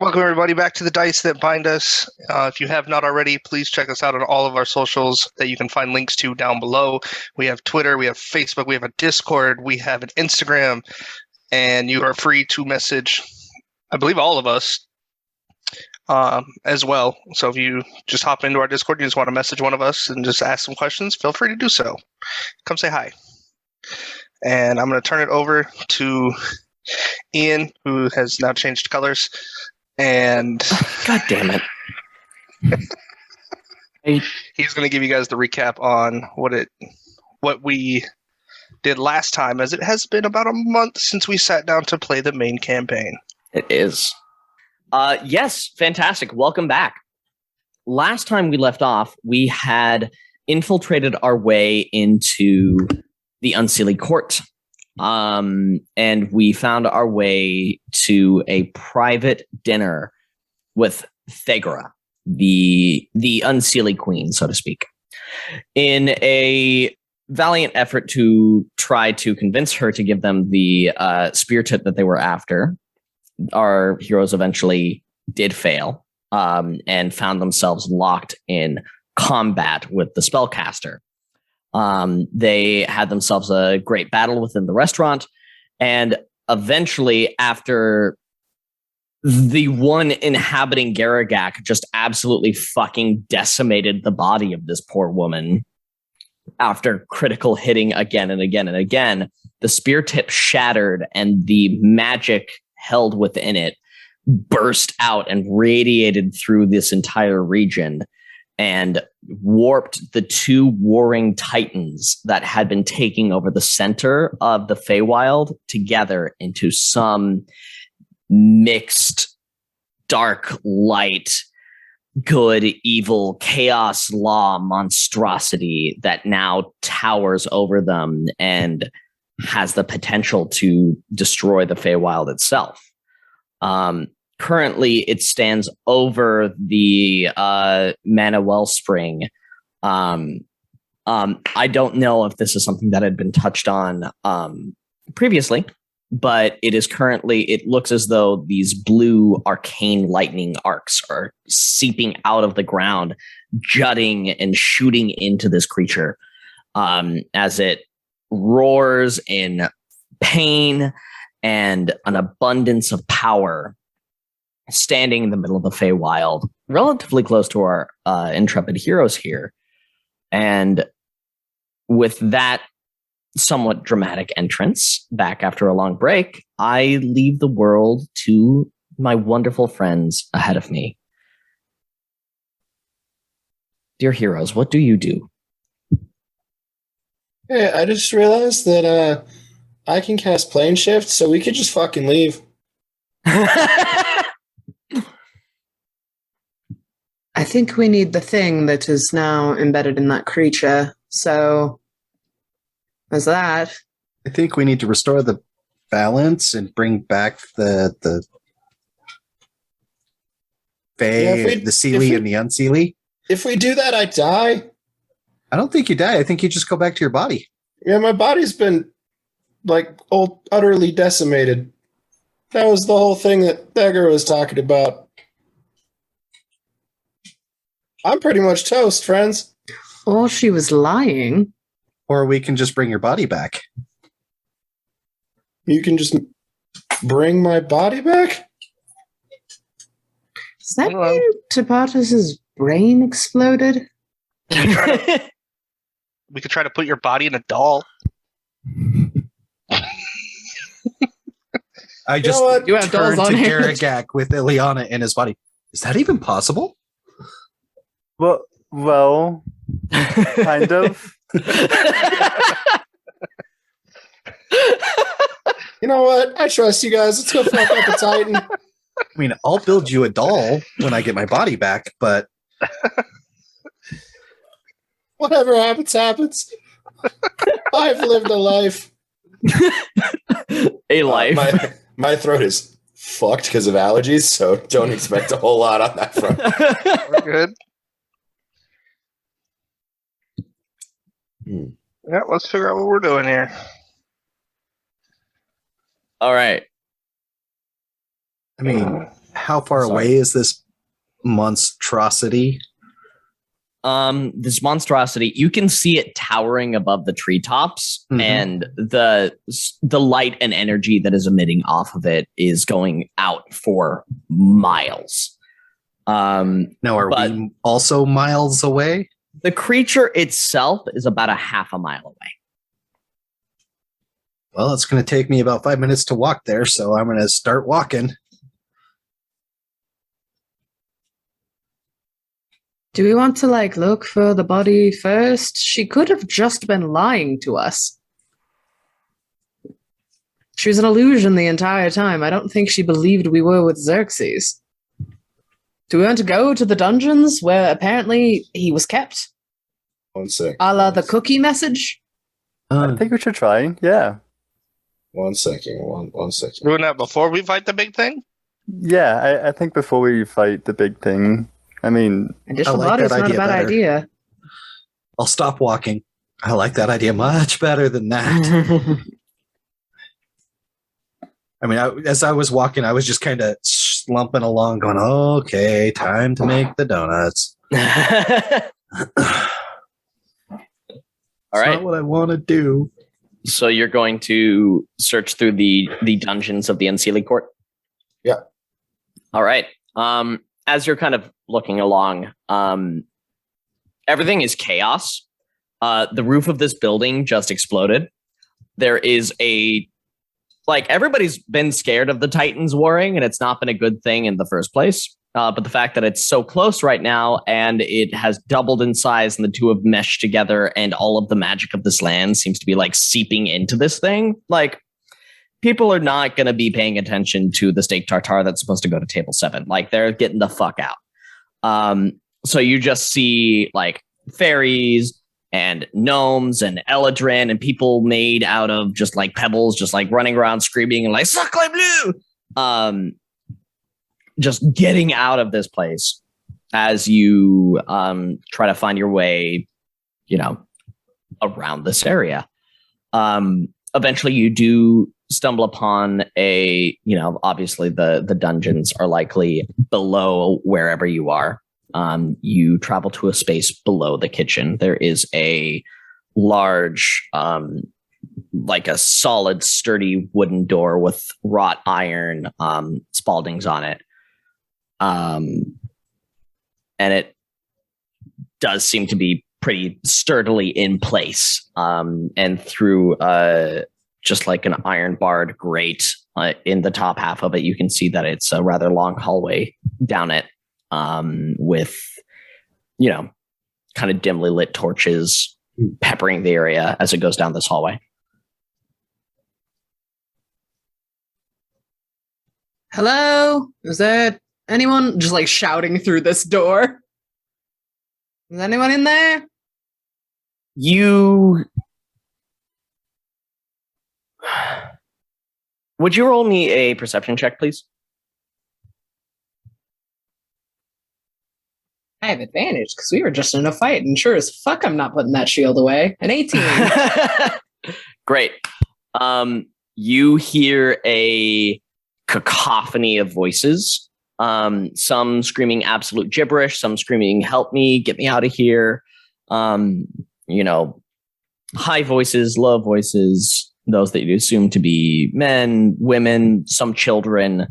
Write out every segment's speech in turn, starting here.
Welcome, everybody, back to the Dice That Bind Us. If you have not already, please check us out on all of our socials that you can find links to down below. We have Twitter, we have Facebook, we have a Discord, we have an Instagram, and you are free to message, I believe, all of us as well. So if you just hop into our Discord, you just want to message one of us and just ask some questions, feel free to do so. Come say hi. And I'm going to turn it over to Ian, who has now changed colors. And God damn it. He's going to give you guys the recap on what we did last time, as it has been about a month since we sat down to play the main campaign. It is. Yes, fantastic. Welcome back. Last time we left off, we had infiltrated our way into the Unseelie Court. And we found our way to a private dinner with Thagora, the Unseelie Queen, so to speak, in a valiant effort to try to convince her to give them the spear tip that they were after. Our heroes eventually did fail and found themselves locked in combat with the spellcaster. They had themselves a great battle within the restaurant, and eventually, after the one inhabiting Garagak just absolutely fucking decimated the body of this poor woman, after critical hitting again and again and again, the spear tip shattered and the magic held within it burst out and radiated through this entire region and warped the two warring titans that had been taking over the center of the Feywild together into some mixed dark light, good, evil, chaos, law monstrosity that now towers over them and has the potential to destroy the Feywild itself. Currently, it stands over the Mana Wellspring. I don't know if this is something that had been touched on previously, but it is currently, it looks as though these blue arcane lightning arcs are seeping out of the ground, jutting and shooting into this creature as it roars in pain and an abundance of power, standing in the middle of the Feywild, relatively close to our intrepid heroes here. And with that somewhat dramatic entrance back after a long break, I leave the world to my wonderful friends ahead of me. Dear heroes, what do you do? Hey, I just realized that I can cast plane shift, so we could just fucking leave. I think we need the thing that is now embedded in that creature. So, as that. I think we need to restore the balance and bring back the Fae, the Seelie, and the Unseelie. If we do that, I die. I don't think you die. I think you just go back to your body. Yeah, my body's been utterly decimated. That was the whole thing that Dagger was talking about. I'm pretty much toast, friends. Or she was lying. Or we can just bring your body back. You can just bring my body back? Does that mean Tapatus's brain exploded? We could try to put your body in a doll. I just you have turned dolls to on hand. Garagak with Ileana in his body. Is that even possible? Well, kind of. You know what? I trust you guys. Let's go fuck up a Titan. I mean, I'll build you a doll when I get my body back, but... Whatever happens, happens. I've lived a life. A life. My throat is fucked because of allergies, so don't expect a whole lot on that front. We're good. Yeah, let's figure out what we're doing here. All right. I mean, How far Sorry. away is this monstrosity? This monstrosity, you can see it towering above the treetops, and the light and energy that is emitting off of it is going out for miles. Now, are we also miles away? The creature itself is about a half a mile away. Well, it's going to take me about 5 minutes to walk there, so I'm going to start walking. Do we want to look for the body first? She could have just been lying to us. She was an illusion the entire time. I don't think she believed we were with Xerxes. Do we want to go to the dungeons where apparently he was kept? 1 sec. A la the cookie message? I think we should try. Yeah. 1 second. One second. Doing that before we fight the big thing? Yeah, I think before we fight the big thing, I mean... Additional like body is that not a idea bad better. idea. I'll stop walking. I like that idea much better than that. I mean, as I was walking, I was just kind of slumping along, going, okay, time to make the donuts. All right. Not what I want to do. So you're going to search through the dungeons of the Unseelie Court? Yeah. All right. As you're kind of looking along, everything is chaos. The roof of this building just exploded. There is everybody's been scared of the Titans warring, and it's not been a good thing in the first place. But the fact that it's so close right now and it has doubled in size and the two have meshed together and all of the magic of this land seems to be seeping into this thing. People are not going to be paying attention to the steak tartare that's supposed to go to table 7. They're getting the fuck out. So you just see fairies and gnomes and eladrin and people made out of just pebbles, just running around screaming and Sacre Bleu! Just getting out of this place as you try to find your way, around this area. Eventually you do stumble upon obviously the dungeons are likely below wherever you are. You travel to a space below the kitchen. There is a large, a solid, sturdy wooden door with wrought iron spaldings on it. And it does seem to be pretty sturdily in place. And through just an iron barred grate in the top half of it, you can see that it's a rather long hallway down it with, kind of dimly lit torches peppering the area as it goes down this hallway. Hello? Is there anyone just shouting through this door? Is anyone in there? Would you roll me a perception check, please? I have advantage because we were just in a fight, and sure as fuck I'm not putting that shield away. An 18. Great. You hear a cacophony of voices. Some screaming absolute gibberish, some screaming, help me, get me out of here. High voices, low voices, those that you assume to be men, women, some children.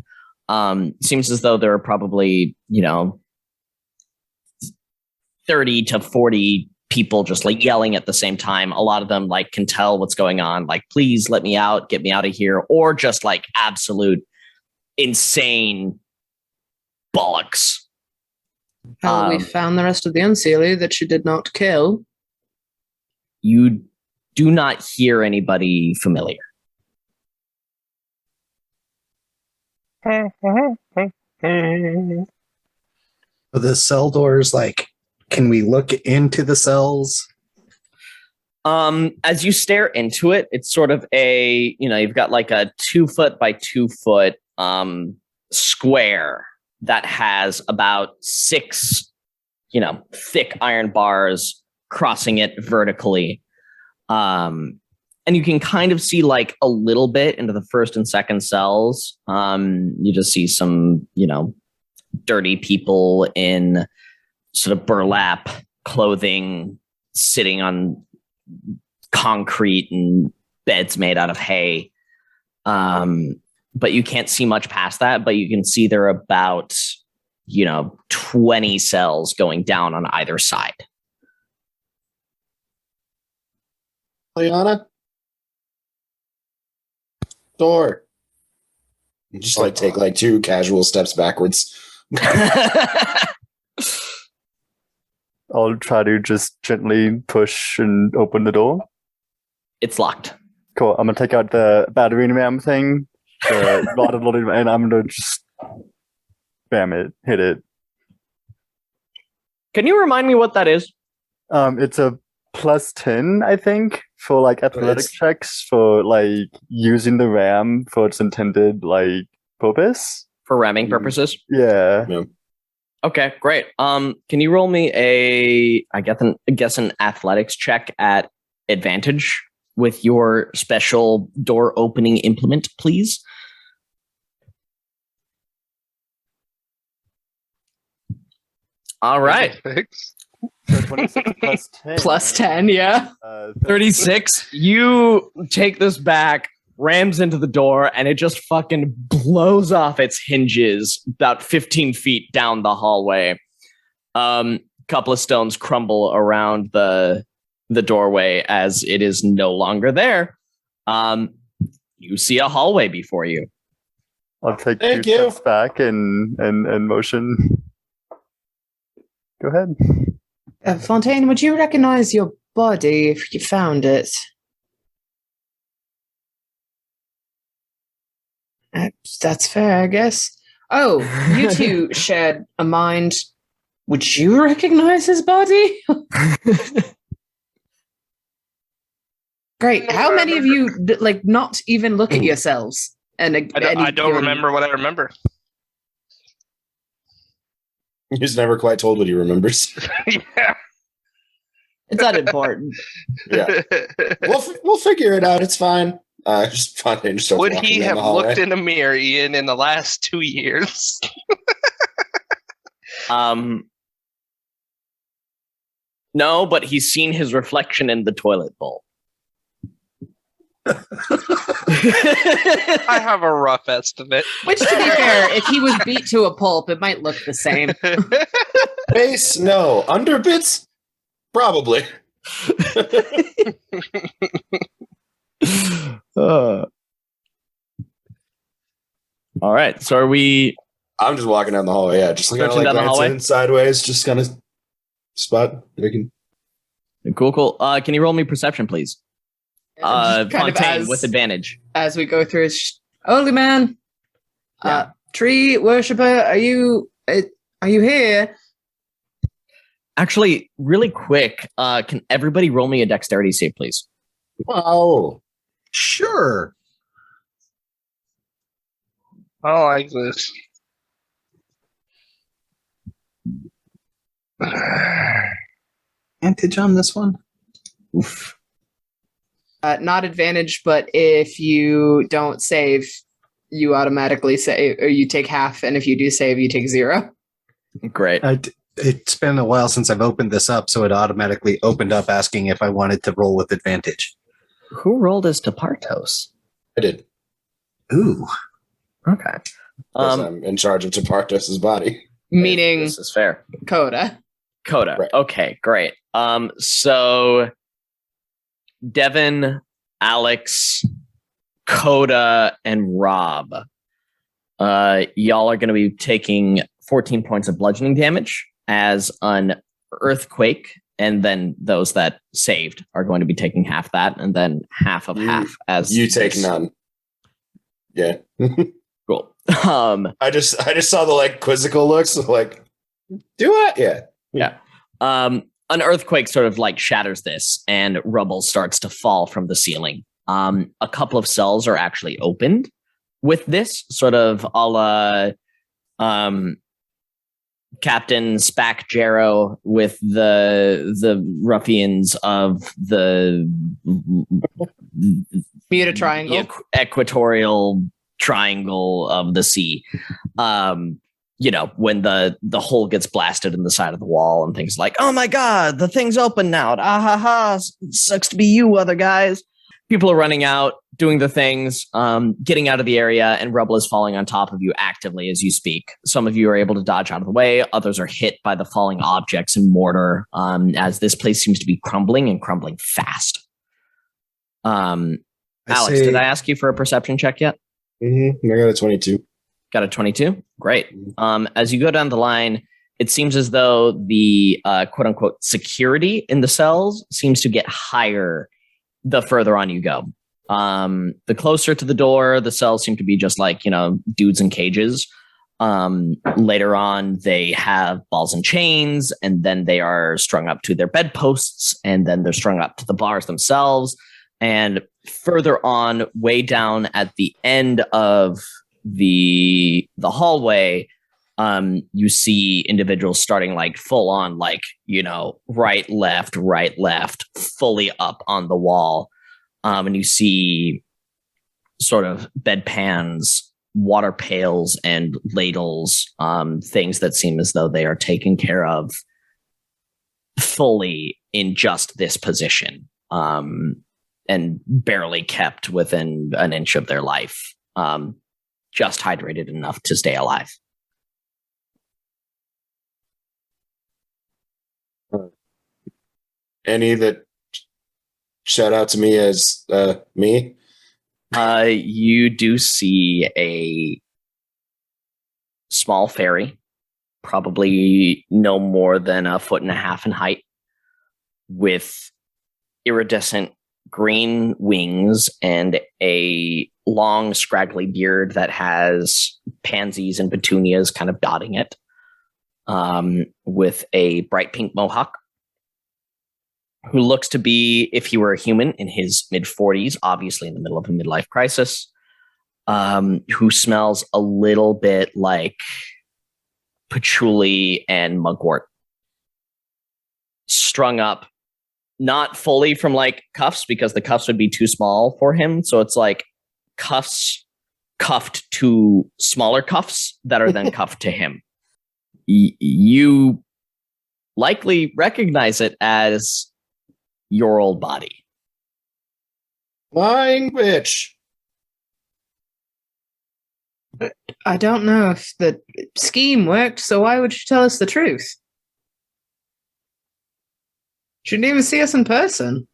Seems as though there are probably, 30 to 40 people just yelling at the same time. A lot of them can tell what's going on. Please let me out, get me out of here. Or just absolute insane bollocks. We found the rest of the Unseelie that she did not kill. You do not hear anybody familiar. The cell doors, can we look into the cells? As you stare into it, it's sort of a, you've got a 2 foot by 2 foot square that has about 6, thick iron bars crossing it vertically. And you can kind of see a little bit into the first and second cells. You just see some, dirty people in sort of burlap clothing sitting on concrete and beds made out of hay. But you can't see much past that, but you can see there are about, 20 cells going down on either side. Liana? Door. You just take 2 casual steps backwards. I'll try to just gently push and open the door. It's locked. Cool. I'm gonna take out the battery ram thing, and I'm gonna just bam it, hit it. Can you remind me what that is? It's a +10, I think, for athletic checks for using the ram for its intended purpose. For ramming purposes? Yeah. Okay, great. Can you roll me I guess an athletics check at advantage with your special door opening implement, please? All right. 26 +10. Plus 10, yeah. 36. You take this back, rams into the door, and it just fucking blows off its hinges about 15 feet down the hallway. Couple of stones crumble around the doorway as it is no longer there. You see a hallway before you. I'll take 2 steps back and motion. Go ahead. Fontaine, would you recognize your body if you found it? That's fair, I guess. Oh, you two shared a mind. Would you recognize his body? Great. How many of you not even look at yourselves? And I don't remember what I remember. He's never quite told what he remembers. Yeah. It's not important. Yeah. We'll figure it out. It's fine. Would he have looked in a mirror, Ian, in the last 2 years? No, but he's seen his reflection in the toilet bowl. I have a rough estimate. Which, to be fair, if he was beat to a pulp, it might look the same. Base, no. Underbits? Probably. All right. So are we? I'm just walking down the hallway. Yeah, just kind of down the hallway sideways, just kind of spot. Cool. Can you roll me perception, please? Fontaine with advantage. As we go through, holy man, tree worshipper, are you here? Actually, really quick, can everybody roll me a dexterity save, please? Wow. Sure. I like this. Advantage on this one? Oof. Not advantage, but if you don't save, you automatically save, or you take half, and if you do save, you take 0. Great. It's been a while since I've opened this up, so it automatically opened up asking if I wanted to roll with advantage. Who rolled as Tepartos? I did. Ooh. Okay. I'm in charge of Tepartos' body. Meaning This is fair. Coda. Right. Okay, great. So Devin, Alex, Coda, and Rob. Y'all are going to be taking 14 points of bludgeoning damage as an earthquake, and then those that saved are going to be taking half that, and then half of half as you take none. Yeah. Cool. I just saw the quizzical looks of do it? Yeah. Yeah. An earthquake sort of shatters this, and rubble starts to fall from the ceiling. A couple of cells are actually opened with this, sort of a la Captain Spack Jarrow with the ruffians of the Bermuda Triangle. Equatorial triangle of the sea. when the hole gets blasted in the side of the wall and things like, oh my God, the thing's open now. Ah ha ha. Sucks to be you, other guys. People are running out, doing the things, getting out of the area, and rubble is falling on top of you actively as you speak. Some of you are able to dodge out of the way. Others are hit by the falling objects and mortar as this place seems to be crumbling and crumbling fast. Alex, did I ask you for a perception check yet? Mm-hmm. I got a 22. Got a 22? Great. As you go down the line, it seems as though the quote-unquote security in the cells seems to get higher the further on you go. The closer to the door, the cells seem to be just like, dudes in cages. Later on, they have balls and chains, and then they are strung up to their bedposts, and then they're strung up to the bars themselves. And further on, way down at the end of the hallway, you see individuals starting like full on, like, right, left, fully up on the wall. And you see sort of bedpans, water pails, and ladles, things that seem as though they are taken care of fully in just this position, and barely kept within an inch of their life, just hydrated enough to stay alive. Any that shout out to me as me? You do see a small fairy, probably no more than 1.5 feet in height, with iridescent green wings and a long, scraggly beard that has pansies and petunias kind of dotting it, with a bright pink mohawk, who looks to be, if he were a human, in his mid-40s, obviously in the middle of a midlife crisis, who smells a little bit like patchouli and mugwort. Strung up, not fully from like cuffs, because the cuffs would be too small for him. So it's like cuffs cuffed to smaller cuffs that are then cuffed to him. You likely recognize it as your old body. Lying bitch. I don't know if the scheme worked, so why would you tell us the truth? She didn't even see us in person.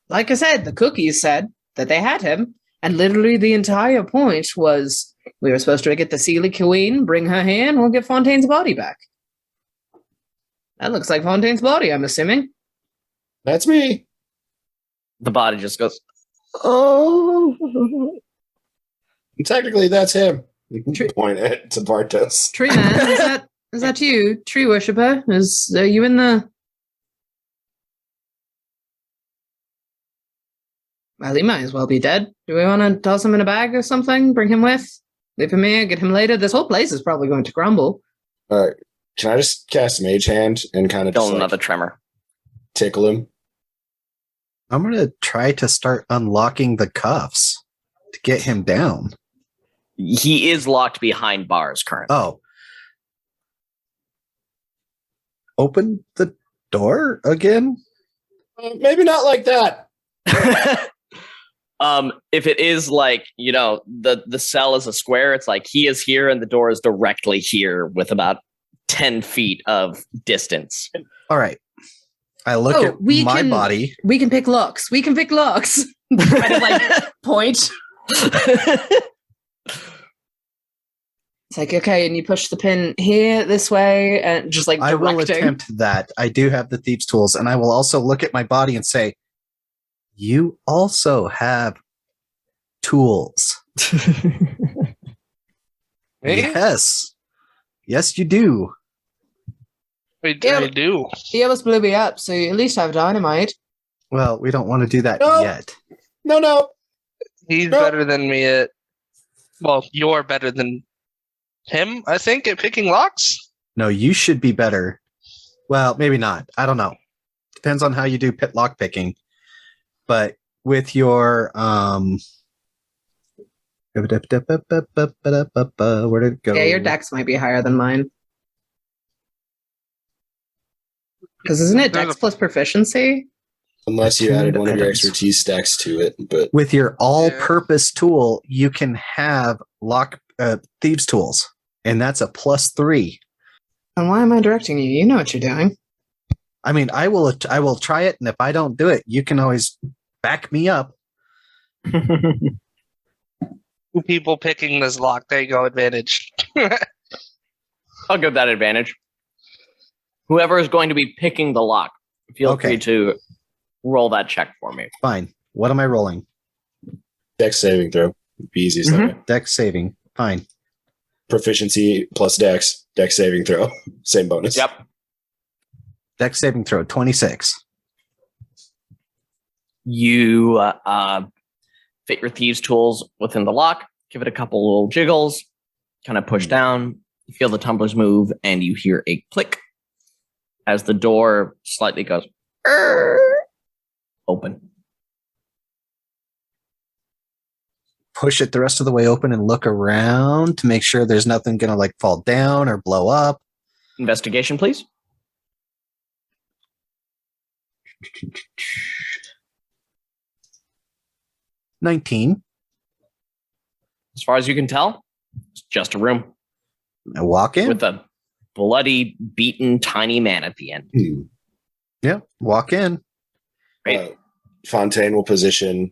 Like I said, the cookies said that they had him, and literally the entire point was we were supposed to get the Sealy Queen, bring her here, and we'll get Fontaine's body back. That looks like Fontaine's body, I'm assuming. That's me. The body just goes, oh. And technically, that's him. You can point it to Bartos. Tree man, is that you, tree worshipper? Are you in the? Well, he might as well be dead. Do we want to toss him in a bag or something? Bring him with? Leave him here, get him later? This whole place is probably going to crumble. All right. Can I just cast Mage Hand and kind of Feel another tremor. Tickle him? I'm going to try to start unlocking the cuffs to get him down. He is locked behind bars currently. Oh. Open the door again? Maybe not like that. If it is like, the cell is a square, it's like he is here and the door is directly here with about 10 feet of distance. All right. I look at my body. We can pick locks. Kind of like point. It's like, okay, and you push the pin here, this way, and just like directing. I will attempt that. I do have the thieves' tools, and I will also look at my body and say, you also have tools. Yes. Yes, you do. I do. He almost blew me up, so you at least have dynamite. Well, we don't want to do that yet. No. He's better than me at... Well, you're better than him, I think, at picking locks? No, you should be better. Well, maybe not. I don't know. Depends on how you do lock picking. But with your Where'd it go? Yeah, your dex might be higher than mine. Because isn't it dex plus proficiency? Unless you added one of your expertise stacks to it. But with your all-purpose tool, you can have thieves tools, and that's a +3. And why am I directing you? You know what you're doing. I mean, I will try it, and if I don't do it, you can always back me up. People picking this lock. There you go, advantage. I'll give that advantage. Whoever is going to be picking the lock, feel free to roll that check for me. Fine. What am I rolling? Dex saving throw. Be easy as that. Dex saving. Fine. Proficiency plus dex. Dex saving throw. Same bonus. Yep. Dex saving throw, 26. You fit your thieves' tools within the lock, give it a couple little jiggles, kind of push down, you feel the tumblers move, and you hear a click as the door slightly goes open. Push it the rest of the way open and look around to make sure there's nothing going to like fall down or blow up. Investigation, please. 19. As far as you can tell, it's just a room. I walk in. With a bloody, beaten, tiny man at the end. Yeah, walk in. Great. Fontaine will position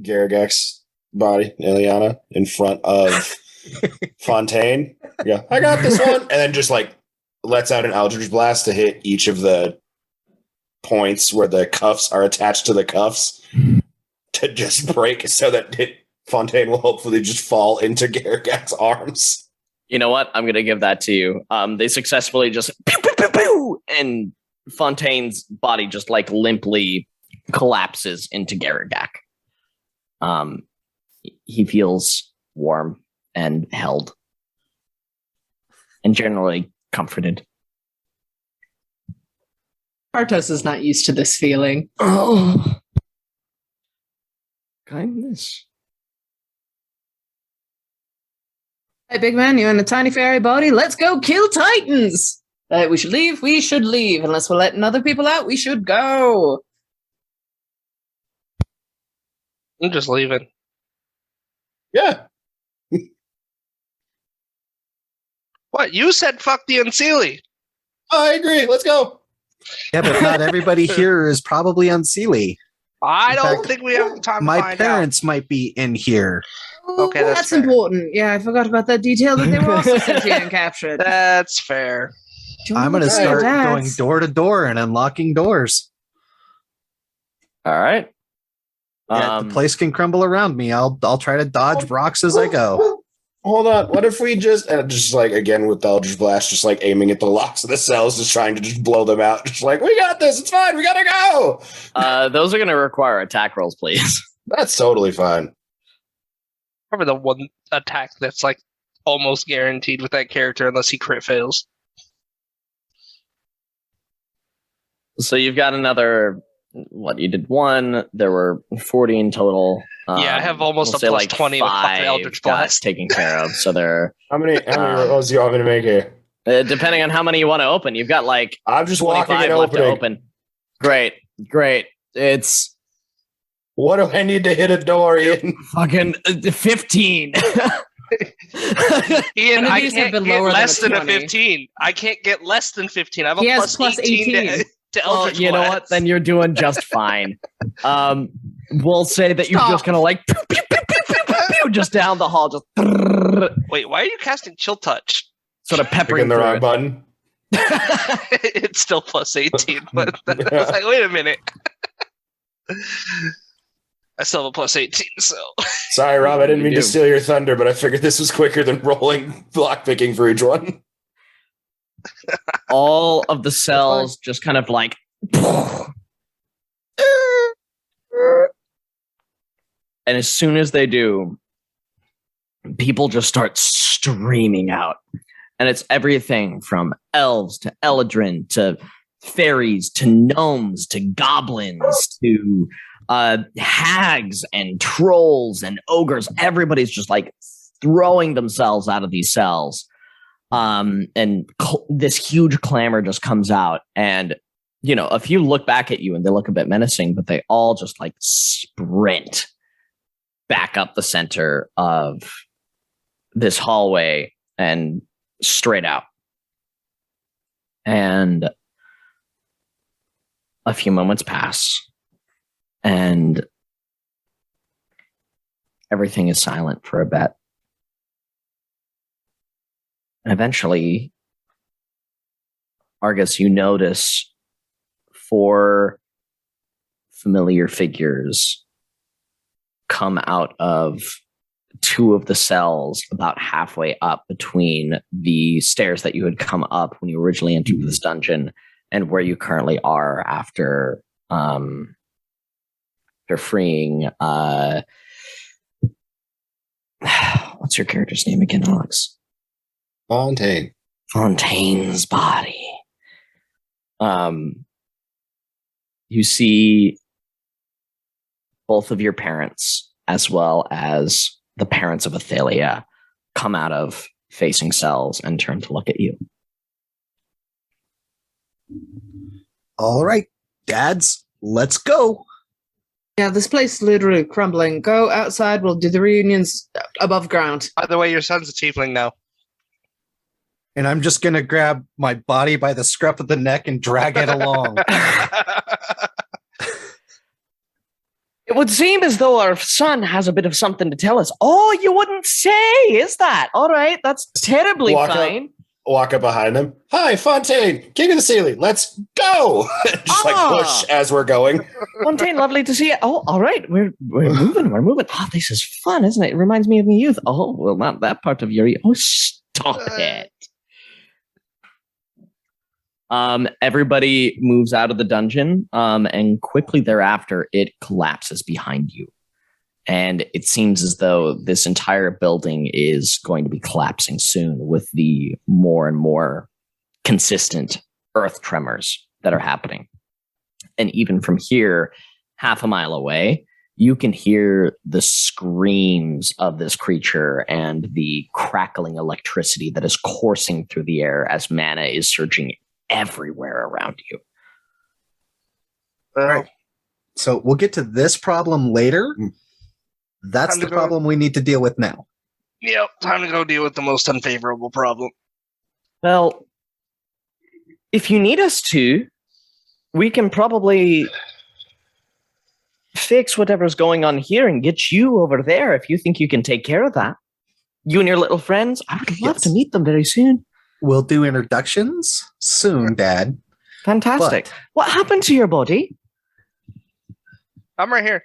Garrigak's body, Ileana, in front of Fontaine. Yeah, I got this one. And then just like lets out an Eldritch Blast to hit each of the points where the cuffs are attached to the cuffs to just break so that Fontaine will hopefully just fall into Garrigak's arms. You know what? I'm going to give that to you. They successfully just pew, pew, pew, pew, and Fontaine's body just like limply collapses into Garrigak. He feels warm and held and generally comforted. Artos is not used to this feeling. Oh, kindness. Hey, big man, you in a tiny fairy body? Let's go kill Titans! We should leave. We should leave. Unless we're letting other people out, we should go. I'm just leaving. Yeah. What? You said fuck the Unseelie. I agree. Let's go. Yeah, but not everybody here is probably unseelie. I In don't fact, think we have time to My find parents might be in here. Okay, that's fair. important. Yeah, I forgot about that detail that they were also sentient and captured. That's fair. I'm going to start going door to door and unlocking doors. All right. Yeah, the place can crumble around me. I'll try to dodge rocks as I go. Hold on. What if we just like again with the Eldritch Blast, just like aiming at the locks of the cells, just trying to just blow them out. Just like, we got this. It's fine. We gotta go. Those are going to require attack rolls, please. That's totally fine. Probably the one attack that's like almost guaranteed with that character unless he crit fails. So you've got another, what, you did one, there were 40 in total. Yeah, I have almost we'll a say plus like 20 with fucking Eldritch Blast. taken care of. So they're How many rolls do you want me to make here? depending on how many you want to open. You've got like I'm just walking 25 and left to opening. open. Great. It's What do I need to hit a door in? fucking 15. Ian, None of I these have can't been get lower than less a than a 20. 15. I can't get less than 15. I have a He has plus 18 to Well, Eldritch you know Blast. what? Then you're doing just fine. We'll say that you're just gonna like pew, pew, pew, pew, pew, pew, pew, just down the hall, just Wait, why are you casting Chill Touch? sort of peppering Clicking the through wrong it. button. It's still plus 18, but I was like, wait a minute. I still have a plus 18, so. Sorry, Rob. I didn't You mean do. to steal your thunder, but I figured this was quicker than rolling block picking for each one. All of the cells just kind of like and as soon as they do, people just start streaming out. And it's everything from elves to eladrin to fairies to gnomes to goblins to hags and trolls and ogres. Everybody's just like throwing themselves out of these cells. And this huge clamor just comes out. And, you know, a few look back at you and they look a bit menacing, but they all just like sprint back up the center of this hallway and straight out. And a few moments pass and everything is silent for a bit. And eventually, Argus, you notice 4 familiar figures come out of 2 of the cells about halfway up between the stairs that you had come up when you originally entered this dungeon and where you currently are after freeing what's your character's name again, Alex? Fontaine's body. You see both of your parents as well as the parents of Athalia come out of facing cells and turn to look at you. All right, dads, let's go. Yeah, this place is literally crumbling. Go outside. We'll do the reunions above ground. By the way, your son's a tiefling now. And I'm just going to grab my body by the scruff of the neck and drag it along. It would seem as though our son has a bit of something to tell us. Oh, you wouldn't say, is that? All right, that's terribly fine. Walk up behind him. Hi, Fontaine, King of the Ceiling. Let's go. Just like push as we're going. Fontaine, lovely to see you. Oh, all right. We're moving. We're moving. Oh, this is fun, isn't it? It reminds me of my youth. Oh, well, not that part of your youth. Oh, stop it. Everybody moves out of the dungeon, and quickly thereafter, it collapses behind you. And it seems as though this entire building is going to be collapsing soon with the more and more consistent earth tremors that are happening. And even from here, half a mile away, you can hear the screams of this creature and the crackling electricity that is coursing through the air as mana is surging everywhere around you. All right. So we'll get to this problem later. That's the problem we need to deal with now. Yep, time to go deal with the most unfavorable problem. Well, if you need us to, we can probably fix whatever's going on here and get you over there if you think you can take care of that. You and your little friends, I would love to meet them very soon. We'll do introductions soon, Dad. Fantastic. What happened to your body? I'm right here.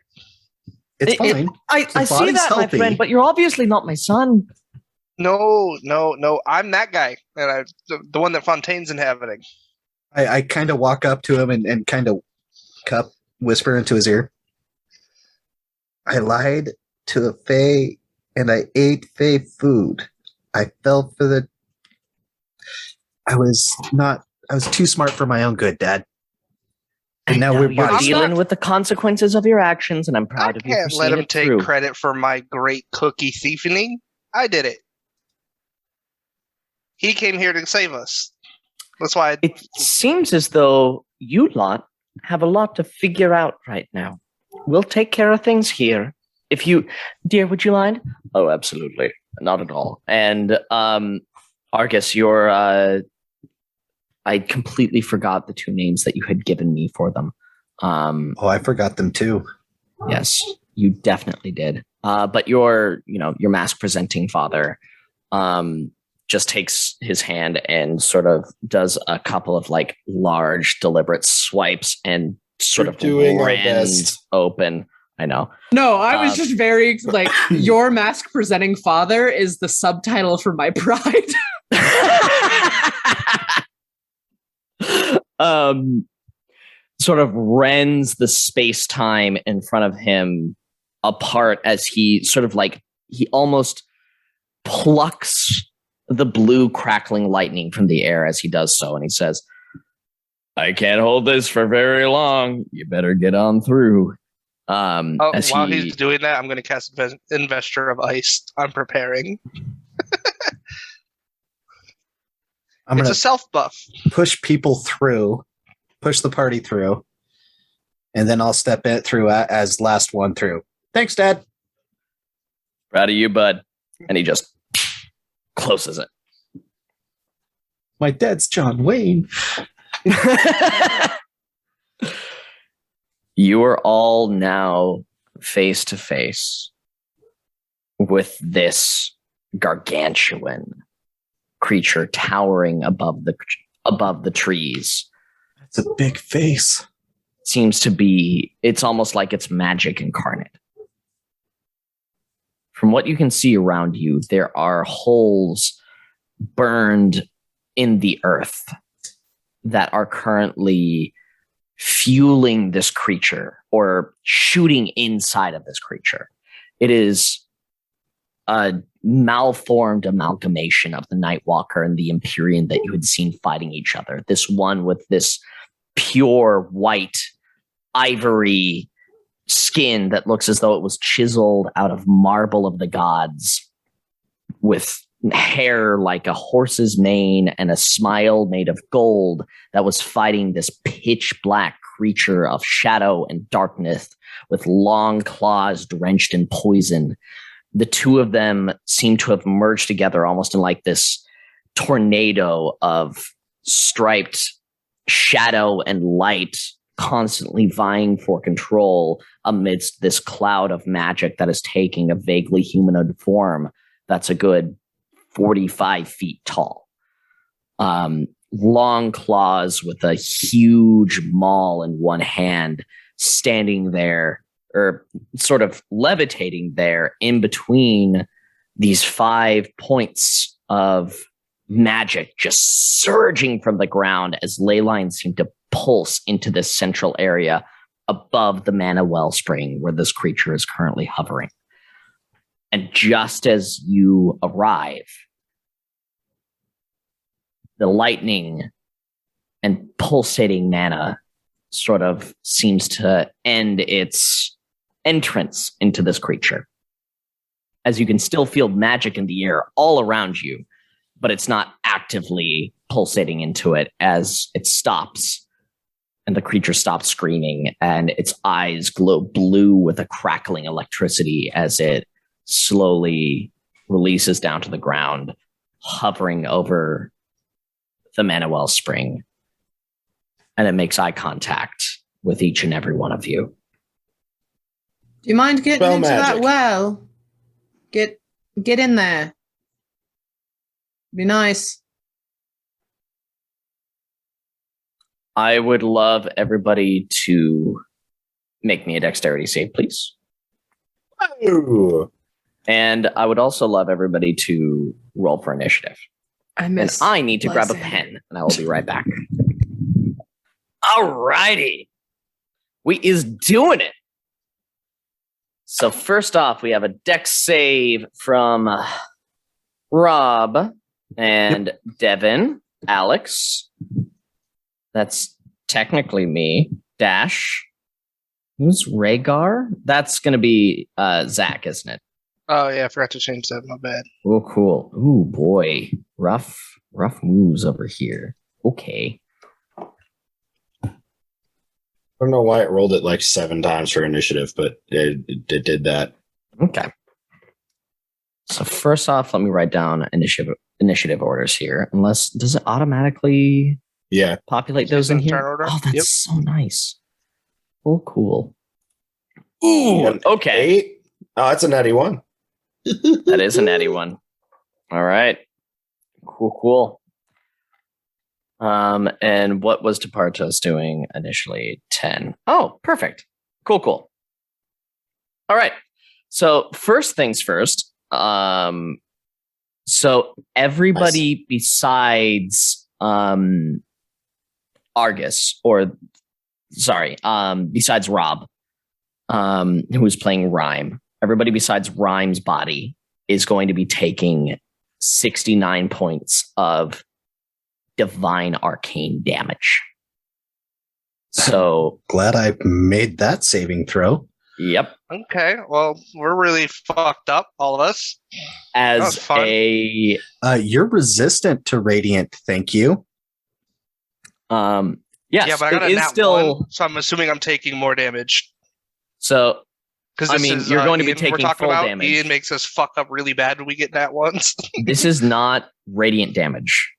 It's fine. I see that, healthy. My friend, but you're obviously not my son. No. I'm that guy, and the one that Fontaine's inhabiting. I kind of walk up to him and kind of whisper into his ear. I lied to a fae, and I ate fae food. I fell for the... I was too smart for my own good, Dad. And now we're dealing with the consequences of your actions, and I'm proud of you for seeing it through. I can't let him take credit for my great cookie thiefing. I did it. He came here to save us. That's why. It seems as though you lot have a lot to figure out right now. We'll take care of things here. If you, dear, would you mind? Oh, absolutely, not at all. And Argus, you're. I completely forgot the 2 names that you had given me for them. I forgot them too. Yes, you definitely did. But your mask presenting father just takes his hand and sort of does a couple of like large, deliberate swipes and sort of rends open. I know. No, I was just very like, your mask presenting father is the subtitle for my pride. Sort of rends the space-time in front of him apart as he sort of like, he almost plucks the blue crackling lightning from the air as he does so. And he says, I can't hold this for very long. You better get on through. As While he, he's doing that, I'm going to cast Investor of Ice. I'm preparing. I'm It's gonna a self buff. push people through, push the party through, and then I'll step it through as last one through. Thanks, Dad. proud of you, bud. And he just closes it. My dad's John Wayne. You are all now face to face with this gargantuan creature towering above the trees. It's a big face. Seems to be, it's almost like it's magic incarnate. From what you can see around you, there are holes burned in the earth that are currently fueling this creature or shooting inside of this creature. It is a malformed amalgamation of the Nightwalker and the Empyrean that you had seen fighting each other. This one with this pure white ivory skin that looks as though it was chiseled out of marble of the gods, with hair like a horse's mane and a smile made of gold, that was fighting this pitch black creature of shadow and darkness with long claws drenched in poison. The two of them seem to have merged together almost in like this tornado of striped shadow and light, constantly vying for control amidst this cloud of magic that is taking a vaguely humanoid form that's a good 45 feet tall. Long claws with a huge maul in one hand, standing there, or sort of levitating there in between these 5 points of magic just surging from the ground as ley lines seem to pulse into this central area above the mana wellspring where this creature is currently hovering. And just as you arrive, the lightning and pulsating mana sort of seems to end its entrance into this creature. As you can still feel magic in the air all around you, but it's not actively pulsating into it as it stops. And the creature stops screaming, and its eyes glow blue with a crackling electricity as it slowly releases down to the ground, hovering over the mana wellspring. And it makes eye contact with each and every one of you. Do you mind getting Spell into magic. that well? Get in there. Be nice. I would love everybody to make me a dexterity save, please. Ooh. And I would also love everybody to roll for initiative. I And miss. I need to grab a Lysander. pen, and I will be right back. All righty. We is doing it. So first off, we have a dex save from Rob and Devin, Alex. That's technically me. Dash. Who's Rhaegar? That's going to be Zach, isn't it? Oh, yeah, I forgot to change that. My bad. Oh, cool. Ooh, boy. Rough moves over here. Okay. I don't know why it rolled it like 7 times for initiative, but it did that. Okay. So first off, let me write down initiative orders here. Unless, does it automatically Yeah. populate those in in turn here? order? Oh, that's Yep. so nice. Oh, cool. Ooh, An okay. 8? Oh, that's a natty 1. That is a natty one. All right. Cool. And what was Tapartos doing initially? 10. Oh, perfect. Cool. All right. So first things first. So everybody besides Argus, or sorry, besides Rob, who's playing Rhyme, everybody besides Rhyme's body is going to be taking 69 points of divine arcane damage. So Glad I made that saving throw. Yep. Okay, well, we're really fucked up, all of us. That was As fun. You're resistant to radiant, thank you. Yes, Yeah, but I got it a is nat still 1, so I'm assuming I'm taking more damage. so. Because I mean, you're going to be Ian we're taking talking full about. damage. Ian makes us fuck up really bad when we get nat ones. This is not radiant damage.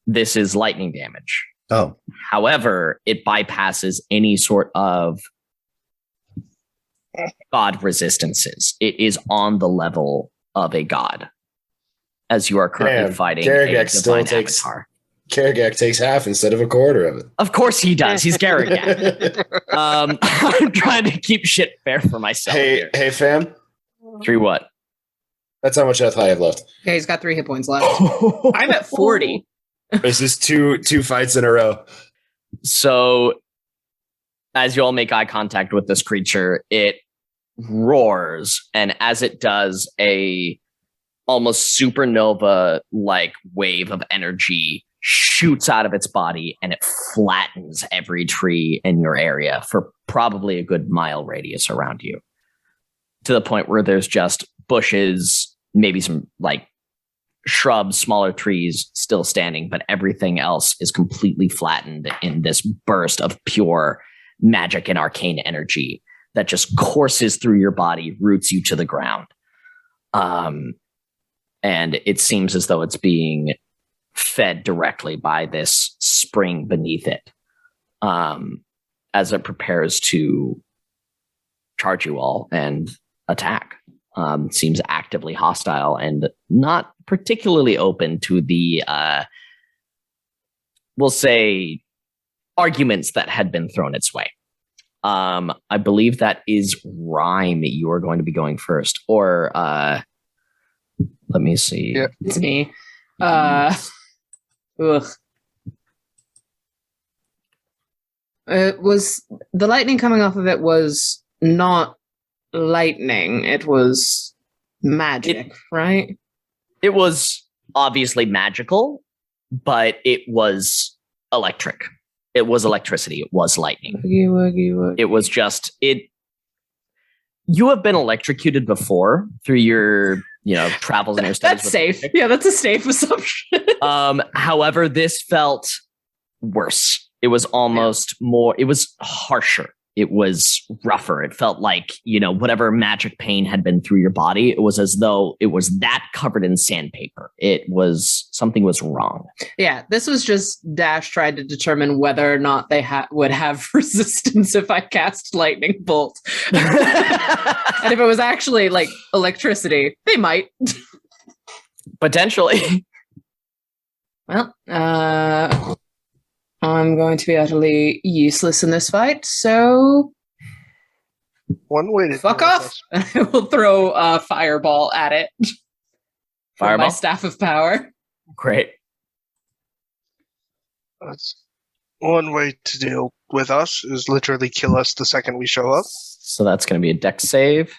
This is lightning damage. Oh, However, it bypasses any sort of god resistances. It is on the level of a god, as you are currently Damn, fighting Garagax a still divine takes- avatar. Karagak takes half instead of a quarter of it. Of course he does. He's Garagax. I'm trying to keep shit fair for myself here. Hey, fam. 3 what? That's how much health I have left. Okay, he's got 3 hit points left. I'm at 40. This is two fights in a row. So, as you all make eye contact with this creature, it roars, and as it does, a almost supernova-like wave of energy shoots out of its body, and it flattens every tree in your area for probably a good mile radius around you, to the point where there's just bushes, maybe some like shrubs, smaller trees still standing, but everything else is completely flattened in this burst of pure magic and arcane energy that just courses through your body, roots you to the ground. And it seems as though it's being fed directly by this spring beneath it, as it prepares to charge you all and attack. Seems actively hostile and not particularly open to the, we'll say, arguments that had been thrown its way. I believe that is Rhyme. You are going to be going first, or let me see. Yeah. It's me. Ugh. It was the lightning coming off of it was not lightning. It was magic, right? It was obviously magical, but it was electric. It was electricity. It was lightning. Woogie, woogie, woogie. It was just it. You have been electrocuted before through your, travels and your studies. That's safe. Yeah, that's a safe assumption. However, this felt worse. It was almost more. It was harsher. It was rougher. It felt like, whatever magic pain had been through your body, it was as though it was that covered in sandpaper. Something was wrong. Yeah, this was just Dash tried to determine whether or not they would have resistance if I cast lightning bolt. And if it was actually like electricity, they might. Potentially. Well, I'm going to be utterly useless in this fight, so One way to fuck deal with off. I will throw a fireball at it. From Fireball? my staff of power. Great. That's one way to deal with us is literally kill us the second we show up. So that's going to be a dex save.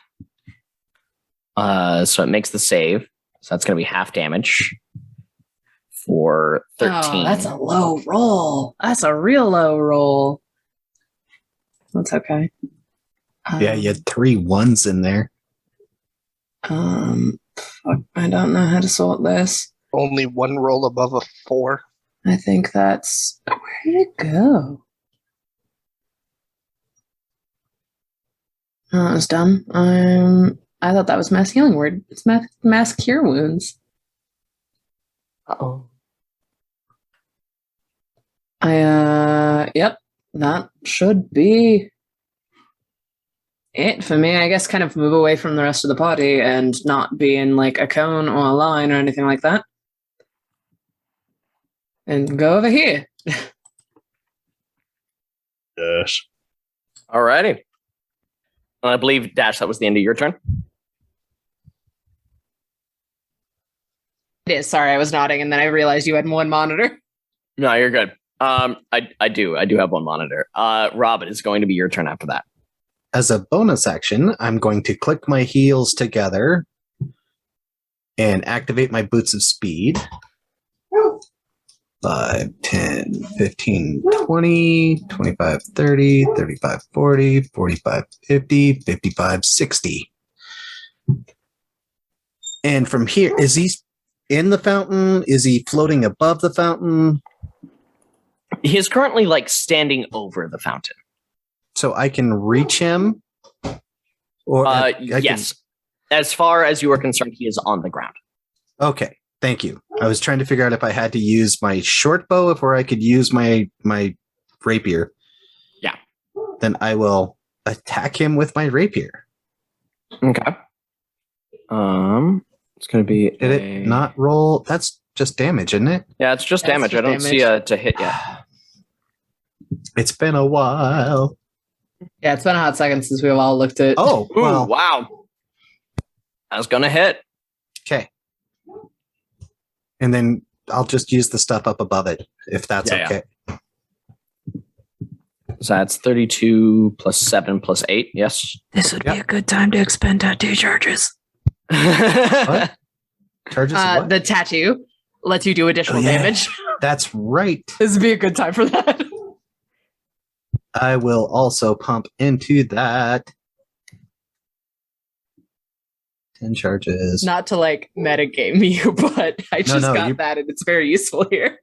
So it makes the save. So that's going to be half damage for 13. Oh, that's a low roll. That's a real low roll. That's okay. yeah, you had 3 1s in there. Fuck, I don't know how to sort this. Only one roll above a 4. I think that's where did it go? Oh, it's done. I thought that was mass healing word. It's mass cure wounds. Uh-oh. Yep, that should be it for me. I guess kind of move away from the rest of the party and not be in like a cone or a line or anything like that. And go over here. Yes. Alrighty. I believe, Dash, that was the end of your turn. It is. Sorry, I was nodding and then I realized you had one monitor. No, you're good. I do have one monitor. Rob, it is going to be your turn after that. As a bonus action, I'm going to click my heels together and activate my boots of speed. 5, 10, 15, 20, 25, 30, 35, 40, 45, 50, 55, 60. And from here, is he in the fountain? Is he floating above the fountain? He is currently like standing over the fountain. So I can reach him? Or yes. As far as you are concerned, he is on the ground. Okay, thank you. I was trying to figure out if I had to use my short bow or I could use my rapier. Yeah. Then I will attack him with my rapier. Okay. It's going to be. Did it not roll? That's just damage, isn't it? Yeah, it's just damage. I don't see a to hit yet. It's been a while. Yeah, it's been a hot second since we've all looked at. Oh, well. Ooh, wow. That's going to hit. Okay. And then I'll just use the stuff up above it, if that's okay. Yeah. So that's 32 plus 7 plus 8, yes? This would be a good time to expend tattoo charges. What? Charges what? The tattoo lets you do additional damage. That's right. This would be a good time for that. I will also pump into that. 10 charges. Not to like metagame you, but I just got that and it's very useful here.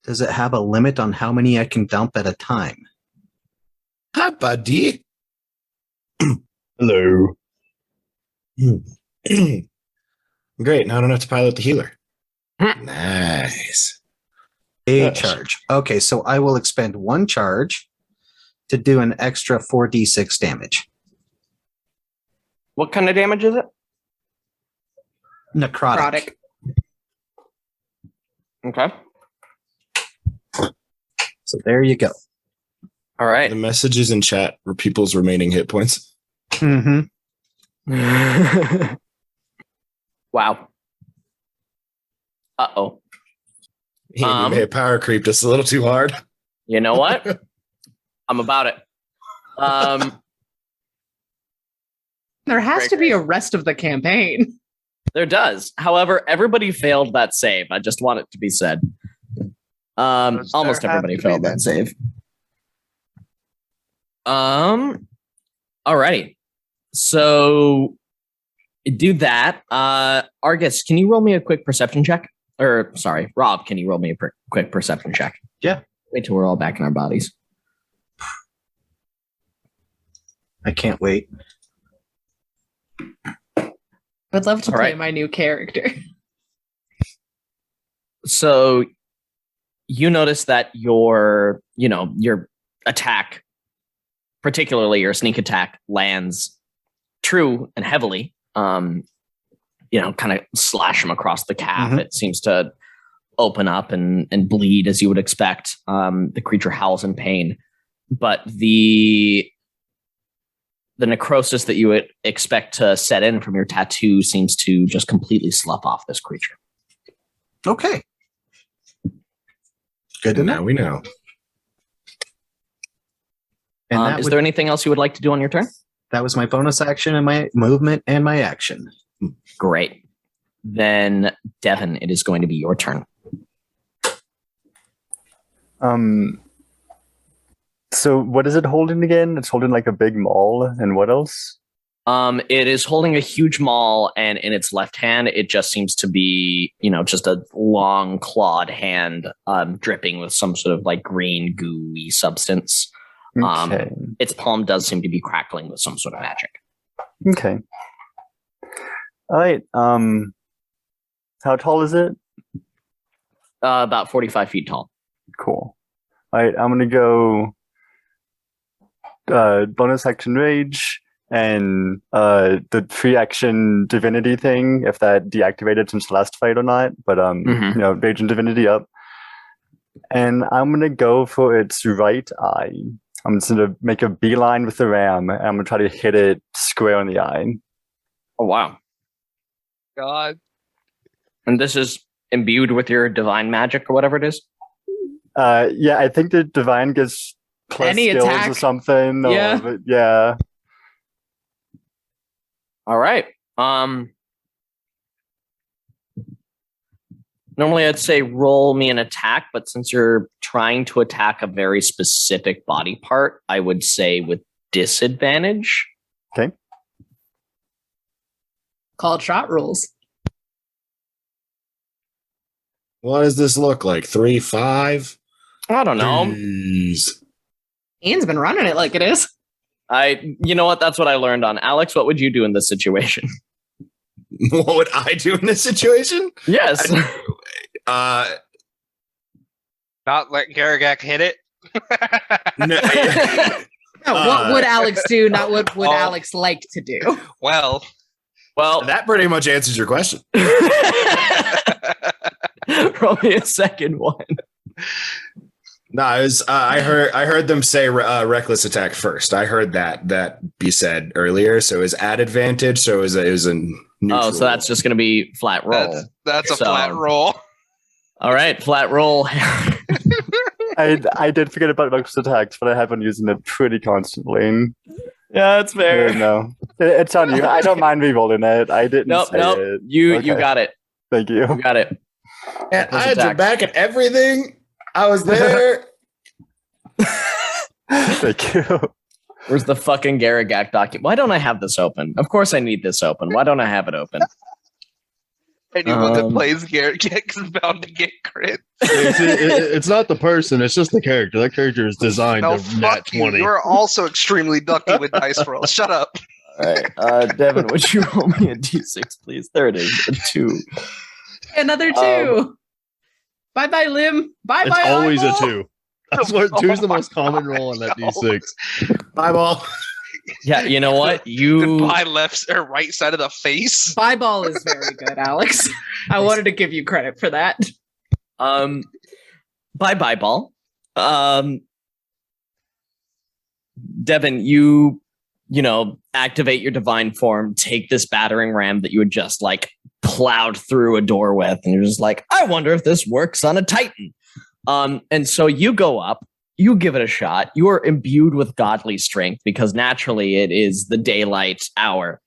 Does it have a limit on how many I can dump at a time? Hi, buddy. Hello. Great. Now I don't have to pilot the healer. Nice. A charge. Okay, so I will expend 1 charge to do an extra 4d6 damage. What kind of damage is it? Necrotic. Okay. So there you go. All right. The messages in chat were people's remaining hit points. Mm-hmm. Wow. Uh-oh. He may have power creeped us a little too hard. You know what? I'm about it. There has to be a rest of the campaign. There does. However, everybody failed that save. I just want it to be said. Almost everybody failed that save. Alrighty. So do that. Argus, can you roll me a quick perception check? Or sorry, Rob, can you roll me a quick perception check? Yeah. Wait till we're all back in our bodies. I can't wait. I'd love to play my new character. So you notice that your attack, particularly your sneak attack, lands true and heavily. Kind of slash him across the calf. Mm-hmm. It seems to open up and bleed as you would expect. The creature howls in pain, but the necrosis that you would expect to set in from your tattoo seems to just completely slough off this creature. Okay. Good to know. Now we know. And is there anything else you would like to do on your turn? That was my bonus action and my movement and my action. Great. Then, Devin, it is going to be your turn. So what is it holding again? It's holding like a big maul, and what else? It is holding a huge maul, and in its left hand, it just seems to be, just a long clawed hand, dripping with some sort of like green gooey substance. Okay. Its palm does seem to be crackling with some sort of magic. Okay. All right. How tall is it? About 45 feet tall. Cool. All right. I'm gonna go bonus action rage and the free action divinity thing, if that deactivated since the last fight or not. But rage and divinity up. And I'm gonna go for its right eye. I'm just gonna make a beeline with the ram, and I'm gonna try to hit it square in the eye. Oh wow. God. And this is imbued with your divine magic or whatever it is? Yeah, I think the divine gets plus any skills attack or something. Yeah. Yeah. All right. Normally I'd say roll me an attack, but since you're trying to attack a very specific body part, I would say with disadvantage. Okay. Called shot rules. What does this look like? 3, 5? I don't know. Jeez. Ian's been running it like it is. You know what? That's what I learned on. Alex, what would you do in this situation? What would I do in this situation? Yes. Not let Garagak hit it. No, No, what would Alex do? Not what would Alex like to do. Well, that pretty much answers your question. roll me a second one. No, it was, I heard them say reckless attack first. I heard that be said earlier. So it was at advantage. So it was a neutral. Oh, so that's just going to be flat roll. that's a flat roll. All right, flat roll. I did forget about reckless attacks, but I have been using it pretty constantly. Yeah, that's fair. No, it's on you. I don't mind re-rolling it. I didn't say it. You got it. Thank you. You got it. And I had your back and everything. I was there. Thank you. Where's the fucking Garagak document? Why don't I have this open? Of course I need this open. Why don't I have it open? Anyone that plays Garagak is bound to get crit. It's not the person, it's just the character. That character is designed No, to nat fuck you. 20. You're also extremely ducky with dice rolls. Shut up. All right. Devin, would you roll me a d6, please? There it is. A 2. Another 2. Bye-bye, Lim. Bye-bye, It's always eyeball. a 2. I swear, 2 is the most common roll on that D6. Eyeball. Yeah, you know what? Goodbye, left or right side of the face. Bye ball is very good, Alex. I wanted to give you credit for that. Bye ball. Devin, you activate your divine form, take this battering ram that you had just like plowed through a door with, and you're just like, I wonder if this works on a Titan. And so you go up, you give it a shot. You are imbued with godly strength because naturally it is the daylight hour.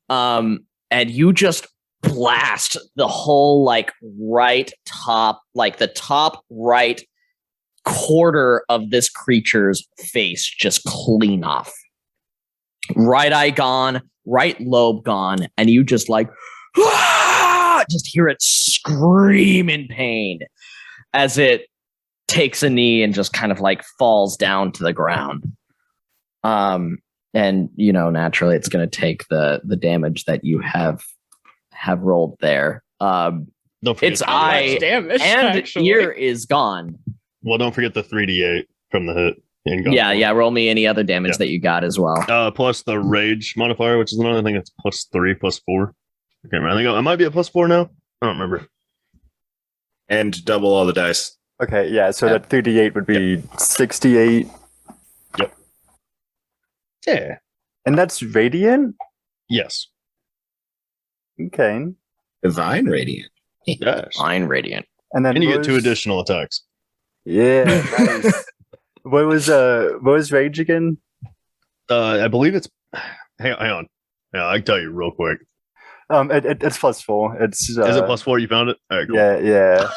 And you just blast the whole like right top, like the top right quarter of this creature's face just clean off. Right eye gone, right lobe gone, and you just like just hear it scream in pain as it takes a knee and just kind of like falls down to the ground. And naturally it's going to take the damage that you have rolled there. Its eye damage, and actually. ear is gone. Well, don't forget the 3d8 from the hit. Yeah. Roll me any other damage that you got as well. Plus the rage modifier, which is another thing that's +3, +4. I can't remember. I think it might be a +4 now. I don't remember. And double all the dice. Okay, yeah, so that 3d8 would be 68. Yep. Yeah. And that's radiant? Yes. Okay. Divine Radiant. Yes. Fine, radiant. And then And you get 2 additional attacks. Yeah, nice. What was rage again? I believe it's... Hang on. Yeah, I can tell you real quick. It's +4. It's Is it +4? You found it? All right, cool. Yeah.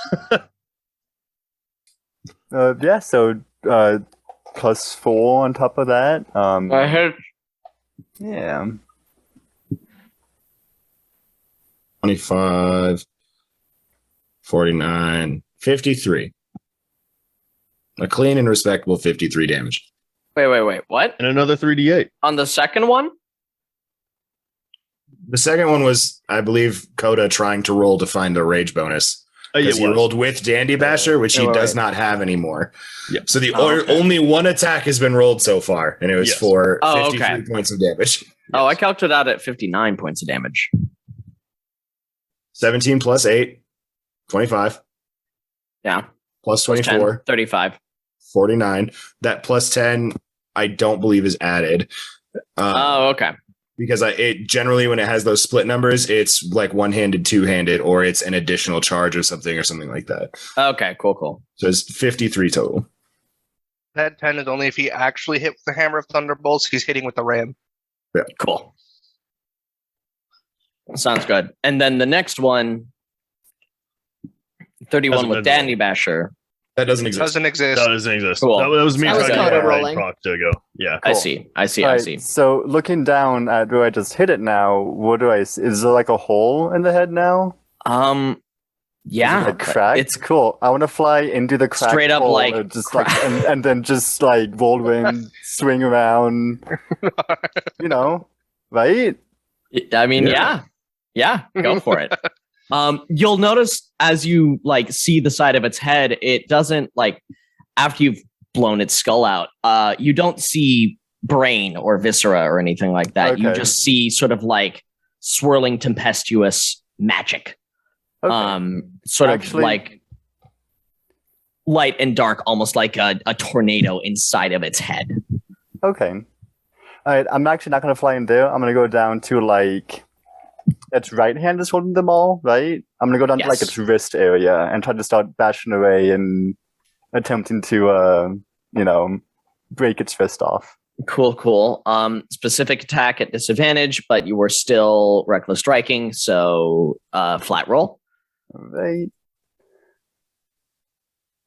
So +4 on top of that. I heard. Yeah. 25, 49, 53. A clean and respectable 53 damage. Wait. What? And another 3d8. On the second one? The second one was, I believe, Coda trying to roll to find a rage bonus. Because he rolled with Dandy Basher, which he does not have anymore. Yeah. So the only one attack has been rolled so far, and it was for 53 points of damage. Oh, I calculated out at 59 points of damage. 17 plus 8, 25. Yeah. Plus 24. 10, 35. 49. That plus 10, I don't believe is added. Okay. Because it generally, when it has those split numbers, it's like one-handed, two-handed, or it's an additional charge or something like that. Okay, cool. So it's 53 total. That 10 is only if he actually hit with the Hammer of Thunderbolts. He's hitting with the ram. Yeah. Cool. Sounds good. And then the next one 31 Hasn't with been Danny Basher. That doesn't exist. Doesn't exist. That doesn't exist. Cool. That was me That was trying to Coda get my rolling. proc to go. Yeah. I Cool. see. All right, so looking down at where I just hit it now, what do I see? Is there like a hole in the head now? Yeah, Is it, like, cracked? it's Cool. I want to fly into the crack Straight up, hole like, and just like and then just like whirlwind swing around. You know, right? I mean, yeah, go for it. You'll notice as you like see the side of its head, it doesn't like after you've blown its skull out. You don't see brain or viscera or anything like that. You Okay. just see sort of like swirling tempestuous magic. Okay. Sort of Actually- like light and dark, almost like a tornado inside of its head. Okay. All right. I'm actually not gonna fly in there. I'm gonna go down to like its right hand is holding them all, right? I'm gonna go down to like Yes. its wrist area and try to start bashing away and attempting to break its wrist off. Cool. Specific attack at disadvantage, but you were still reckless striking, so flat roll. Right.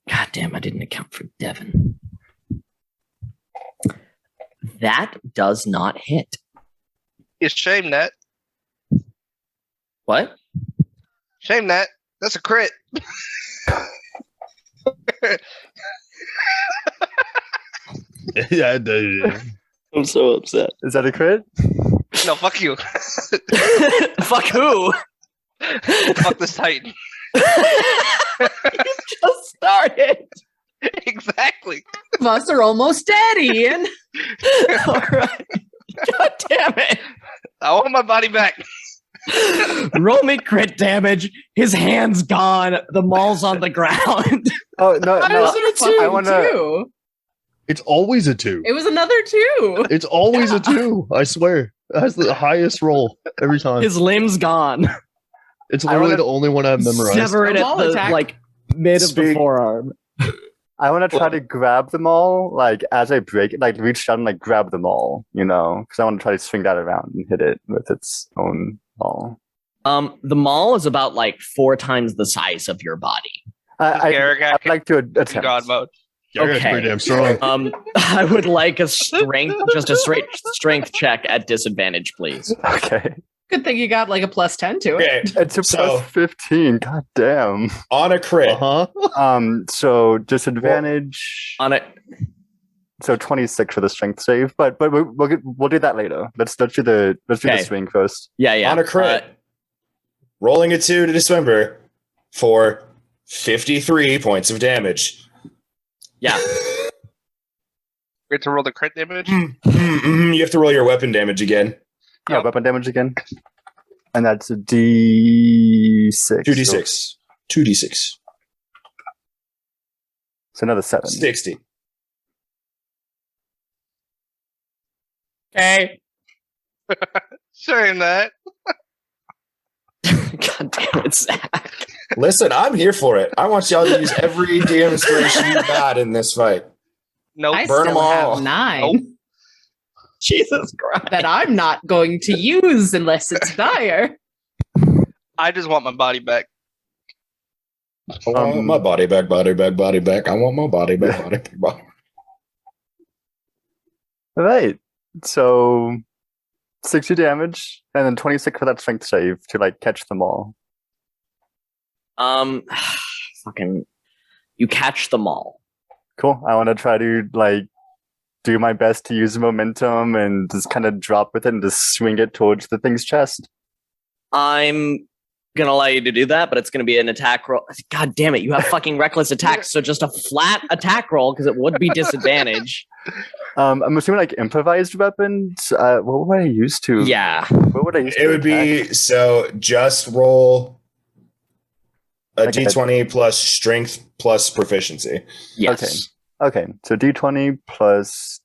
God damn, I didn't account for Devin. That does not hit. It's shame that. What? Shame that. That's a crit. Yeah, it did. Yeah. I'm so upset. Is that a crit? No, fuck you. Fuck who? Fuck this Titan. You just started. Exactly. Us are almost dead, Ian. All right. God damn it. I want my body back. Roll me crit damage. His hand's gone. The maul's on the ground. Oh no, I no. was in a two, I wanna- too. It's always a 2. It was another two. It's always a 2. I swear. It has the highest roll every time. His limb's gone. It's I literally wanna the only one I've memorized. Sever it at Maul the attack. like mid of the Speak. forearm. I want to try to grab them all, like as I break it, like reach down and like grab them all, because I want to try to swing that around and hit it with its own ball. The maul is about like 4 times the size of your body. I'd like to attempt. God mode. Yeah, okay. Okay. Pretty damn strong. I would like a strength, just a straight strength check at disadvantage, please. Okay, Good thing you got like a plus 10 to it. Okay. it's a So- plus 15. God damn. On a crit. Uh-huh. So disadvantage. On it, So 26 for the strength save, but we'll do that later. Let's do the Okay. swing first. yeah. On a crit. Rolling a 2 to dismember for 53 points of damage. Yeah. We have to roll the crit damage. You have to roll your weapon damage again. Yeah, Yep. weapon damage again, and that's a D6. 2d6. 2d6. So another 7. 60. Okay. Saying that. God damn it, Zach. Listen, I'm here for it. I want y'all to use every DM inspiration you got in this fight. Nope. I burn 'em still all. have 9 Nope. Jesus Christ. that I'm not going to use unless it's dire. I just want my body back. I want my body back, body back, body back. I want my body back, body back, body. All right. So 60 damage, and then 26 for that strength save to like catch them all. Fucking, you catch them all. Cool. I want to try to like do my best to use momentum and just kind of drop with it and just swing it towards the thing's chest. I'm gonna allow you to do that, but it's gonna be an attack roll. God damn it, you have fucking reckless attack, so just a flat attack roll because it would be disadvantage. I'm assuming like improvised weapons. What would I use to? Yeah. What would I use? It to would attack? be so just roll a Okay. d20 plus strength plus proficiency. Yes. Okay. So D20 plus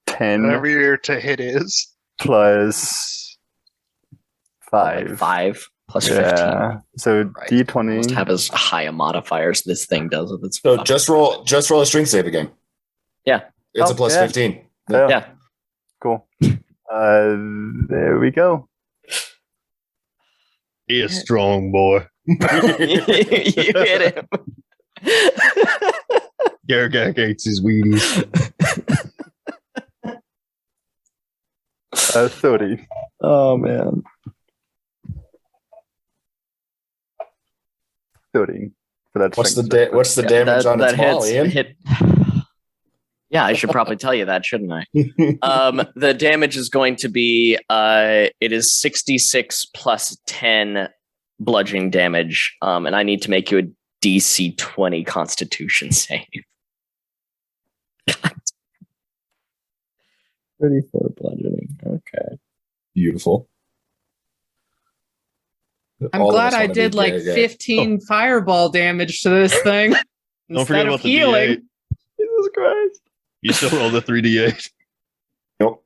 10 Whatever your to hit is. plus 5. 5 plus 15. Yeah. So Right. D20. Must have as high a modifier as this thing does with its. So fucking- just roll a strength save again. Yeah. It's Oh, a plus yeah. 15. Yeah. Cool. There we go. He is strong, boy. You hit him. Garagak hates his Wheaties. 30. Oh man. 30. For that What's the strength check. what's the damage on its maul, Ian? hit. Yeah, I should probably tell you that, shouldn't I? The damage is going to be it is 66 plus 10 bludgeoning damage, and I need to make you a DC 20 Constitution save. 34 bludgeoning. Okay. Beautiful. I'm All of glad us I wanna be did like Garagak. 15 fireball damage to this thing Don't instead forget of about the healing. D8. Jesus Christ. You still roll the 3d8. Nope.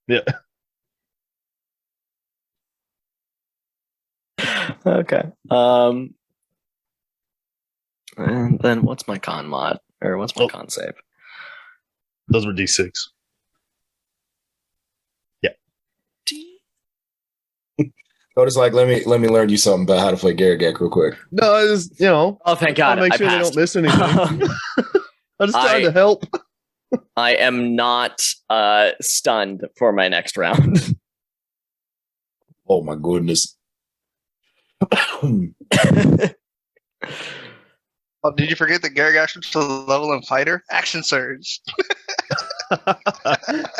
Yeah. Okay. And then what's my con mod? Or what's my con save? Those were d6. Coda's like, let me learn you something about how to play Garagak real quick. No, I just, you know, Oh, thank I God. make I sure they passed. don't miss anything. I'm just trying to help. I am not stunned for my next round. Oh my goodness. Oh, did you forget that Garagash was to level in fighter? Action surge.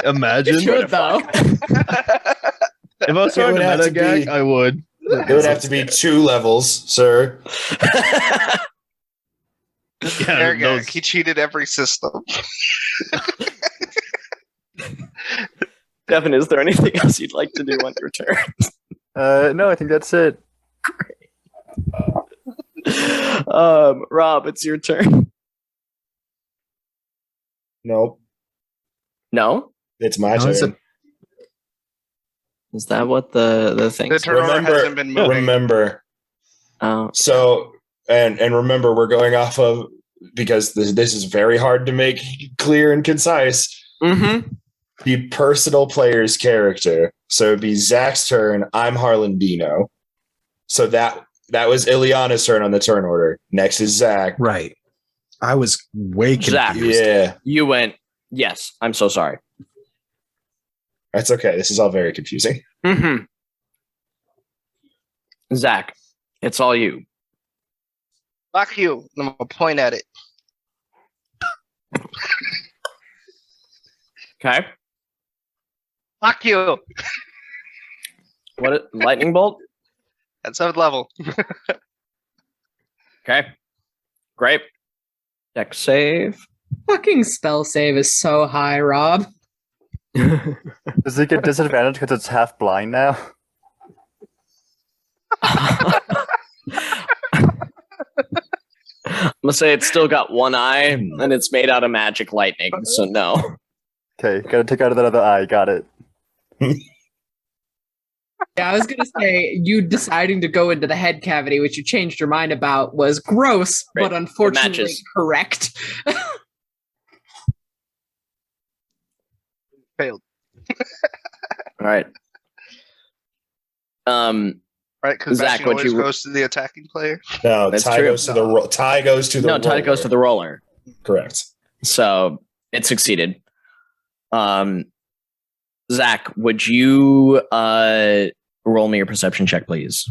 Imagine. You should, though. If I was trying would to have meta to gag, be- I would. It would have to be 2 levels, sir. Yeah, Garagak, those- he cheated every system. Devin, is there anything else you'd like to do on your turn? No, I think that's it. Rob, it's your turn. Nope. No? It's my No, it's turn. Is that what the thing The is? turn order hasn't been moving. Remember. Oh, So, and remember, we're going off of, because this is very hard to make clear and concise, mm-hmm. the personal player's character. So it'd be Zach's turn. I'm Harlan Dino. So that was Ileana's turn on the turn order. Next is Zach. Right. I was way Zach. confused. Yeah, You went, yes, I'm so sorry. that's okay. This is all very confusing. Mm-hmm. Zach, it's all you. Fuck you. I'm going to point at it. Okay. Fuck you. What? Lightning bolt? At 7th level. Okay. Great. Dex save. Fucking spell save is so high, Rob. Does it get disadvantage because it's half blind now? I'm gonna say it's still got one eye and it's made out of magic lightning, so no. Okay, gotta take out that other eye. Got it. Yeah, I was gonna say you deciding to go into the head cavity, which you changed your mind about, was gross, Right. but unfortunately matches. correct. Failed. All right. Right? Because Zach, Bastion what always you- goes to the attacking player. No, That's tie true. goes to the tie goes to the No, tie goes to the roller. correct. So it succeeded. Zach, would you roll me your perception check, please?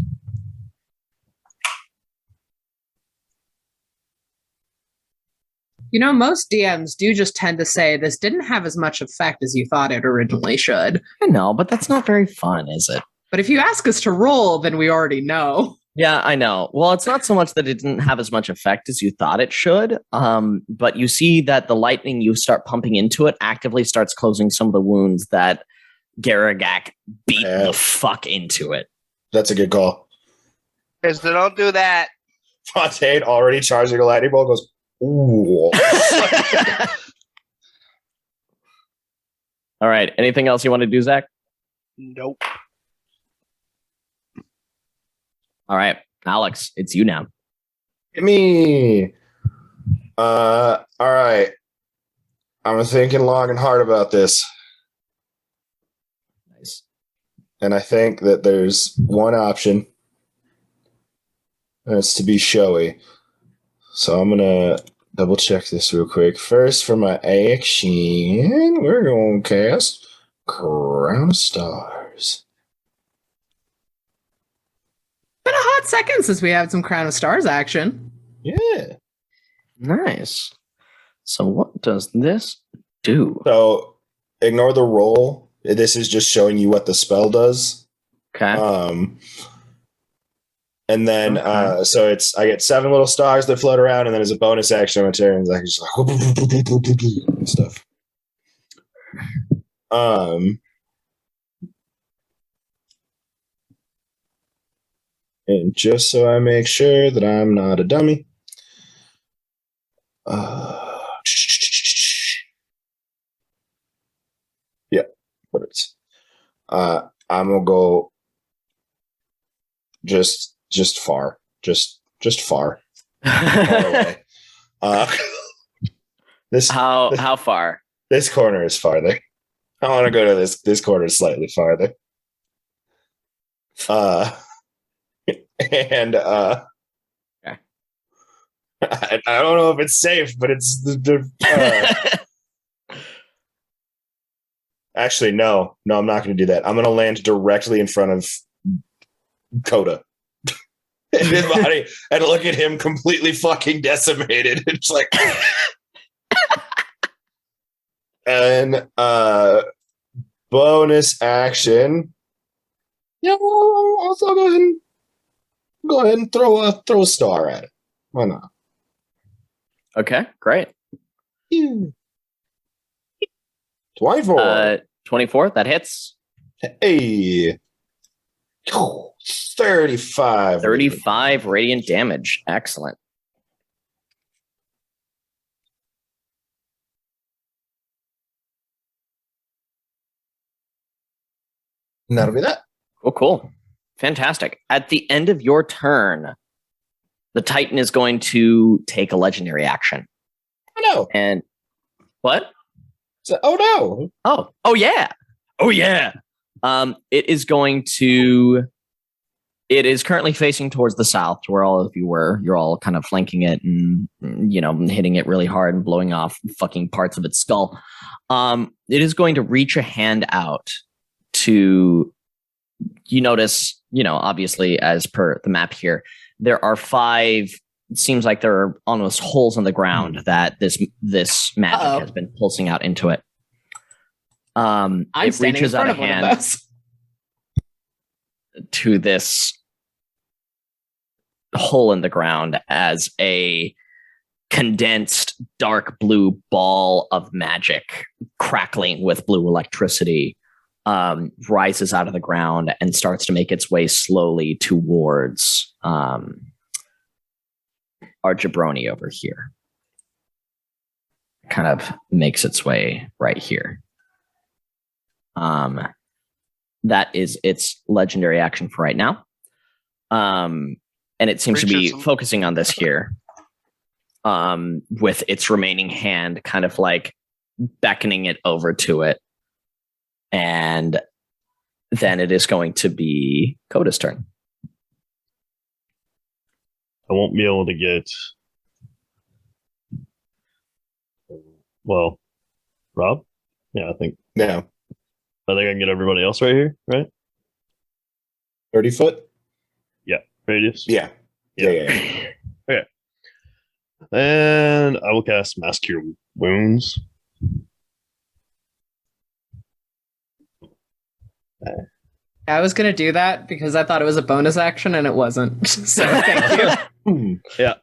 You know, most DMs do just tend to say this didn't have as much effect as you thought it originally should. I know, but that's not very fun, is it? But if you ask us to roll, then we already know. Yeah, I know. Well, it's not so much that it didn't have as much effect as you thought it should, but you see that the lightning you start pumping into it actively starts closing some of the wounds that Garagak beat Yeah. the fuck into it. That's a good call. Because they don't do that. Fontaine already charging a lightning bolt goes, ooh. All right. Anything else you want to do, Zach? Nope. All right. Alex, it's you now. Me. All right. I'm thinking long and hard about this. Nice. And I think that there's one option. That's to be showy. So I'm gonna double check this real quick. First, for my action, we're gonna cast Crown of Stars. Been a hot second since we had some Crown of Stars action. Yeah. Nice. So what does this do? So ignore the roll. This is just showing you what the spell does. Okay. And then so I get 7 little stars that float around, and then as a bonus action on my turn, I can just like and stuff. And just so I make sure that I'm not a dummy. Yeah, what it's. I'm gonna go just far, just far, far away. This how far? This corner is farther. I want to go to this corner slightly farther. And okay. I don't know if it's safe, but it's actually no, I'm not going to do that. I'm going to land directly in front of Coda in his body and look at him completely fucking decimated. It's like, and bonus action. Yeah, well, also go ahead and throw a star at it. Why not? Okay, great. 24. 24, that hits. Hey. 35. 35 radiant damage. Excellent. And that'll be that. Cool. Fantastic. At the end of your turn, the Titan is going to take a legendary action. Oh no. And what? Oh no. Oh yeah. It is going to. It is currently facing towards the south, where all of you were. You're all kind of flanking it and, hitting it really hard and blowing off fucking parts of its skull. It is going to reach a hand out to. You notice, obviously, as per the map here, there are 5. It seems like there are almost holes in the ground that this magic has been pulsing out into it. It reaches out a hand to this hole in the ground as a condensed dark blue ball of magic crackling with blue electricity rises out of the ground and starts to make its way slowly towards our jabroni over here. Kind of makes its way right here. That is its legendary action for right now. And it seems to be focusing on this here with its remaining hand kind of like beckoning it over to it. And then it is going to be Coda's turn. I won't be able to get... Well, Rob? Yeah, I think. Yeah. I think I can get everybody else right here, right? 30 foot? Yeah. Radius? Yeah. Okay. And I will cast Mass Cure Wounds. I was going to do that because I thought it was a bonus action and it wasn't. So thank you. Yeah.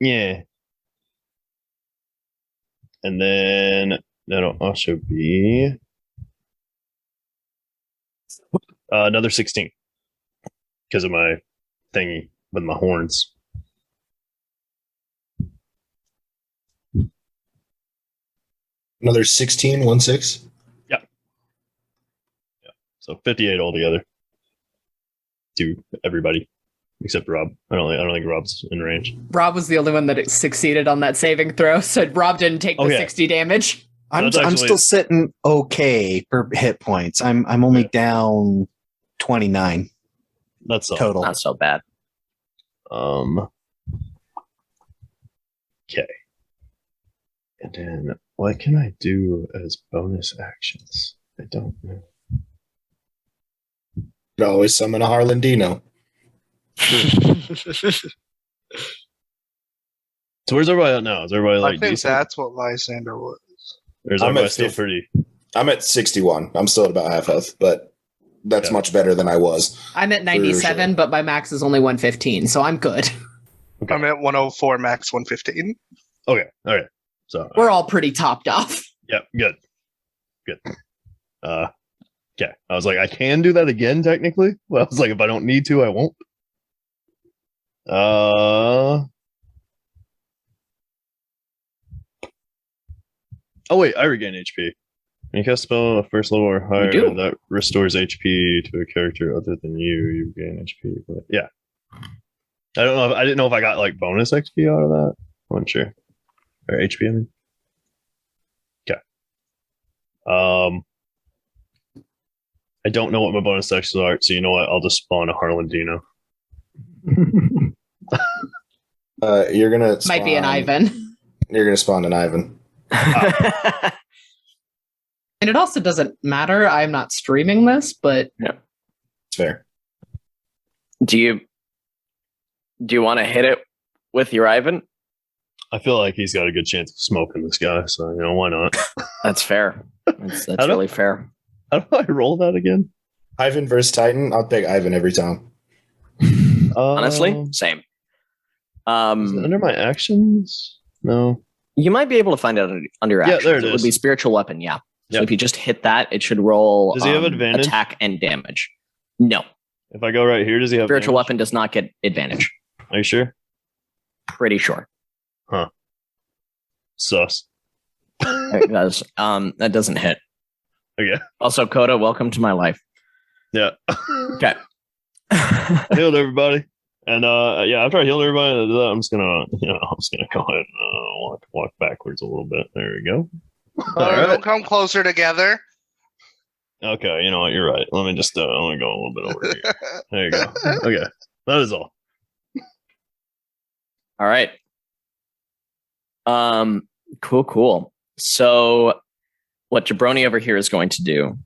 Yeah. And then that'll also be another 16 because of my thingy with my horns. Another 16, 6. Yeah. So 58 altogether to everybody except Rob. I don't think Rob's in range. Rob was the only one that succeeded on that saving throw, so Rob didn't take the 60 damage. I'm still sitting okay for hit points. I'm only down 29. That's all. Total. Not so bad. Okay. And then what can I do as bonus actions? I don't know. You always summon a Harlandino. So where's everybody at now? Is everybody like I think decent? that's what Lysander was. Or is I'm everybody at still 50. pretty? I'm at 61. I'm still at about half health, but that's Yeah. much better than I was. I'm at 97, sure. but my max is only 115, so I'm good. Okay. I'm at 104 max 115. Okay. All right. So We're all pretty topped off. yeah, good. Okay. I was like, I can do that again technically. Well, I was like, if I don't need to, I won't. Oh wait, I regain HP. When you cast a spell at first level or higher, do. that restores HP to a character other than you. You gain HP. But yeah. I don't know. I didn't know if I got like bonus XP out of that. I wasn't sure. Or HP, I mean. Okay. I don't know what my bonus actions are, so you know what? I'll just spawn a Harlandino. You're gonna Might be an Ivan. You're gonna spawn an Ivan. And it also doesn't matter. I'm not streaming this, but It's fair. Do you want to hit it with your Ivan? I feel like he's got a good chance of smoking this guy, so you know why not? That's fair. That's don't- really fair. How do I roll that again? Ivan versus Titan. I'll pick Ivan every time. Honestly, same. Is it under my actions? No. You might be able to find it under Yeah, actions. there it It would is. be spiritual weapon, yeah. So Yep. if you just hit that, it should roll Does he have advantage? attack and damage. No. If I go right here, does he have Spiritual damage? weapon does not get advantage. Are you sure? Pretty sure. Sus. It does. That doesn't hit. Okay. Also, Coda, welcome to my life. Yeah. Okay. I healed everybody. And yeah, after I healed everybody, I'm just gonna go ahead and walk backwards a little bit. There we go. All right. Don't come closer together. Okay, you know what? You're right. Let me just let me go a little bit over here. There you go. Okay, that is all. All right. Cool. So what Jabroni over here is going to do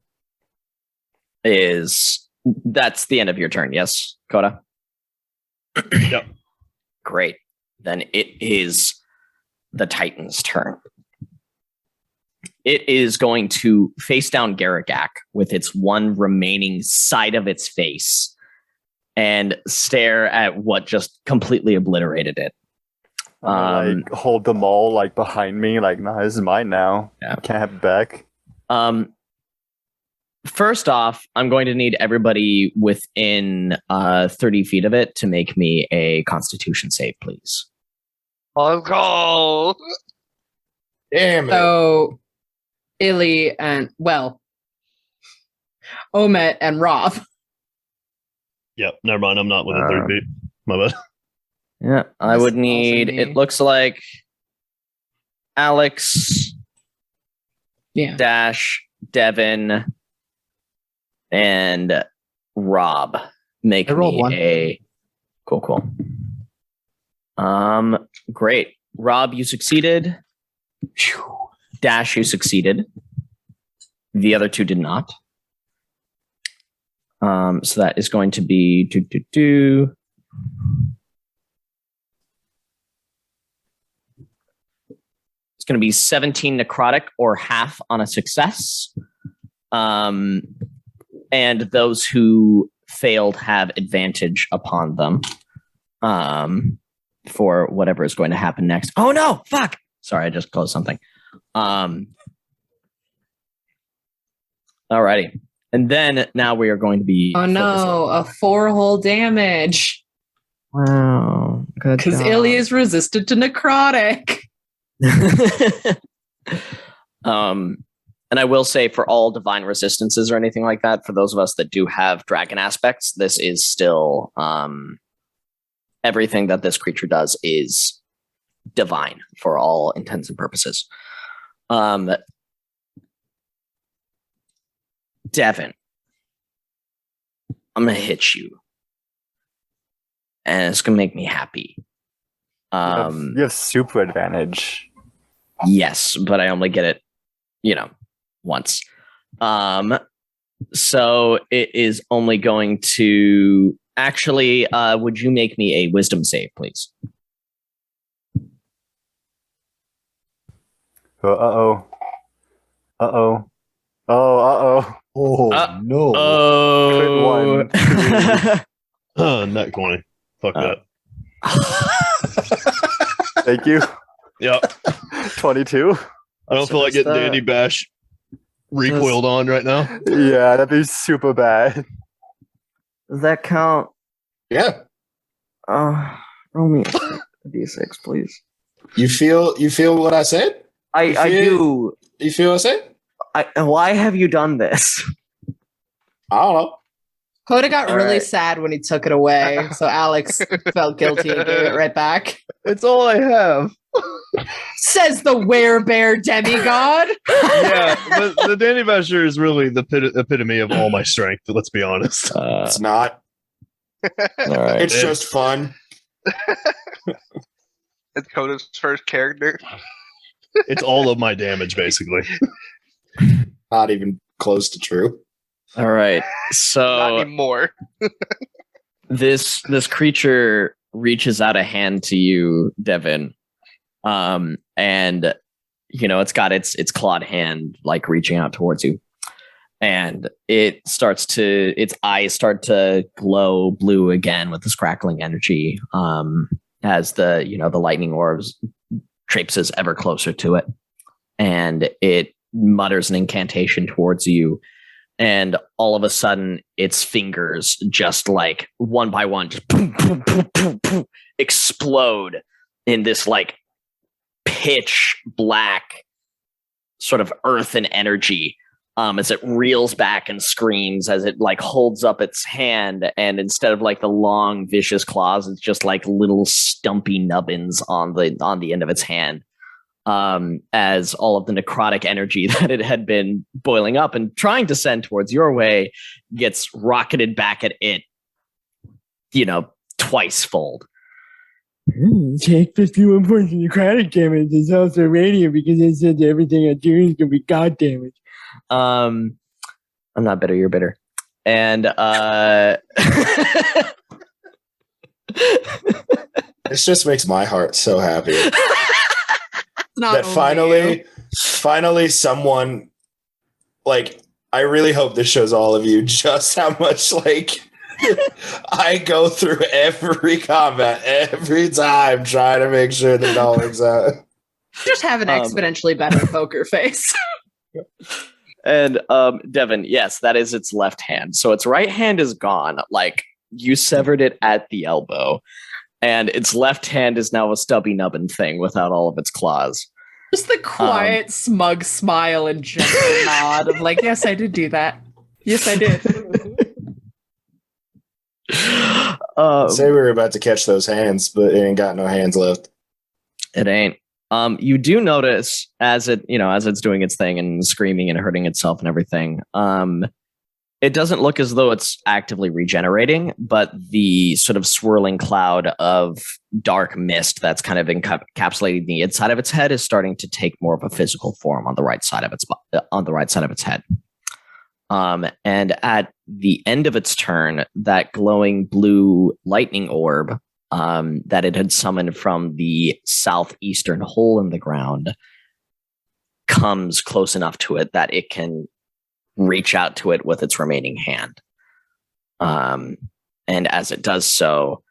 is that's the end of your turn, yes, Coda? Yep. Great. Then it is the Titan's turn. It is going to face down Garagak with its one remaining side of its face and stare at what just completely obliterated it. Like hold them all like behind me, like, nah, this is mine now. Yeah. Can't have it back. First off, I'm going to need everybody within 30 feet of it to make me a Constitution save, please. Let's go. Damn it. so Illy and Omet and Rob. Yep. Never mind. I'm not within 30 feet. My bad. Yeah, I This would also need, me. it looks like Alex, Yeah. Dash, Devin, and Rob make I rolled me one. a cool. Great. Rob, you succeeded. Dash, you succeeded. The other two did not. So that is going to be It's going to be 17 necrotic or half on a success. And those who failed have advantage upon them for whatever is going to happen next. Oh no, fuck. Sorry, I just closed something. Alrighty. And then now we are going to be Oh no, a 4-hole damage. Wow. Good Because job. Illy is resistant to necrotic. And I will say for all divine resistances or anything like that, for those of us that do have dragon aspects, this is still everything that this creature does is divine for all intents and purposes. Devin, I'm gonna hit you and it's gonna make me happy. You have super advantage. Yes, but I only get it, once. So it is only going to actually. Would you make me a wisdom save, please? Oh no. Oh, Oh, nut 20. Fuck that. Thank you. Yep. 22. I don't feel like getting Dandy Bash recoiled on right now. Yeah, that'd be super bad. Does that count? Yeah. Roll me a d6, please. You feel what I said? I do. You feel what I said? Why have you done this? I don't know. Coda got All really right. sad when he took it away, so Alex felt guilty and gave it right back. It's all I have. Says the werebear demigod. Yeah, but the Dandy Basher is really the epitome of all my strength, let's be honest. It's not. All right. It's just fun. It's Coda's first character. It's all of my damage, basically. Not even close to true. All right. Not So anymore. this creature reaches out a hand to you, Devin. And it's got its clawed hand like reaching out towards you. And its eyes start to glow blue again with this crackling energy. As the lightning orbs traipses ever closer to it. And it mutters an incantation towards you. And all of a sudden, its fingers just like one by one, just boom, boom, boom, boom, boom, explode in this like pitch black sort of earth and energy as it reels back and screams as it like holds up its hand. And instead of like the long vicious claws, it's just like little stumpy nubbins on the end of its hand. As all of the necrotic energy that it had been boiling up and trying to send towards your way gets rocketed back at it, twice fold. Take 51 points of necrotic damage. It's also radiant because it said everything I do is going to be god damage. I'm not bitter, you're bitter. And This just makes my heart so happy. That finally someone, like, I really hope this shows all of you just how much like I go through every combat every time trying to make sure that it all works out. Just have an exponentially better poker face. And Devin, yes, that is its left hand. So its right hand is gone. Like you severed it at the elbow. And its left hand is now a stubby nubbin thing without all of its claws. Just the quiet, smug smile and gentle nod of like, yes, I did do that. Yes, I did. Say we were about to catch those hands, but it ain't got no hands left. It ain't. You do notice as it's doing its thing and screaming and hurting itself and everything. It doesn't look as though it's actively regenerating, but the sort of swirling cloud of dark mist that's kind of encapsulating the inside of its head is starting to take more of a physical form on the right side of its head. And at the end of its turn, that glowing blue lightning orb that it had summoned from the southeastern hole in the ground comes close enough to it that it can reach out to it with its remaining hand. And as it does so,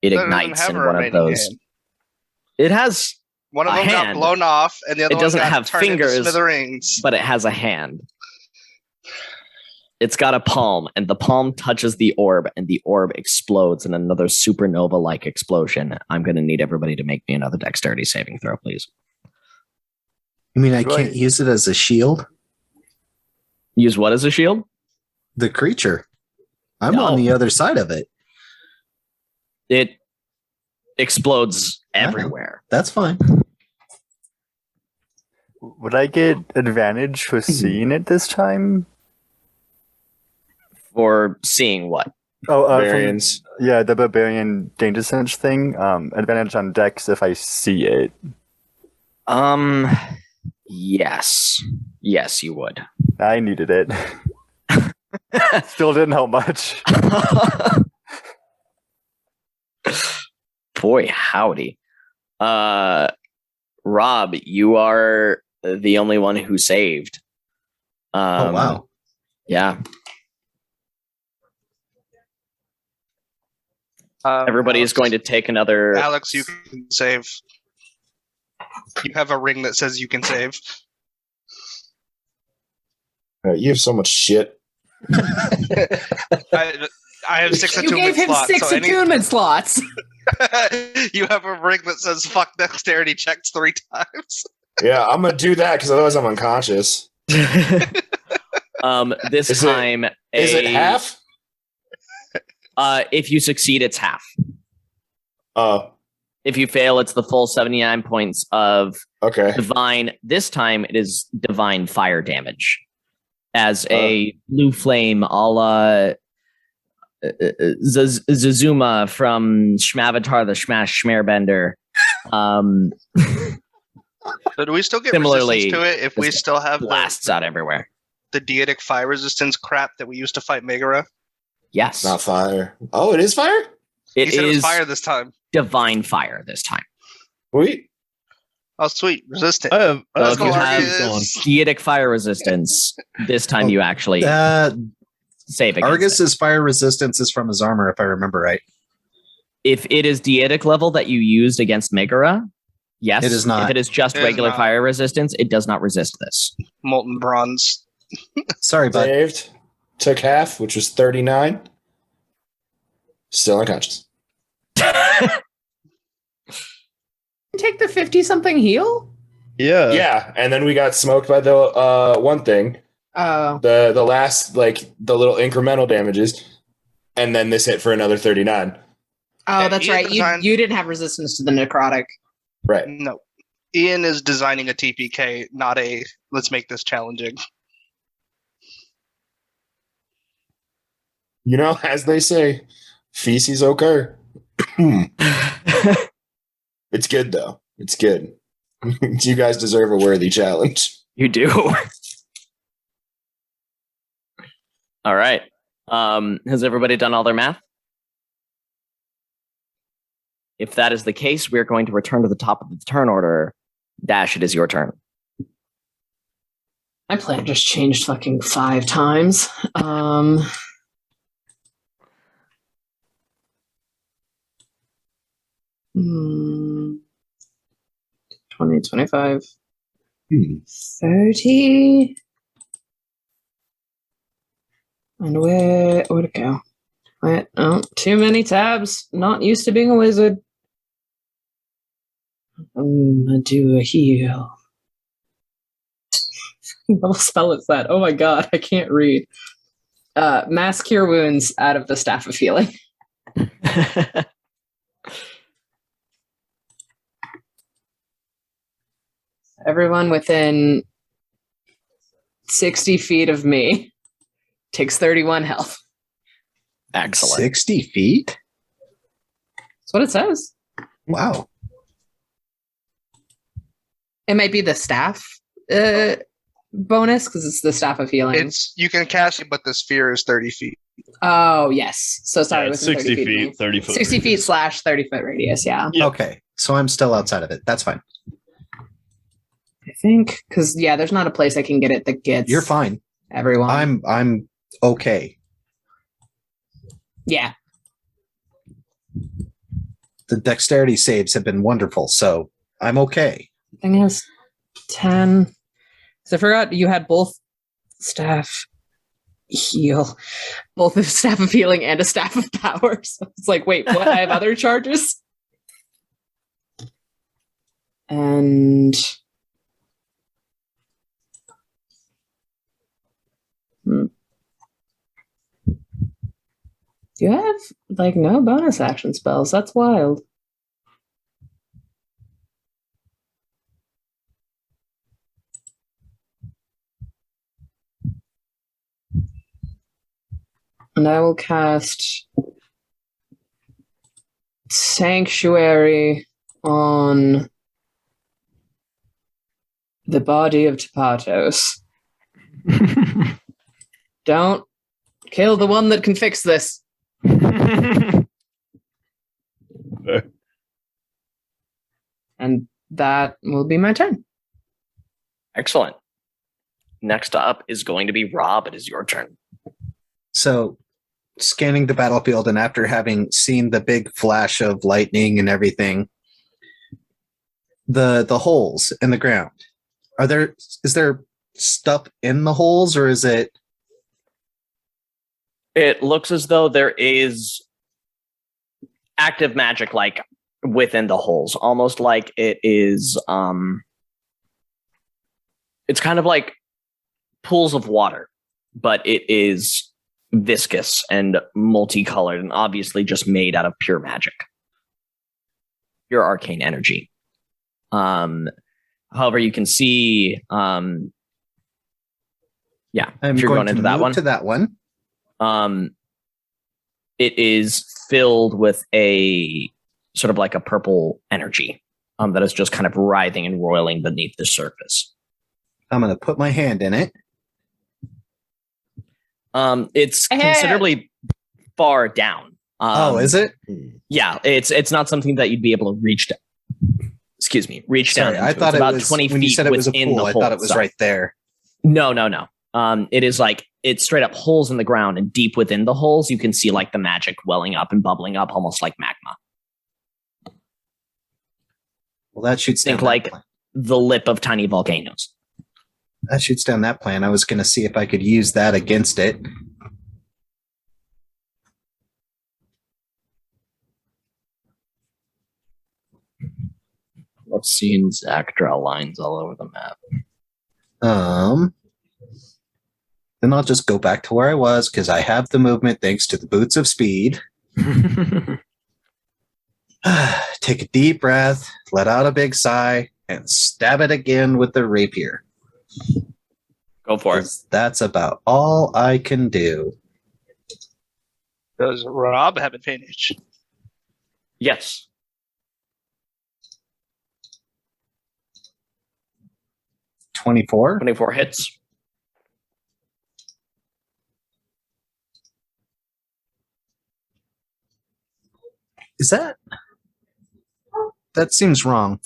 it ignites in one of those. Hand. It has one of them got blown off, and the other it doesn't one got have turned fingers, into smithereens. But it has a hand. It's got a palm, and the palm touches the orb, and the orb explodes in another supernova-like explosion. I'm going to need everybody to make me another dexterity saving throw, please. You mean I can't use it as a shield? Use what as a shield? The creature. I'm on the other side of it. It explodes everywhere. That's fine. Would I get advantage for seeing it this time? For seeing what? variants. The barbarian danger sense thing. Advantage on Dex if I see it. Yes, you would. I needed it. Still didn't help much. Boy, howdy. Rob, you are the only one who saved. Oh, wow. Yeah. Everybody Alex, is going to take another. Alex, you can save. You have a ring that says you can save. You have so much shit. I have 6 You attunement gave him slots. 6 so attunement slots. you have a ring that says fuck dexterity checks 3 times. Yeah, I'm gonna do that because otherwise I'm unconscious. This Is time, Is it half? If you succeed, it's half. Oh, If you fail, it's the full 79 points of okay. divine. This time, it is divine fire damage. As a blue flame, a la Zazuma from Shmavatar the Smash Schmerbender. So do we still get Similarly, resistance to it if we still have blasts out everywhere? the deitic fire resistance crap that we used to fight Megara? Yes. Not fire. Oh, it is fire? It He said it is was fire this time. divine fire this time. Sweet. Oh, sweet. Resistant. I have So if you have Argus. deitic fire resistance, this time you actually save against Argus's fire resistance is from his armor, if I remember right. If it is deitic level that you used against Megara, yes. It is not. If it is just It is regular not. fire resistance, it does not resist this. Molten bronze. Sorry, bud. Saved. Took half, which was 39. Still unconscious. Take the 50-something heal? Yeah. Yeah, and then we got smoked by the one thing. Oh. The last, like, the little incremental damages. And then this hit for another 39. Oh, Yeah, that's Ian right. designed- You didn't have resistance to the necrotic. Right. No. Ian is designing a TPK, not a let's make this challenging. You know, as they say, feces occur. It's good, though. It's good. You guys deserve a worthy challenge. You do. All right. Has everybody done all their math? If that is the case, we're going to return to the top of the turn order. Dash, it is your turn. My plan just changed fucking 5 times. 20, 25, 30. And where'd it go? Wait, oh, too many tabs. Not used to being a wizard. I do a heal. What spell is that? Oh my god, I can't read. Mass cure wounds out of the staff of healing. Everyone within 60 feet of me takes 31 health. Excellent. 60 feet? That's what it says. Wow. It might be the staff bonus because it's the staff of healing. It's you can cast it, but the sphere is 30 feet. Oh, yes. So sorry. Yeah, it it's wasn't 60 30 feet, of me. 30 foot. 60 feet radius. slash 30 foot radius, yeah. Yep. Okay. So I'm still outside of it. That's fine. I think because there's not a place I can get it that gets You're fine. everyone. I'm okay. Yeah. The dexterity saves have been wonderful, so I'm okay. I think it has 10. So I forgot you had both staff heal, both a staff of healing and a staff of power. So it's like, wait, what? I have other charges? And you have like no bonus action spells. That's wild. And I will cast Sanctuary on the body of Tapatos. Don't kill the one that can fix this. And that will be my turn. Excellent. Next up is going to be Rob. It is your turn. So, scanning the battlefield, and after having seen the big flash of lightning and everything, the holes in the ground, is there stuff in the holes, or is it? It looks as though there is active magic like within the holes, almost like it is it's kind of like pools of water, but it is viscous and multicolored and obviously just made out of pure magic. Pure arcane energy. However, you can see I'm if you're going into that one. To that one. It is filled with a sort of like a purple energy that is just kind of writhing and roiling beneath the surface. I'm going to put my hand in it. It's considerably far down. Is it? Yeah, it's not something that you'd be able to reach down. Reach down. I thought it's about it was 20 when feet you said it was a within pool. the I hole thought it was itself. right there. No. It is like it's straight up holes in the ground, and deep within the holes, you can see like the magic welling up and bubbling up, almost like magma. Well, that shoots Think down like the lip of tiny volcanoes. That shoots down that plan. I was going to see if I could use that against it. Love seeing Zach draw lines all over the map. Then I'll just go back to where I was because I have the movement thanks to the boots of speed. Take a deep breath, let out a big sigh, and stab it again with the rapier. Go for it. That's about all I can do. Does Rob have advantage? Yes. 24? 24 hits. Is that? That seems wrong.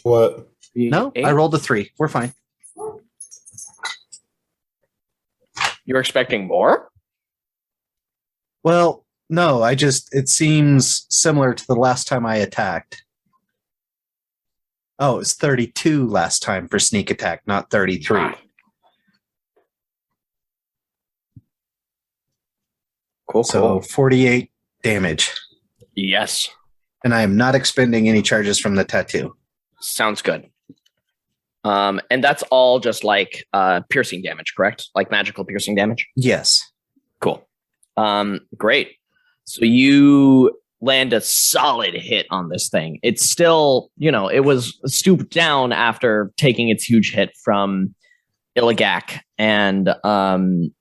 What? No, Eight? I rolled a 3. We're fine. You're expecting more? Well, no, it seems similar to the last time I attacked. Oh, it was 32 last time for sneak attack, not 33. Cool. So 48 damage. Yes. And I am not expending any charges from the tattoo. Sounds good. And that's all just like piercing damage, correct? Like magical piercing damage? Yes. Cool. Great. So you land a solid hit on this thing. It's still, it was stooped down after taking its huge hit from Illigak and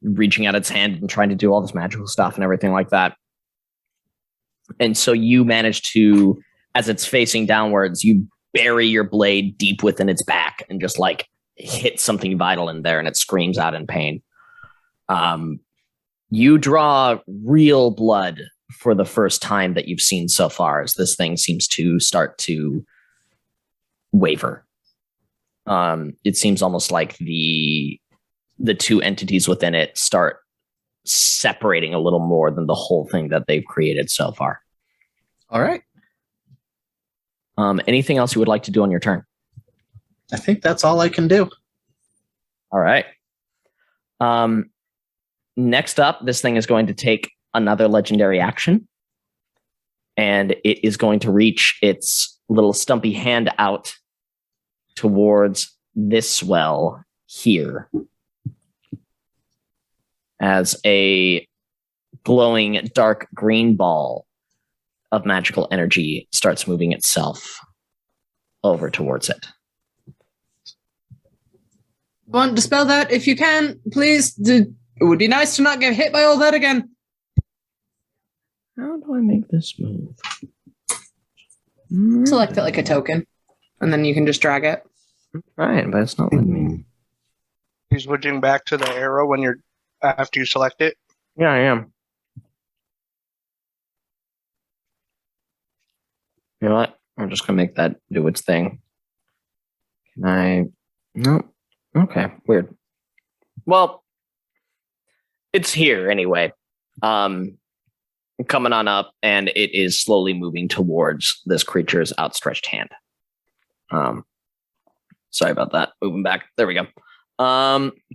reaching out its hand and trying to do all this magical stuff and everything like that. And so you manage to, as it's facing downwards, you bury your blade deep within its back and just like hit something vital in there, and it screams out in pain. You draw real blood for the first time that you've seen so far, as this thing seems to start to waver. It seems almost like the two entities within it start separating a little more than the whole thing that they've created so far. All right. Anything else you would like to do on your turn? I think that's all I can do. All right. Next up, this thing is going to take another legendary action, and it is going to reach its little stumpy hand out towards this well here as a glowing dark green ball of magical energy starts moving itself over towards it. Want to dispel that if you can, please. It would be nice to not get hit by all that again. How do I make this move? Select it like a token, and then you can just drag it. Right, but it's not letting me. You're switching back to the arrow when you're after you select it. Yeah, I am. You know what? I'm just gonna make that do its thing. Can I? No. Okay. Weird. Well, it's here anyway. Coming on up, and it is slowly moving towards this creature's outstretched hand. Sorry about that. Moving back. There we go.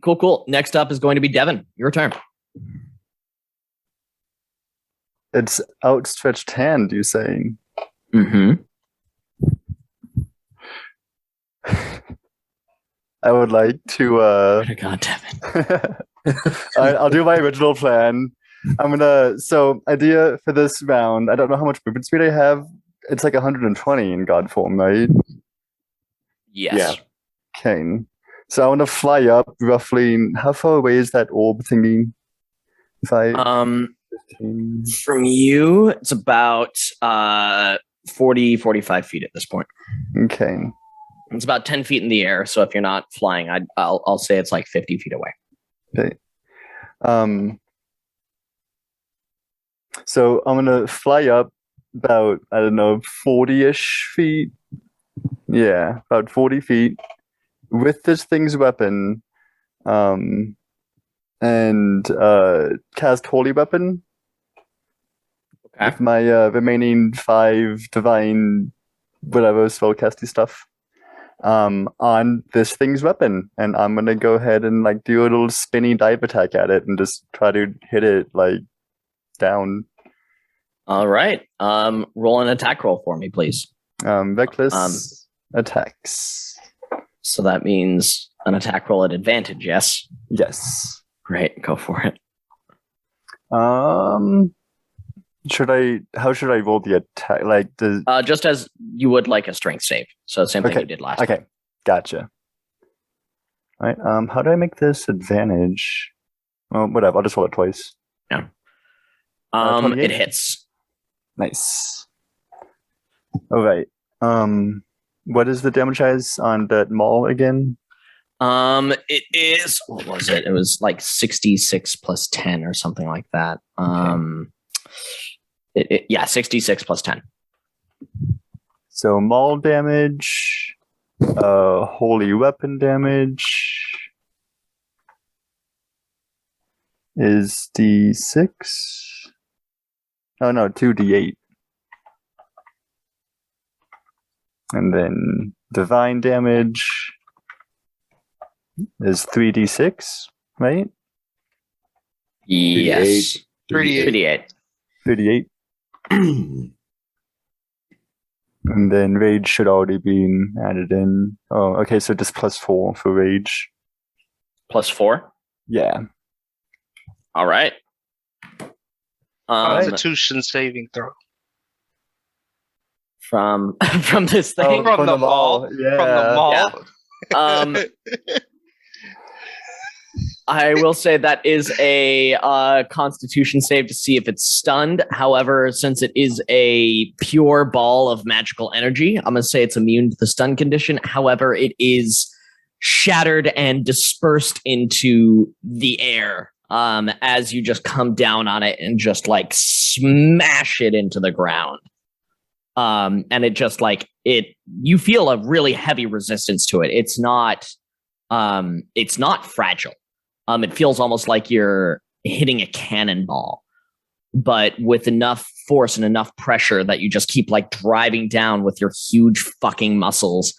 Cool. Next up is going to be Devin. Your turn. It's outstretched hand, you saying? Mm-hmm. I would like to God, Devin. I'll do my original plan. Idea for this round, I don't know how much movement speed I have. It's like 120 in God form, right? Yes. Yeah. Okay. So I want to fly up roughly. How far away is that orb thingy? If I 15. From you, it's about 40, 45 feet at this point. Okay. It's about 10 feet in the air. So if you're not flying, I'll say it's like 50 feet away. Okay. So I'm gonna fly up about 40-ish feet. Yeah, about 40 feet with this thing's weapon, and cast Holy Weapon. Okay. With my remaining 5 divine whatever spellcasty stuff on this thing's weapon, and I'm gonna go ahead and like do a little spinny dive attack at it and just try to hit it like down. All right. Roll an attack roll for me, please. Reckless attacks. So that means an attack roll at advantage, yes? Yes. Great, go for it. How should I roll the attack? Like just as you would like a strength save. So same thing you did last time. Okay, gotcha. All right. How do I make this advantage? Well, whatever. I'll just roll it twice. Yeah. 28? It hits. Nice. All right. What is the damage size on that maul again? It is, what was it? It was like 66 plus 10 or something like that. Yeah, 66 plus 10. So maul damage, holy weapon damage is D6. Oh no, 2D8. And then divine damage is 3D6, right? Yes. 38. 38. And then rage should already be added in. Oh, okay, so just +4 for rage. +4? Yeah. All right. Constitution saving throw. From this thing? From the mall. Yeah. From the mall. Yeah. I will say that is a Constitution save to see if it's stunned. However, since it is a pure ball of magical energy, I'm going to say it's immune to the stun condition. However, it is shattered and dispersed into the air as you just come down on it and just like smash it into the ground. And it just like you feel a really heavy resistance to it. It's not fragile. It feels almost like you're hitting a cannonball, but with enough force and enough pressure that you just keep like driving down with your huge fucking muscles.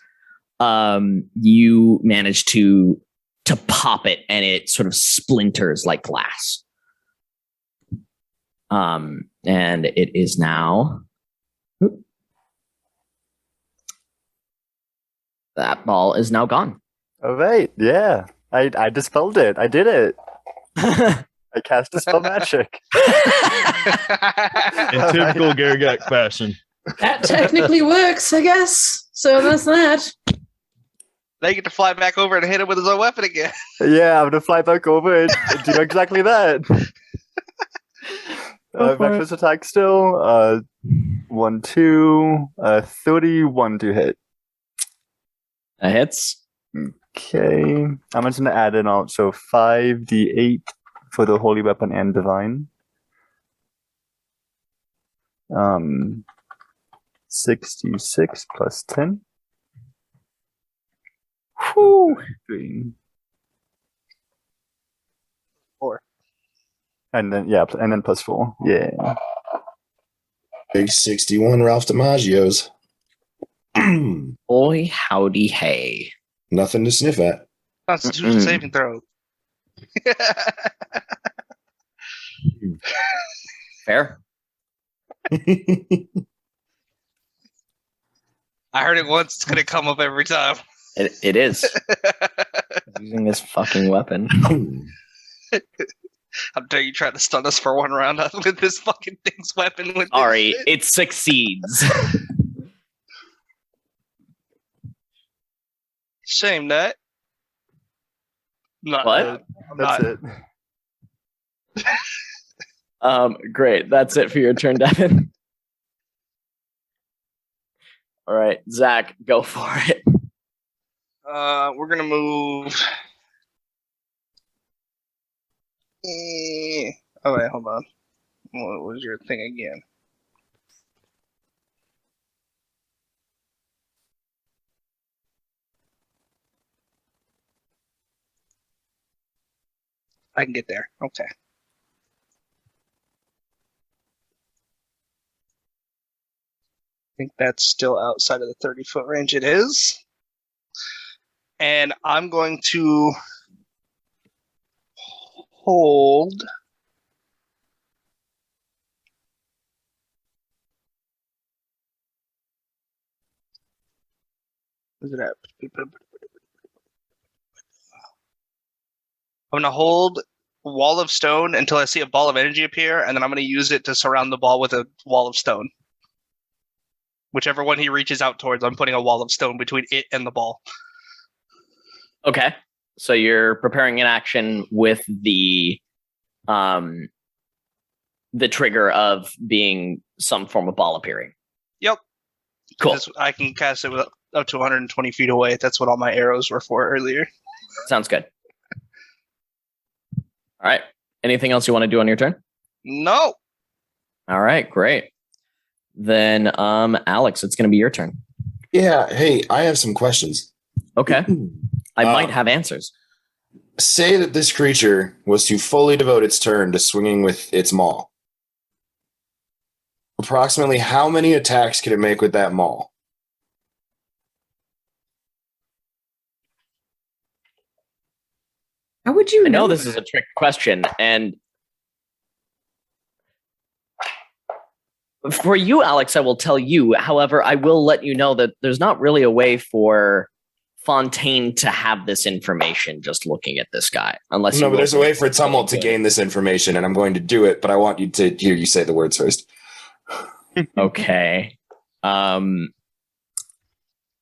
You manage to pop it, and it sort of splinters like glass. And it is now. That ball is now gone. All right. Yeah. I dispelled it. I did it. I cast a spell magic. In typical Garagak fashion. That technically works, I guess. So that's that. Now you get to fly back over and hit him with his own weapon again. Yeah, I'm gonna fly back over and do exactly that. Breakfast attack still. 1, 2, 31 to hit. That hits. Okay. I'm just gonna add in also 5d8 for the holy weapon and divine. 66 plus 10. Whew. 3. 4. And then and then plus 4. Yeah. Big 61 Ralph DiMaggio's. Boy, howdy, hey. Nothing to sniff at. Constitution saving throw. Fair. I heard it once. It's gonna come up every time. It is. Using this fucking weapon. How dare you try to stun us for one round with this fucking thing's weapon? With Sorry, it succeeds. Shame that. Not What? good. I'm That's not- it. Great. That's it for your turn, Devin. All right, Zach, go for it. We're gonna move. Oh wait, hold on. What was your thing again? I can get there. Okay. I think that's still outside of the 30-foot range. It is. And I'm going to hold. Where's it at? I'm going to hold Wall of Stone until I see a ball of energy appear, and then I'm going to use it to surround the ball with a Wall of Stone. Whichever one he reaches out towards, I'm putting a Wall of Stone between it and the ball. Okay. So you're preparing an action with the trigger of being some form of ball appearing. Yep. Cool. I can cast it with up to 120 feet away. That's what all my arrows were for earlier. Sounds good. All right. Anything else you want to do on your turn? No. All right, great. Then Alex, it's going to be your turn. Yeah. Hey, I have some questions. Okay. I might have answers. Say that this creature was to fully devote its turn to swinging with its maul. Approximately how many attacks could it make with that maul? How would you I know know this is a trick question, and for you, Alex, I will tell you. However, I will let you know that there's not really a way for Fontaine to have this information just looking at this guy. Unless No, but there's a way for Tumult to gain this information, and I'm going to do it, but I want you to hear you say the words first. Okay.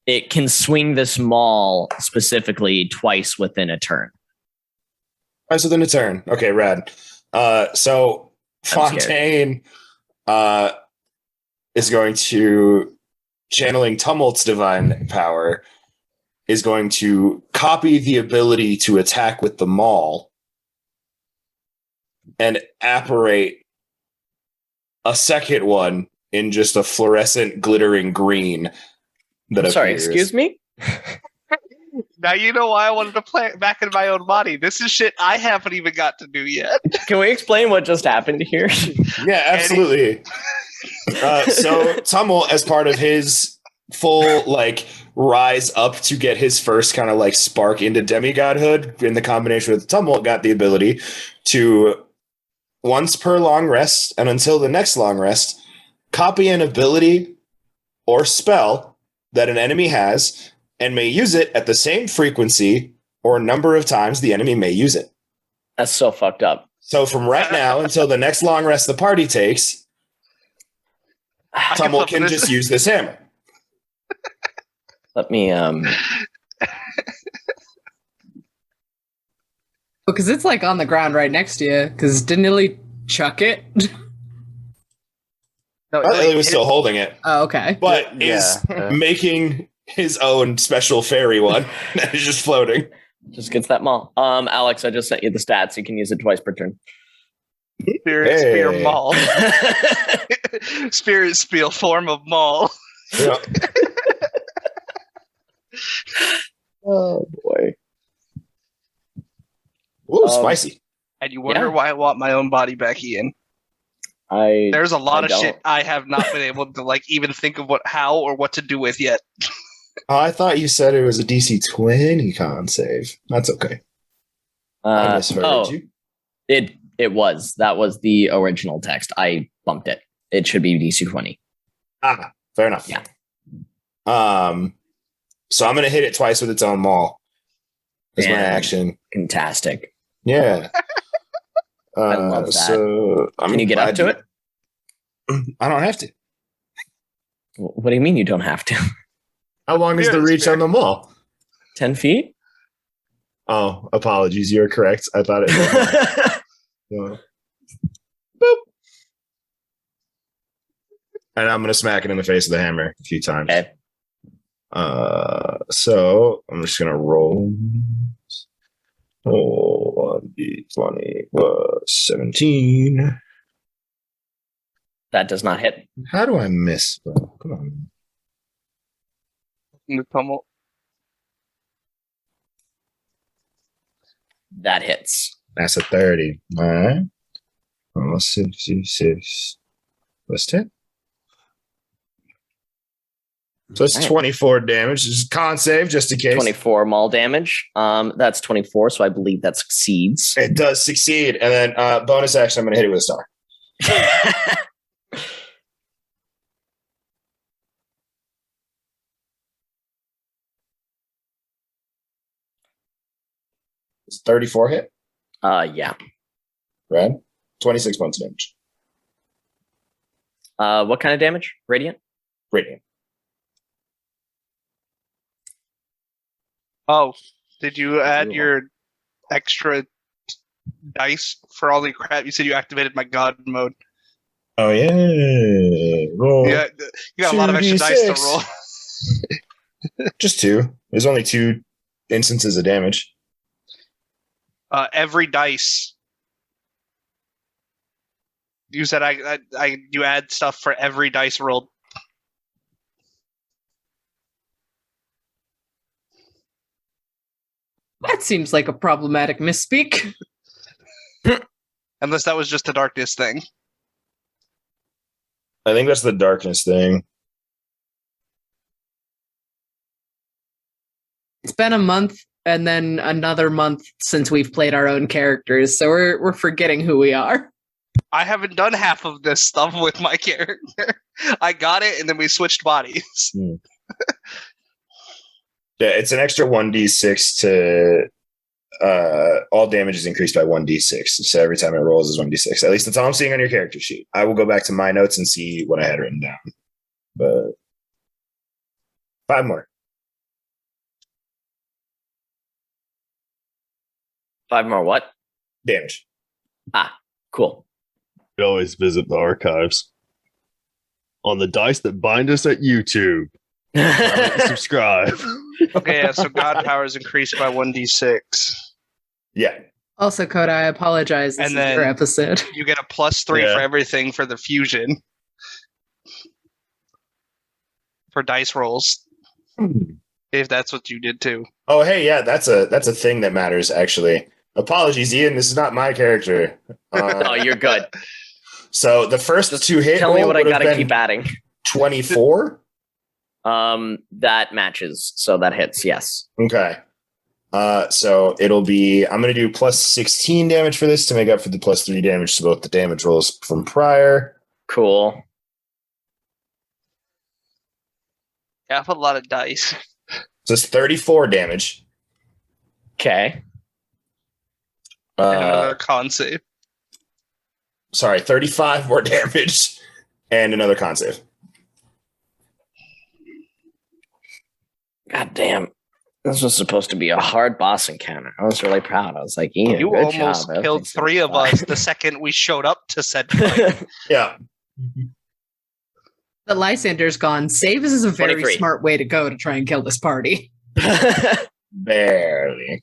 It can swing this maul specifically twice within a turn. Twice within a turn. Okay, rad. So Fontaine is going to, channeling Tumult's divine power, is going to copy the ability to attack with the maul and apparate a second one in just a fluorescent glittering green that Sorry, appears. excuse me? Now you know why I wanted to play it back in my own body. This is shit I haven't even got to do yet. Can we explain what just happened here? Yeah, absolutely. So Tumult, as part of his full rise up to get his first kind of spark into demigodhood, in the combination with Tumult, got the ability to, once per long rest and until the next long rest, copy an ability or spell that an enemy has and may use it at the same frequency or number of times the enemy may use it. That's so fucked up. So from right now until the next long rest the party takes, Tumult can just use this hammer. Let me Because it's like on the ground right next to you. Because didn't Illy chuck it? No, He was still holding it, Oh, okay. but is making his own special fairy one that is just floating. Just gets that maul. Alex, I just sent you the stats. You can use it twice per turn. Spear maul. Spirit spiel form of maul. Yeah. Oh boy. Ooh, spicy. And you wonder why I want my own body back, Ian. There's a lot of shit I have not been able to like even think of how or what to do with yet. I thought you said it was a DC 20 con save. That's okay. I misheard you. It was. That was the original text. I bumped it. It should be DC 20. Ah, fair enough. Yeah. So I'm gonna hit it twice with its own maul. That's my action. Fantastic. Yeah. I love that. So can you get up to it? I don't have to. What do you mean you don't have to? How long is the reach on the maul? 10 feet? Oh, apologies. You're correct. I thought it was boop. And I'm gonna smack it in the face with the hammer a few times. Okay. So I'm just gonna roll. 1d20 plus 17. That does not hit. How do I miss? Bro? Come on. The pummel. That hits. That's a 30. All right. Almost 66. Plus 10. So it's 24 damage. This is con save, just in case. 24 maul damage. That's 24, so I believe that succeeds. It does succeed. And then bonus action, I'm going to hit it with a star. It's 34 hit. Yeah. Right? 26 points of damage. What kind of damage? Radiant? Radiant. Oh, did you add your extra dice for all the crap? You said you activated my god mode. Oh, yeah. Roll. Yeah, you got a lot of extra dice to roll. Just 2. There's only 2 instances of damage. Every dice. You said you add stuff for every dice rolled. That seems like a problematic misspeak. Unless that was just a darkness thing. I think that's the darkness thing. It's been a month and then another month since we've played our own characters, so we're forgetting who we are. I haven't done half of this stuff with my character. I got it, and then we switched bodies. Yeah, it's an extra 1d6 to all damage is increased by 1d6. So every time it rolls is 1d6. At least that's all I'm seeing on your character sheet. I will go back to my notes and see what I had written down. But 5 more. 5 more what? Damage. Ah, cool. You always visit the archives on the dice that bind us at YouTube. Subscribe. Okay, yeah, so God power is increased by 1d6. Yeah. Also, Coda, I apologize. This And is then- your episode. You get a +3 for everything for the fusion. For dice rolls. If that's what you did too. Oh, hey, yeah, that's a thing that matters, actually. Apologies, Ian. This is not my character. No, you're good. So the first 2 hit Tell me roll what I would have gotta been keep adding. 24. That matches, so that hits. Yes. Okay. So it'll be, I'm going to do plus 16 damage for this to make up for the plus 3 damage to both the damage rolls from prior. Cool. Yeah, I put a lot of dice. So it's 34 damage. Okay. And another con save. Sorry, 35 more damage and another con save. God damn. This was supposed to be a hard boss encounter. I was really proud. I was like, Ian, You good almost job. killed Everything's 3 of fine. us the second we showed up to said fight. Yeah. The Lysander's gone. Save is a very 23. smart way to go to try and kill this party. Barely.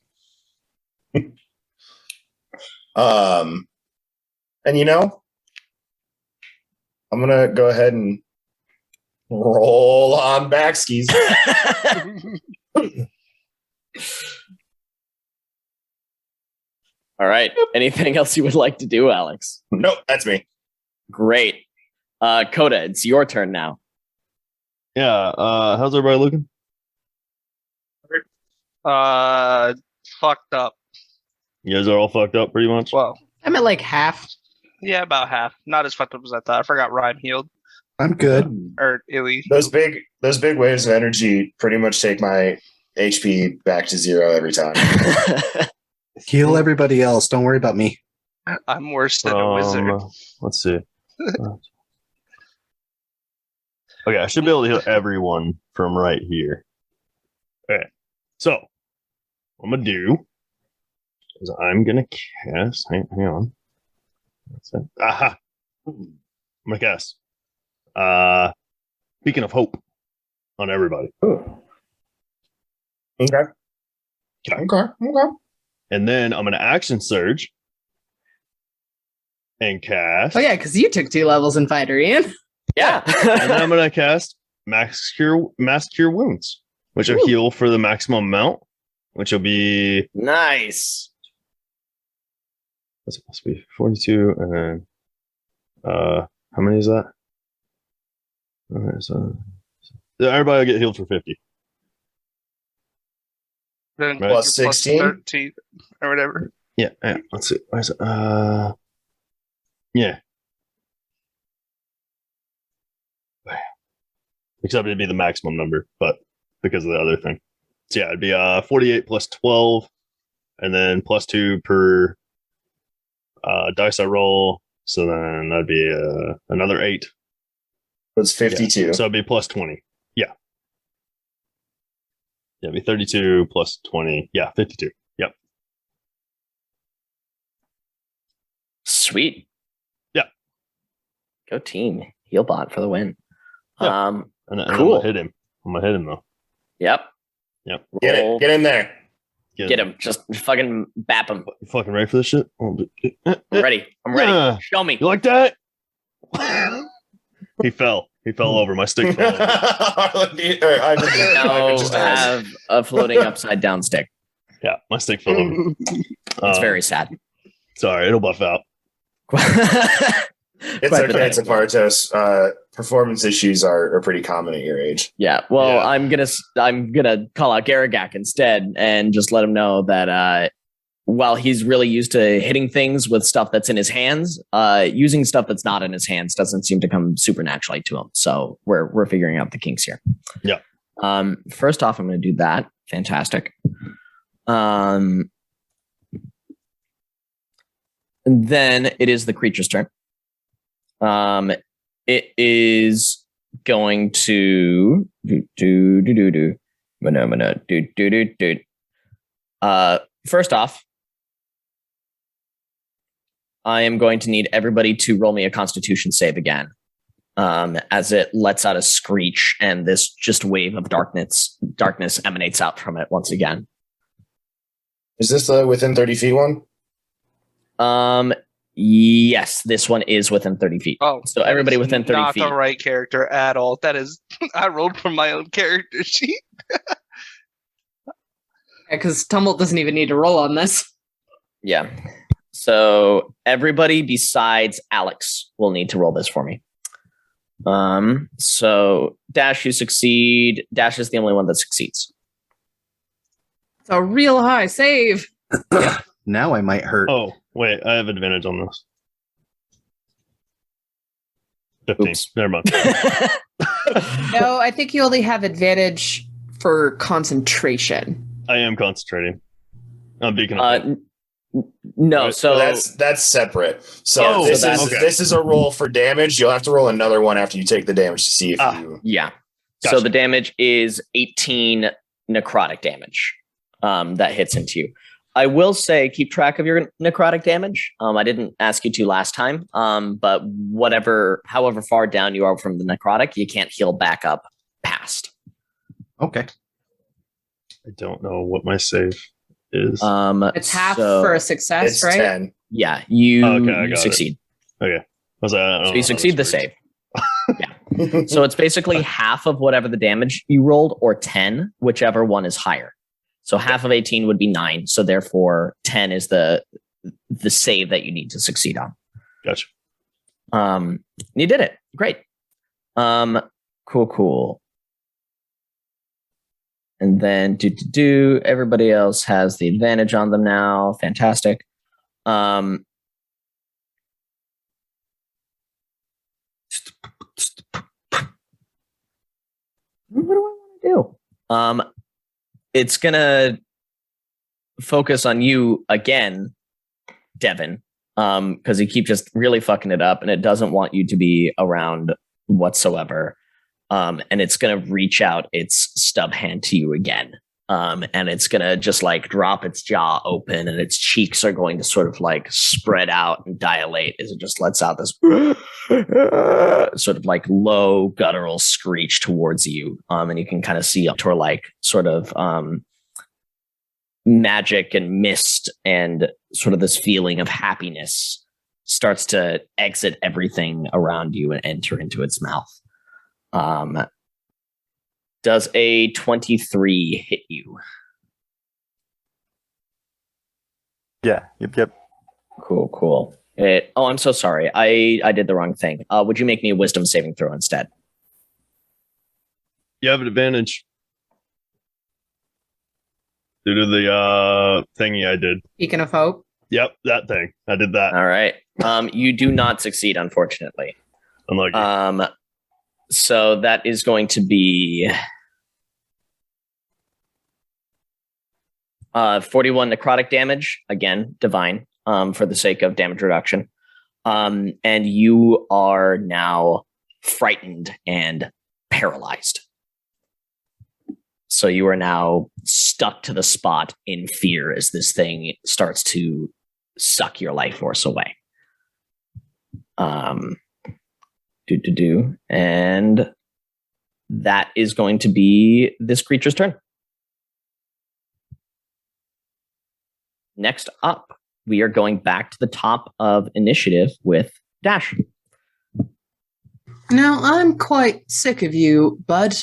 And you know, I'm gonna go ahead and roll on back skis. All right. Anything else you would like to do, Alex? Nope, that's me. Great. Coda, it's your turn now. Yeah. How's everybody looking? Fucked up. You guys are all fucked up pretty much. Well, I'm at like half. yeah, about half. Not as fucked up as I thought. I forgot Rhyme healed. I'm good. Or Illy. Those big waves of energy pretty much take my HP back to 0 every time. Heal everybody else. Don't worry about me. I'm worse than a wizard. Let's see. Okay, I should be able to heal everyone from right here. Okay, so what I'm gonna do is I'm gonna cast. Hang on. That's it. Aha! I'm gonna cast. Beacon of Hope on everybody. Okay. And then I'm gonna action surge and cast. Oh yeah, because you took 2 levels in fighter, Ian. Yeah. And then I'm gonna cast Mass Cure Wounds, which will heal for the maximum amount, which will be Nice. what's it supposed to be? 42, and then how many is that? Okay, so everybody will get healed for 50. Then Right. Plus you're 16? 13 or whatever. Yeah, let's see. Where's it? Yeah. Except it'd be the maximum number, but because of the other thing. So yeah, it'd be 48 plus 12, and then plus 2 per dice I roll. So then that'd be another 8. It's 52. Yeah. So it'd be plus 20. Yeah. Yeah, it'd be 32 plus 20. Yeah, 52. Yep. Sweet. Yeah. Go team. Healbot for the win. Yeah. And I'm Cool. gonna hit him. I'm gonna hit him though. Yep. Yep. Roll. Get in there. Get him. Just fucking bap him. You fucking ready for this shit? I'm ready. I'm ready. Yeah. Show me. You like that? He fell. He fell over. My stick fell over. Now have a floating upside down stick. Yeah, my stick fell over. It's very sad. Sorry, it'll buff out. It's okay. It's a Partos. Performance issues are pretty common at your age. Yeah. Well, Yeah. I'm gonna call out Garagak instead and just let him know that while he's really used to hitting things with stuff that's in his hands, using stuff that's not in his hands doesn't seem to come super naturally to him. So we're figuring out the kinks here. Yeah. First off, I'm gonna do that. Fantastic. And then it is the creature's turn. It is going to first off, I am going to need everybody to roll me a Constitution save again, as it lets out a screech and this just wave of darkness emanates out from it once again. Is this the within 30 feet one? Yes, this one is within 30 feet. Oh, so everybody within 30 not feet. the right character at all. That is, I rolled from my own character sheet. Because Tumult doesn't even need to roll on this. Yeah. So everybody besides Alex will need to roll this for me. So Dash, you succeed. Dash is the only one that succeeds. It's a real high save. Now I might hurt. Oh, wait, I have advantage on this. 15. Oops. Never mind. No, I think you only have advantage for concentration. I am concentrating. I'm beacon of hope. No, Right. so That's separate. So Oh, this so is okay. this is a roll for damage. You'll have to roll another one after you take the damage to see if you. yeah. Gotcha. So the damage is 18 necrotic damage that hits into you. I will say keep track of your necrotic damage. I didn't ask you to last time, but however far down you are from the necrotic, you can't heal back up past. Okay. I don't know what my save is. It's half for a success, It's right? 10. Yeah, you, Okay, I you got succeed. Okay. I don't So know you how succeed the this works. save. So it's basically half of whatever the damage you rolled, or 10, whichever one is higher. So half of 18 would be 9. So therefore, 10 is the save that you need to succeed on. Gotcha. You did it. Great. Cool. And then everybody else has the advantage on them now. Fantastic. What do I want to do? It's gonna focus on you again, Devin, because you keep just really fucking it up, and it doesn't want you to be around whatsoever. And it's gonna reach out its stub hand to you again. And it's gonna just like drop its jaw open, and its cheeks are going to sort of like spread out and dilate as it just lets out this sort of like low guttural screech towards you. And you can kind of see up to like sort of magic and mist and sort of this feeling of happiness starts to exit everything around you and enter into its mouth. Does a 23 hit you? Yeah. Yep. Cool. I'm so sorry. I did the wrong thing. Would you make me a wisdom saving throw instead? You have an advantage. Due to the thingy I did. Beacon of Hope. Yep, that thing. I did that. All right. You do not succeed, unfortunately. Unlucky. So that is going to be 41 necrotic damage. Again, divine, for the sake of damage reduction. And you are now frightened and paralyzed. So you are now stuck to the spot in fear as this thing starts to suck your life force away. And that is going to be this creature's turn. Next up, we are going back to the top of initiative with Dash. Now, I'm quite sick of you, bud.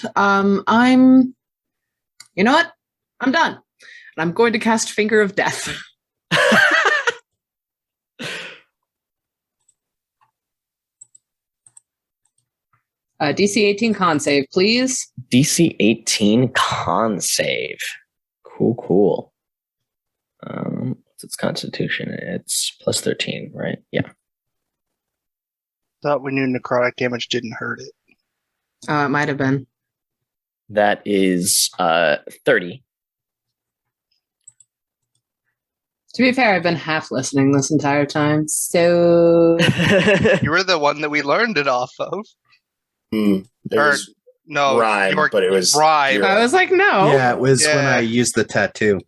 You know what? I'm done. And I'm going to cast Finger of Death. DC 18 con save, please. DC 18 con save. Cool. What's its constitution? It's plus 13, right? Yeah. Thought we knew necrotic damage didn't hurt it. It might have been. That is 30. To be fair, I've been half listening this entire time, so... You were the one that we learned it off of. It was No, rhyme, but it was rhyme. zero. I was like, no. Yeah, it was when Yeah. I used the tattoo.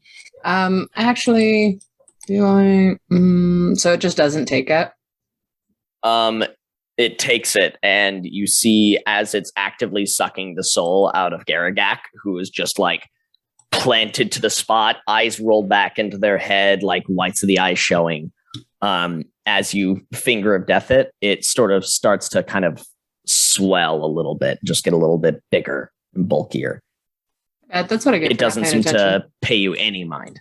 Actually, do I... so it just doesn't take it? It takes it, and you see as it's actively sucking the soul out of Garagak, who is just like planted to the spot, eyes rolled back into their head, like whites of the eyes showing. As you Finger of Death it sort of starts to kind of swell a little bit, just get a little bit bigger and bulkier. That's what I get. It doesn't seem to pay you any mind.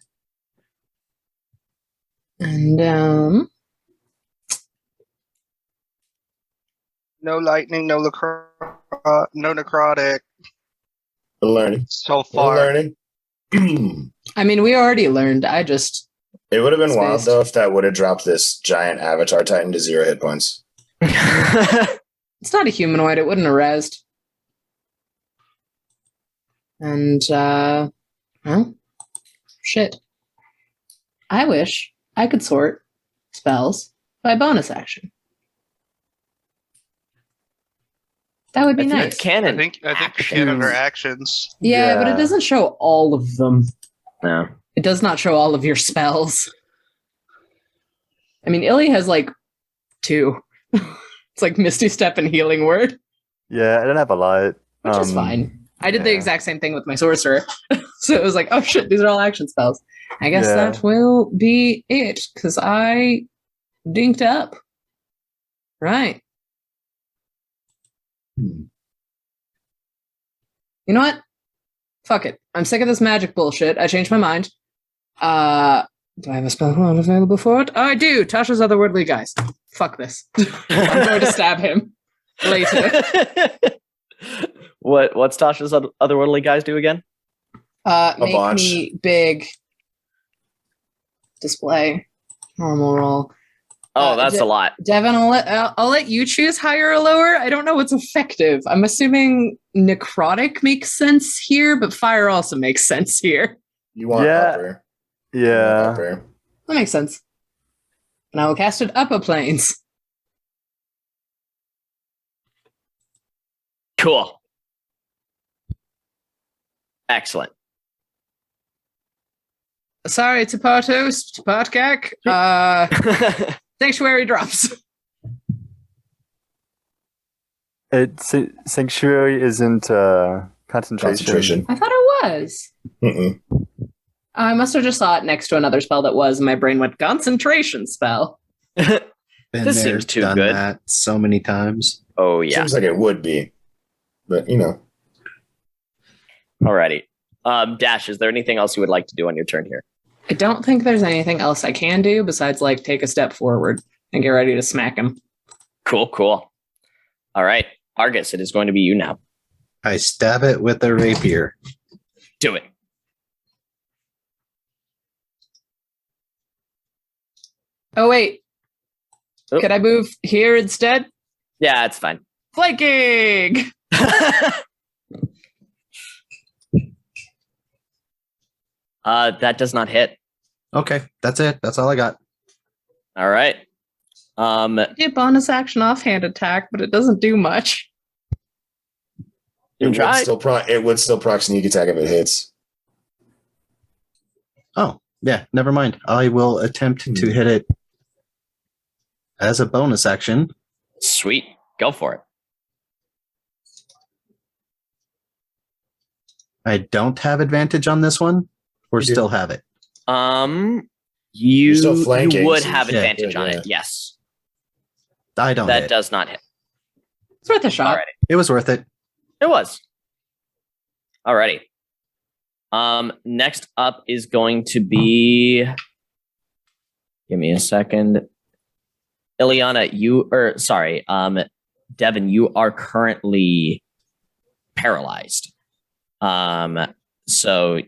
And No lightning, no necrotic. We're learning. So We're far. learning. I mean, we already learned. I just... It would have been wild, Spaced. though, if that would have dropped this giant Avatar Titan to 0 hit points. It's not a humanoid. It wouldn't have rezzed. And, well, shit. I wish I could sort spells by bonus action. That would be I think nice. it's canon. I think we can under actions. Yeah, but it doesn't show all of them. No. It does not show all of your spells. I mean, Illy has like 2. It's like Misty Step and Healing Word, Yeah, I don't have a lot. which is fine. I did the yeah. exact same thing with my Sorcerer. So it was like, oh shit, these are all action spells. I guess Yeah. that will be it, because I dinked up. Right. You know what? Fuck it. I'm sick of this magic bullshit. I changed my mind. Do I have a spell not available for it? Oh, I do. Tasha's Otherworldly Guys. Fuck this. I'm going to stab him later. What's Tasha's Otherworldly Guys do again? Make bunch. me big. Display. Normal roll. Oh, that's a lot. Devin, I'll let you choose higher or lower. I don't know what's effective. I'm assuming necrotic makes sense here, but fire also makes sense here. You want upper. You want Yeah. upper. That makes sense. And I will cast it upper planes. Cool. Excellent. Sorry, Tapatos, Tapatkak. Sanctuary drops. Sanctuary isn't concentration. I thought it was. Mm-mm. I must have just saw it next to another spell that was, and my brain went, concentration spell. Been This there, seems too done good. that so many times. Oh, yeah. Seems like it would be, but you know. Alrighty. Dash, is there anything else you would like to do on your turn here? I don't think there's anything else I can do besides like take a step forward and get ready to smack him. Cool. All right. Argus, it is going to be you now. I stab it with a rapier. Do it. Oh, wait. Oh. Could I move here instead? Yeah, it's fine. Flanking! That does not hit. Okay, that's it. That's all I got. All right. Do bonus action offhand attack, but it doesn't do much. You It try. would still proc sneak attack if it hits. Oh, yeah, never mind. I will attempt to hit it as a bonus action. Sweet. Go for it. I don't have advantage on this one, or You do. still have it. You still flanking, would so have yeah, advantage on yeah. it. Yes. I don't That hit. does not hit. It's worth a shot. Alrighty. It was worth it. It was. Alrighty. Next up is going to be. Give me a second. Ileana, Devin, you are currently paralyzed. So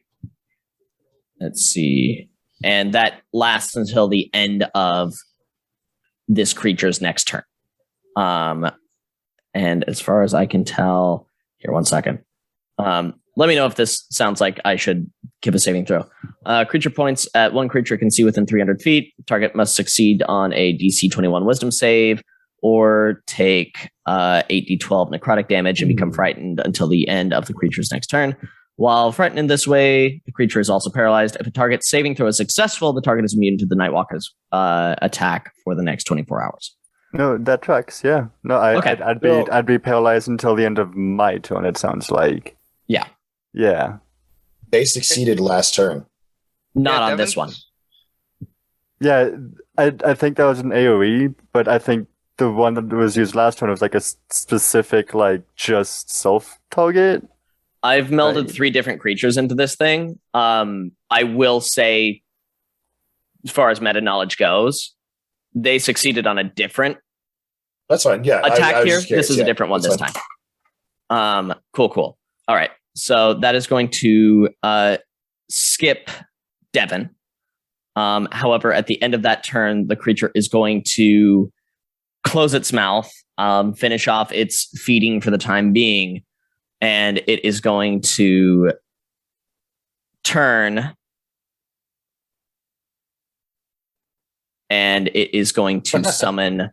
let's see. And that lasts until the end of this creature's next turn. And as far as I can tell, here, one second. Let me know if this sounds like I should give a saving throw. Creature points at one creature can see within 300 feet. Target must succeed on a DC 21 Wisdom save or take 8d12 necrotic damage and become frightened until the end of the creature's next turn. While frightened in this way, the creature is also paralyzed. If a target's saving throw is successful, the target is immune to the Nightwalker's attack for the next 24 hours. No, that tracks. Yeah. No, Okay. I'd be paralyzed until the end of my turn. It sounds like. Yeah. Yeah. They succeeded last turn. Not on Devin? this one. Yeah, I think that was an AoE, but I think the one that was used last one was like a specific, like, just self target. I've melded Right. 3 different creatures into this thing. I will say, as far as meta knowledge goes, they succeeded on a different That's fine. Yeah. attack I was here. just curious. This is a Yeah, different one that's this fine. time. Cool. All right. So that is going to skip Devin. However, at the end of that turn, the creature is going to close its mouth, finish off its feeding for the time being, and it is going to turn and it is going to summon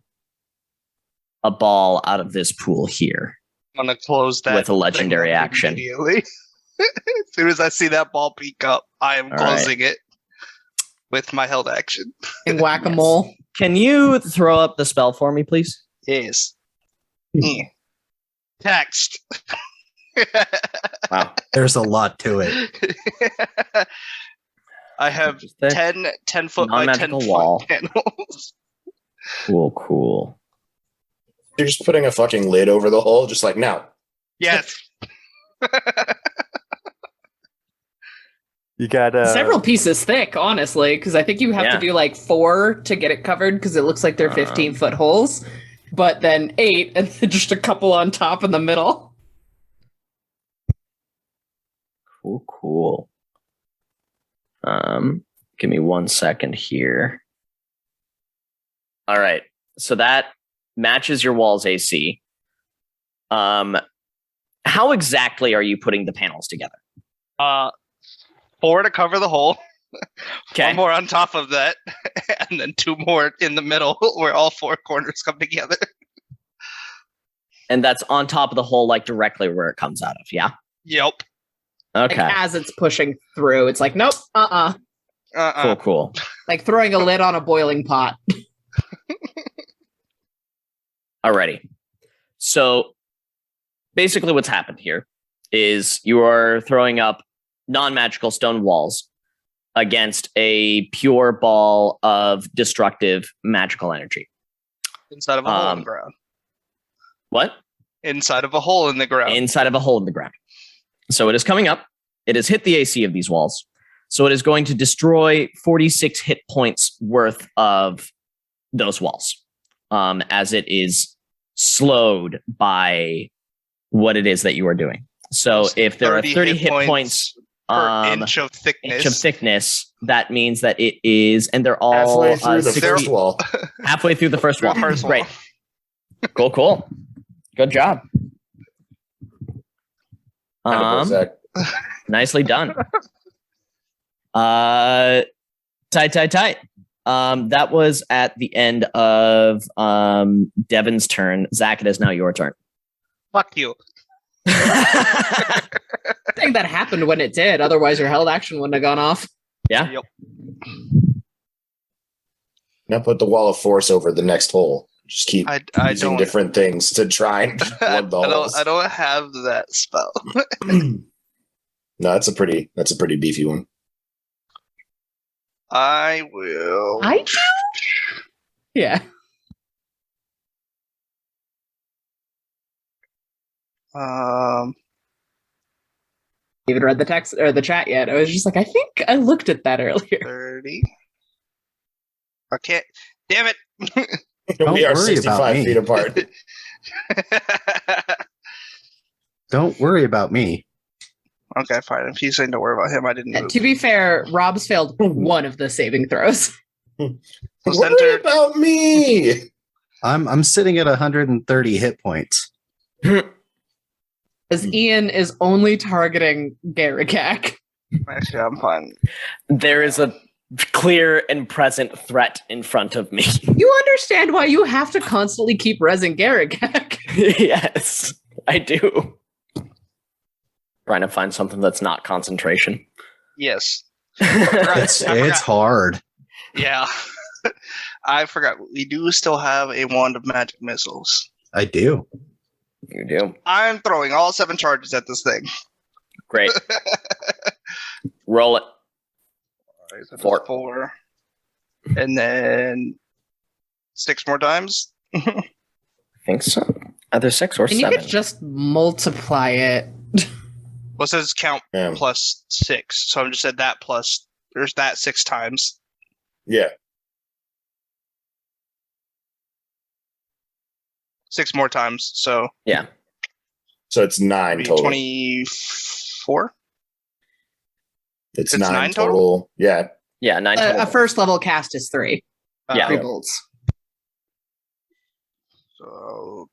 a ball out of this pool here. I'm gonna close that with a legendary thing up action. immediately. As soon as I see that ball peek up, I am All closing it with my held action. And whack-a-mole. Can you throw up the spell for me, please? Yes. Text. Wow. There's a lot to it. I have 10 foot by 10 non-magical foot wall. panels. Cool. You're just putting a fucking lid over the hole, just like now. Yes. You got Several pieces thick, honestly, because I think you have Yeah. to do like 4 to get it covered because it looks like they're 15-foot holes, but then 8 and then just a couple on top in the middle. Cool. Give me 1 second here. All right. So that matches your wall's AC. How exactly are you putting the panels together? 4 to cover the hole. Okay. 1 more on top of that, and then 2 more in the middle where all 4 corners come together. And that's on top of the hole, like directly where it comes out of. Yeah. Yep. Okay. Like, as it's pushing through, it's like, nope, Cool. like throwing a lid on a boiling pot. Alrighty. So basically what's happened here is you are throwing up non-magical stone walls against a pure ball of destructive magical energy. Inside of a hole in the ground. What? Inside of a hole in the ground. Inside of a hole in the ground. So it is coming up. It has hit the AC of these walls. So it is going to destroy 46 hit points worth of those walls, as it is slowed by what it is that you are doing. So if there are 30 hit points per inch of thickness. that means that it is, and they're all Halfway through the 60 first wall. halfway through the first wall. Great. Cool. Good job. Zach. Nicely done. Tight. That was at the end of Devin's turn. Zach, it is now your turn. Fuck you. I think that happened when it did. Otherwise, your held action wouldn't have gone off. Yeah. Yep. Now put the wall of force over the next hole. Just keep I using don't. different things to try and plug the holes. I don't have that spell. No, that's a pretty beefy one. I will. I do? Yeah. Even read the text or the chat yet. I was just like, I think I looked at that earlier. 30. I can't. Damn it. Don't We are worry about 65 me. feet apart. Don't worry about me. Okay, fine. If he's saying don't worry about him, I didn't know. To be fair, Rob's failed one of the saving throws. Worry Center. about me. I'm sitting at 130 hit points. As Ian is only targeting Garagak. Actually, I'm fine. There is a clear and present threat in front of me. You understand why you have to constantly keep rezzing Garagak. Yes, I do. Trying to find something that's not concentration. Yes. It's hard. Yeah. I forgot. We do still have a wand of magic missiles. I do. You do. I'm throwing all 7 charges at this thing. Great. Roll it. Alright, so that's 4. 4. And then 6 more times. I think so. Either 6 or And 7. you could just multiply it. Well, it says count plus 6. So I'm just at that plus. There's that 6 times. Yeah. 6 more times. So Yeah. So it's 9 total. 24? It's It's 9 9 total. Yeah. Yeah, 9 total. A first level cast is 3. Yeah. 3 bolts. So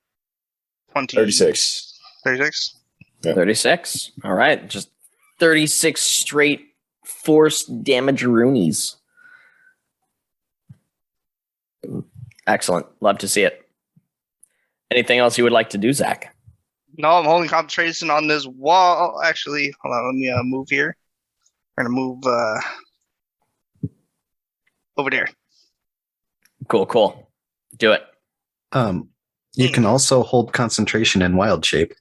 20. 36. 36? 36. All right. Just 36 straight force damage roonies. Excellent. Love to see it. Anything else you would like to do, Zach? No, I'm holding concentration on this wall. Actually, hold on. Let me move here. We're gonna move over there. Cool. Do it. You can also hold concentration in wild shape.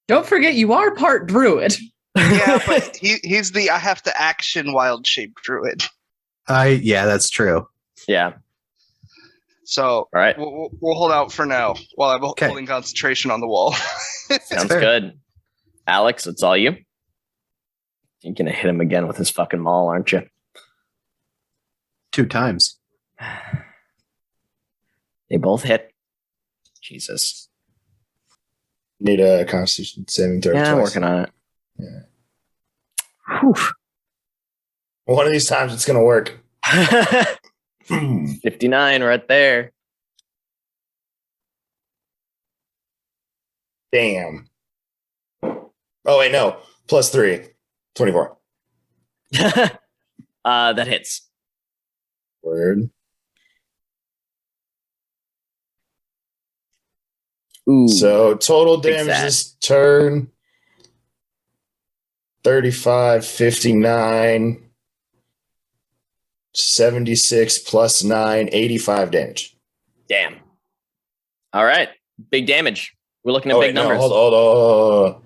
Don't forget, you are part druid. Yeah, but he's the I have to action wild shape druid. Yeah, that's true. Yeah. So All right. we'll hold out for now while I'm holding concentration on the wall. Sounds good. Alex, it's all you. You're gonna hit him again with his fucking maul, aren't you? 2 times. They both hit. Jesus. Need a Constitution saving throw. Yeah, I'm twice. working on it. Yeah. Whew. One of these times it's gonna work. 59 right there. Damn. Oh wait, no. +3. 24. That hits. Word. Ooh. So total Big damage fat. this turn 35, 59, 76 plus 9, 85 damage. Damn. All right. Big damage. We're looking at big no, numbers. hold on.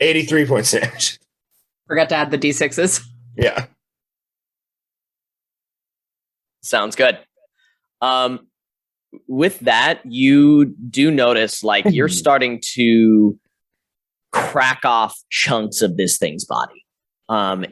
83 points damage. Forgot to add the d6s. Yeah. Sounds good. With that, you do notice like you're starting to crack off chunks of this thing's body.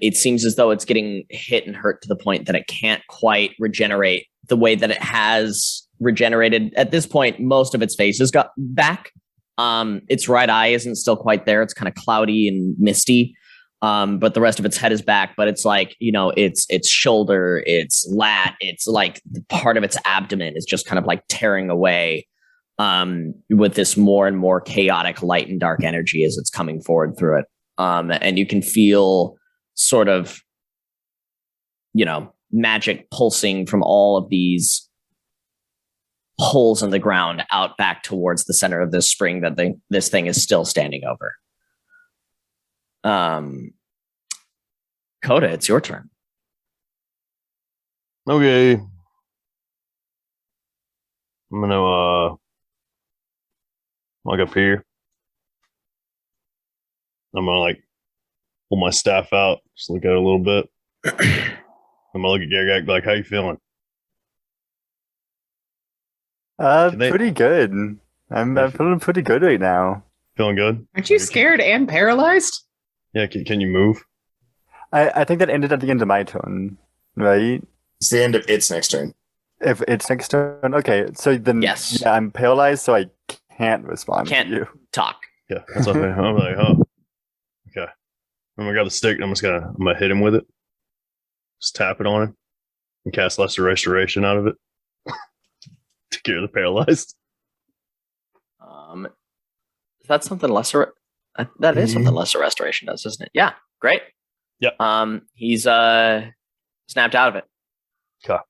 It seems as though it's getting hit and hurt to the point that it can't quite regenerate the way that it has regenerated. At this point, most of its face has got back. Its right eye isn't still quite there. It's kind of cloudy and misty. But the rest of its head is back, but it's like, its shoulder, its lat, it's like part of its abdomen is just kind of like tearing away with this more and more chaotic light and dark energy as it's coming forward through it. And you can feel sort of, magic pulsing from all of these holes in the ground out back towards the center of this spring that this thing is still standing over. Coda, it's your turn. Okay. I'm gonna walk up here. I'm gonna pull my staff out, just look at it a little bit. I'm gonna look at Gargak, be like, how you feeling? Pretty good. I'm feeling pretty good right now. Feeling good? Aren't you scared and paralyzed? Yeah, can you move? I think that ended at the end of my turn, right? It's the end of its next turn. If it's next turn, okay. So then, yes, yeah, I'm paralyzed, so I can't respond to you. Talk. Yeah, that's okay. I'm like, oh, okay. I'm gonna grab the stick. I'm gonna hit him with it. Just tap it on him and cast Lesser Restoration out of it to cure the paralyzed. That's something lesser. That is something Lesser Restoration does, isn't it? Yeah, great. Yep. He's snapped out of it. Okay.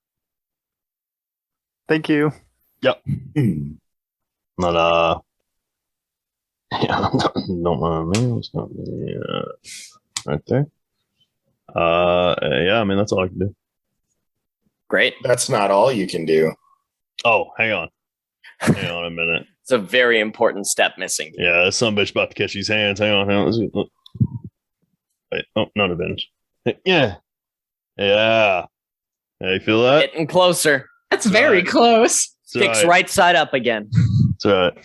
Thank you. Yep. Not yeah, don't mind me. It's not me. Right there. Yeah, I mean that's all I can do. Great. That's not all you can do. Oh, hang on. Hang on a minute. It's a very important step missing. Yeah, that son of a bitch about to catch these hands. Hang on. Wait, oh, not advantage. Yeah. Yeah. You feel that? Getting closer. That's very close. Kicks right side up again. That's right.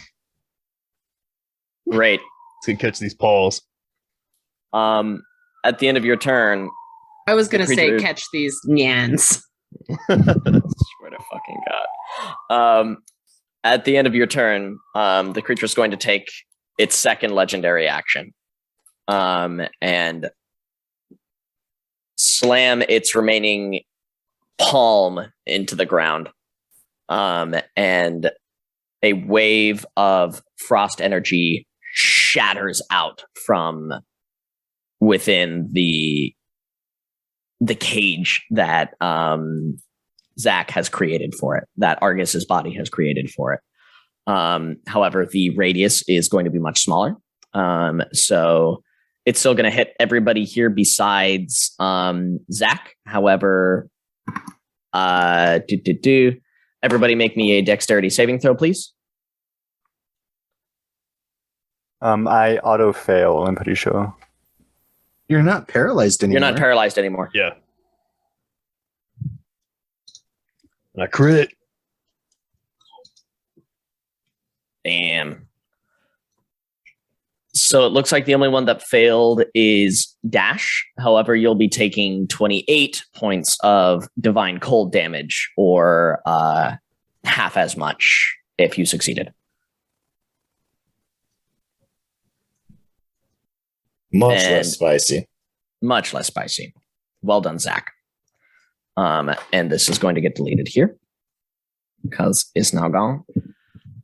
Great. It's gonna catch these paws. At the end of your turn, I was gonna say creature- catch these nyans. Swear to fucking God. At the end of your turn, the creature is going to take its second legendary action, and slam its remaining palm into the ground, and a wave of frost energy shatters out from within the the cage that Zach has created for it, that Argus's body has created for it. However, the radius is going to be much smaller. So it's still going to hit everybody here besides Zach. However, everybody make me a dexterity saving throw, please. I auto fail, I'm pretty sure. You're not paralyzed anymore. You're not paralyzed anymore. Yeah. And I crit. Damn. So it looks like the only one that failed is Dash. However, you'll be taking 28 points of divine cold damage, or half as much if you succeeded. Much less spicy. Much less spicy. Well done, Zach. And this is going to get deleted here because it's now gone.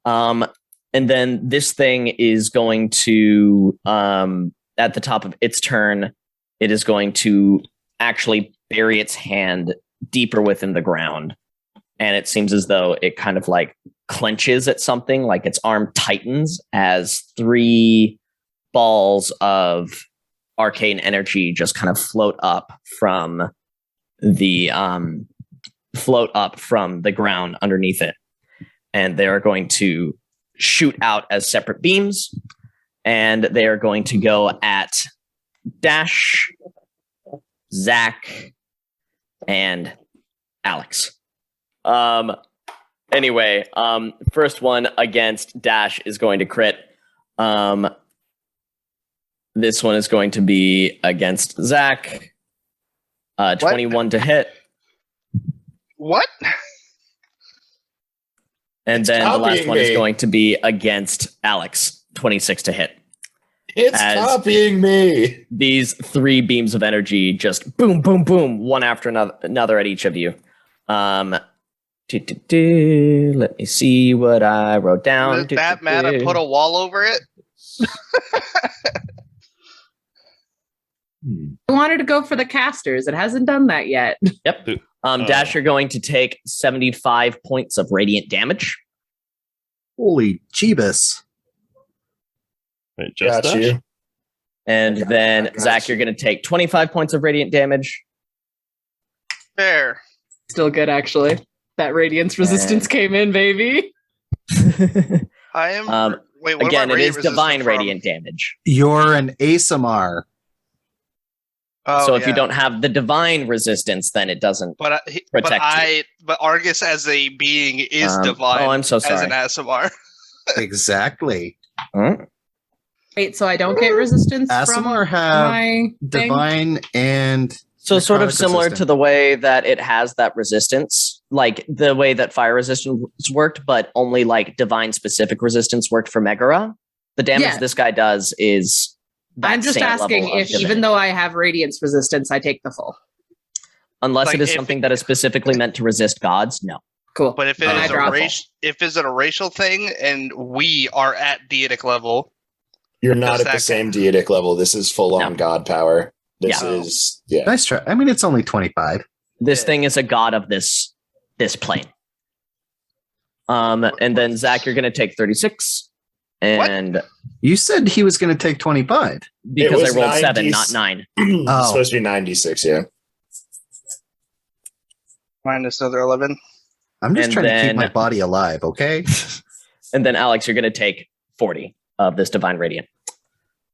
And then this thing is going to, at the top of its turn, it is going to actually bury its hand deeper within the ground. And it seems as though it kind of like clenches at something, like its arm tightens as 3 balls of arcane energy just kind of float up from the ground underneath it. And they are going to shoot out as separate beams, and they are going to go at Dash, Zach, and Alex. Anyway, first one against Dash is going to crit. This one is going to be against Zach. 21 to hit. What? And then the last one is going to be against Alex. 26 to hit. It's copying me. These 3 beams of energy just boom, boom, boom, one after another at each of you. Let me see what I wrote down. Is that mad I put a wall over it? I wanted to go for the casters. It hasn't done that yet. Yep. Dash, you're going to take 75 points of radiant damage. Holy Jeebus. Wait, just Got Dash? you. And then, got Zach, you. you're going to take 25 points of radiant damage. Fair. Still good, actually. That radiance resistance came in, baby. I am. Wait, what Again, am I it is radiant divine resistant from? radiant damage. You're an ASMR. Oh, So if you yeah. don't have the divine resistance, then it doesn't protect you. But Argus as a being is divine. Oh, I'm so As sorry. an ASMR. Exactly. Wait, so I don't get resistance from ASMR have my thing? divine and So sort of necrotic similar to resistant. the way that it has that resistance, like the way that fire resistance worked, but only like divine specific resistance worked for Megara. The damage Yeah. this guy does is that I'm just same asking level of if, even divinity. though I have radiance resistance, I take the full. Unless Like, it is if- something that is specifically meant to resist gods, no. Cool. But if it Then I is a drop if it's a racial thing and we are at deitic level, You're not Does at the that- same deitic level. This is full on No. god power. This Yeah. is Nice try. I mean, it's only 25. This thing is a god of this plane. And then Zach, you're going to take 36, and You said he was going to take 25. because I was rolled 90. 7, not 9. It's Oh. supposed to be 96. Yeah. minus another 11. I'm just And trying to keep then- my body alive, okay? And then Alex, you're going to take 40 of this divine radiant.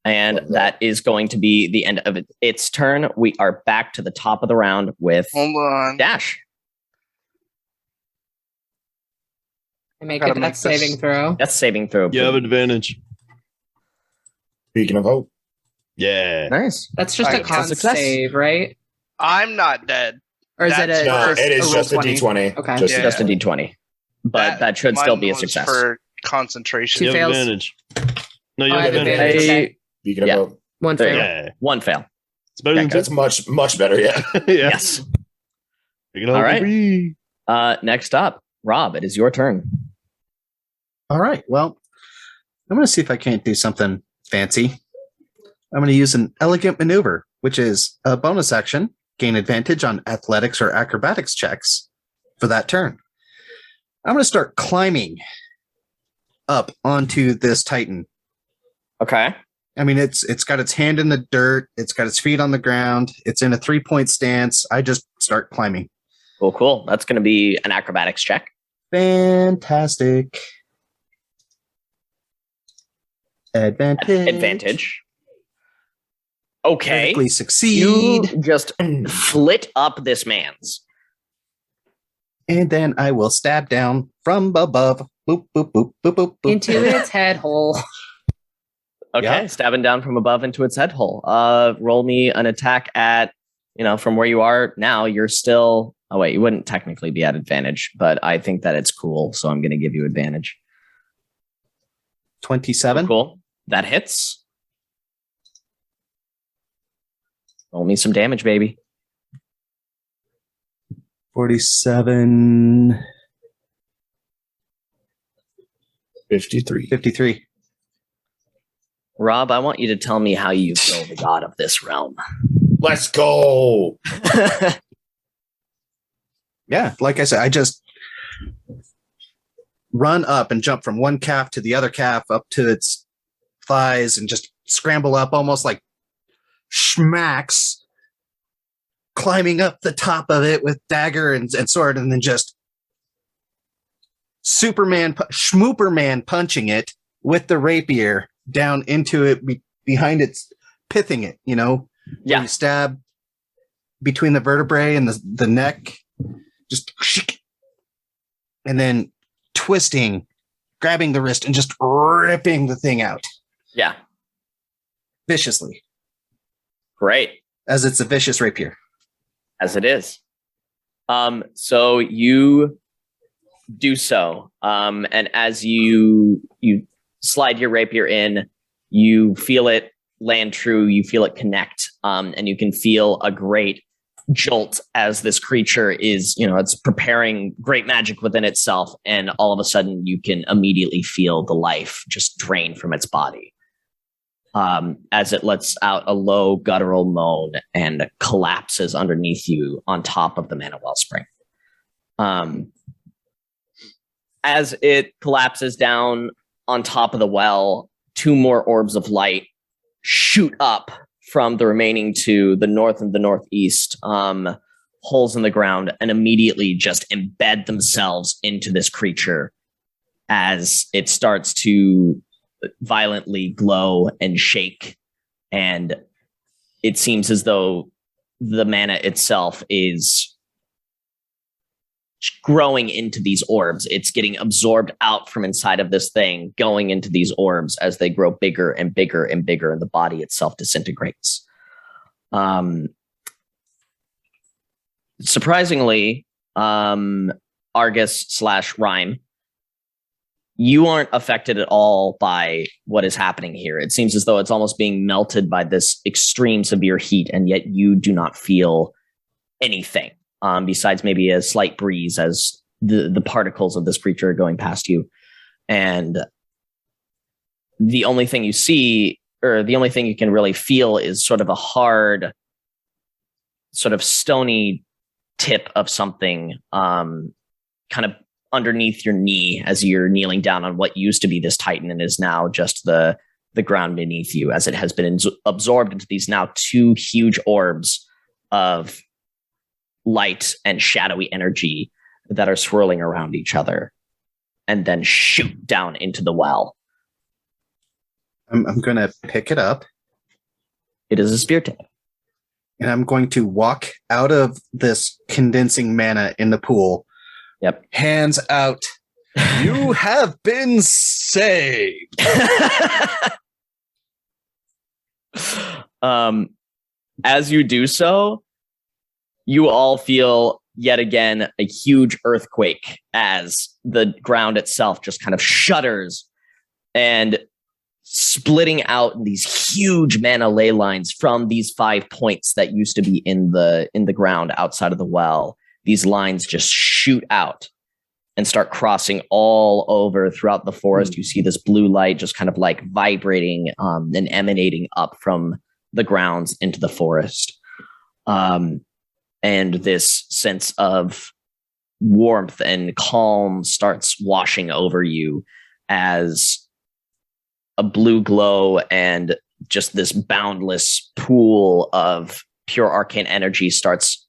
And Love that. that is going to be the end of its turn. We are back to the top of the round with Hold on. Dash. I make Gotta a make death saving this- throw. That's saving throw. You have advantage. Speaking of hope, Yeah. Nice. That's just a It's a con success. save, right? I'm not dead. Or is it That's a, no, first- it is roll just a D20. Okay. Just Yeah. Just a D20. But that should still mine be a was success. For concentration. You Two have fails. advantage. No, you Oh, I have have advantage. advantage. Okay. Speaking Yeah. of hope, One There you fail. go. Yeah. One fail. It's better than that's much better. Yeah. yeah. Yes. Speaking of All right. free. Next up, Rob, it is your turn. All right. Well, I'm going to see if I can't do something fancy. I'm going to use an elegant maneuver, which is a bonus action. gain advantage on athletics or acrobatics checks for that turn. I'm going to start climbing up onto this Titan. Okay. I mean, it's got its hand in the dirt. It's got its feet on the ground. It's in a 3-point stance. I just start climbing. Cool. That's going to be an acrobatics check. Fantastic. Advantage. Okay. Critically succeed. You just flit up this man's. And then I will stab down from above. Boop, boop, boop, boop, boop, boop. Into its head hole. Okay, Yeah. stabbing down from above into its head hole. Roll me an attack at, from where you are now, you're still... Oh, wait, you wouldn't technically be at advantage, but I think that it's cool, so I'm going to give you advantage. 27. Cool. That hits. Roll me some damage, baby. 47. 53. 53. Rob, I want you to tell me how you kill the god of this realm. Let's go. Yeah, like I said, I just run up and jump from one calf to the other calf up to its thighs and just scramble up almost like schmacks, climbing up the top of it with dagger and sword, and then just Schmooperman punching it with the rapier down into it behind its, pithing it, where Yeah. you stab between the vertebrae and the neck, just and then twisting, grabbing the wrist and just ripping the thing out Yeah. viciously, Great. as it's a vicious rapier. As it is. So you do so. And as you slide your rapier in, you feel it land true, you feel it connect, and you can feel a great jolt as this creature is, it's preparing great magic within itself, and all of a sudden you can immediately feel the life just drain from its body. As it lets out a low guttural moan and collapses underneath you on top of the mana wellspring. As it collapses down on top of the well, 2 more orbs of light shoot up from the remaining 2, the north and the northeast, holes in the ground, and immediately just embed themselves into this creature as it starts to violently glow and shake, and it seems as though the mana itself is growing into these orbs. It's getting absorbed out from inside of this thing, going into these orbs as they grow bigger and bigger and bigger, and the body itself disintegrates. Surprisingly, Argus/Rhyme, you aren't affected at all by what is happening here. It seems as though it's almost being melted by this extreme severe heat, and yet you do not feel anything, besides maybe a slight breeze as the particles of this creature are going past you. And the only thing you see, or the only thing you can really feel, is sort of a hard, sort of stony tip of something kind of underneath your knee as you're kneeling down on what used to be this Titan and is now just the ground beneath you, as it has been absorbed into these now 2 huge orbs of light and shadowy energy that are swirling around each other and then shoot down into the well. I'm going to pick it up. It is a spear tip. And I'm going to walk out of this condensing mana in the pool. Yep. Hands out. You have been saved. As you do so, you all feel yet again a huge earthquake as the ground itself just kind of shudders, and splitting out in these huge mana ley lines from these 5 points that used to be in the ground outside of the well. These lines just shoot out and start crossing all over throughout the forest. You see this blue light just kind of like vibrating and emanating up from the grounds into the forest. and this sense of warmth and calm starts washing over you as a blue glow and just this boundless pool of pure arcane energy starts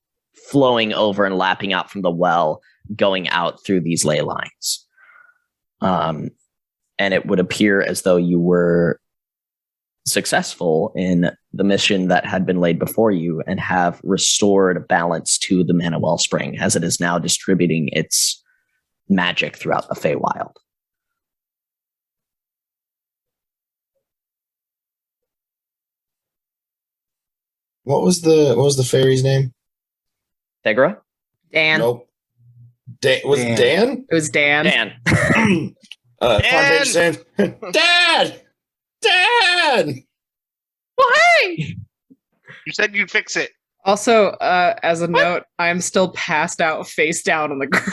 flowing over and lapping out from the well, going out through these ley lines. And it would appear as though you were successful in the mission that had been laid before you and have restored balance to the mana wellspring as it is now distributing its magic throughout the Feywild. What was the fairy's name? Thegra? Dan. Nope. Was it Dan? It was Dan. Dan. Fontaine saying, Dad! Dad! Well, hey! You said you'd fix it. Also, as a note, I'm still passed out face down on the ground.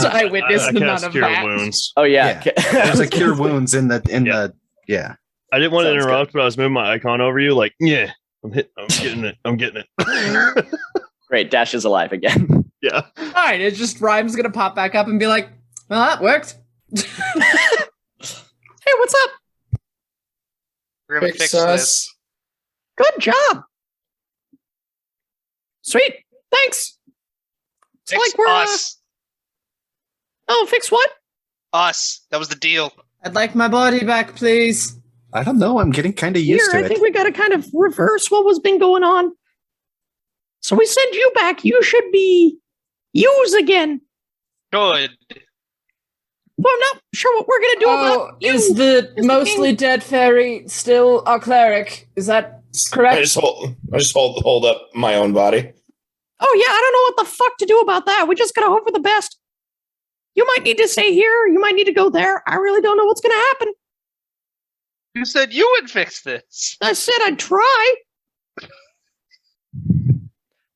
I witnessed none cast of Cure that. Wounds. Oh, yeah. There's a cure wounds in the I didn't want to Sounds interrupt, but I was moving my icon over you like, yeah, I'm getting it. Great, Dash is alive again. Yeah. Alright, it just Rhyme's gonna pop back up and be like, well, that worked. Hey, what's up? We're gonna fix this. Good job. Sweet. Thanks. It's Fix like we're us. Oh, fix what? Us. That was the deal. I'd like my body back, please. I don't know. I'm getting kind of used to I it. think we got to kind of reverse what was been going on. So we send you back. You should be used again. Good. Well, I'm not sure what we're gonna do about you. Is the Mr. mostly King. dead fairy still our cleric? Is that I correct? just hold up my own body. Oh yeah, I don't know what the fuck to do about that. We just gotta hope for the best. You might need to stay here. You might need to go there. I really don't know what's gonna happen. You said you would fix this. I said I'd try.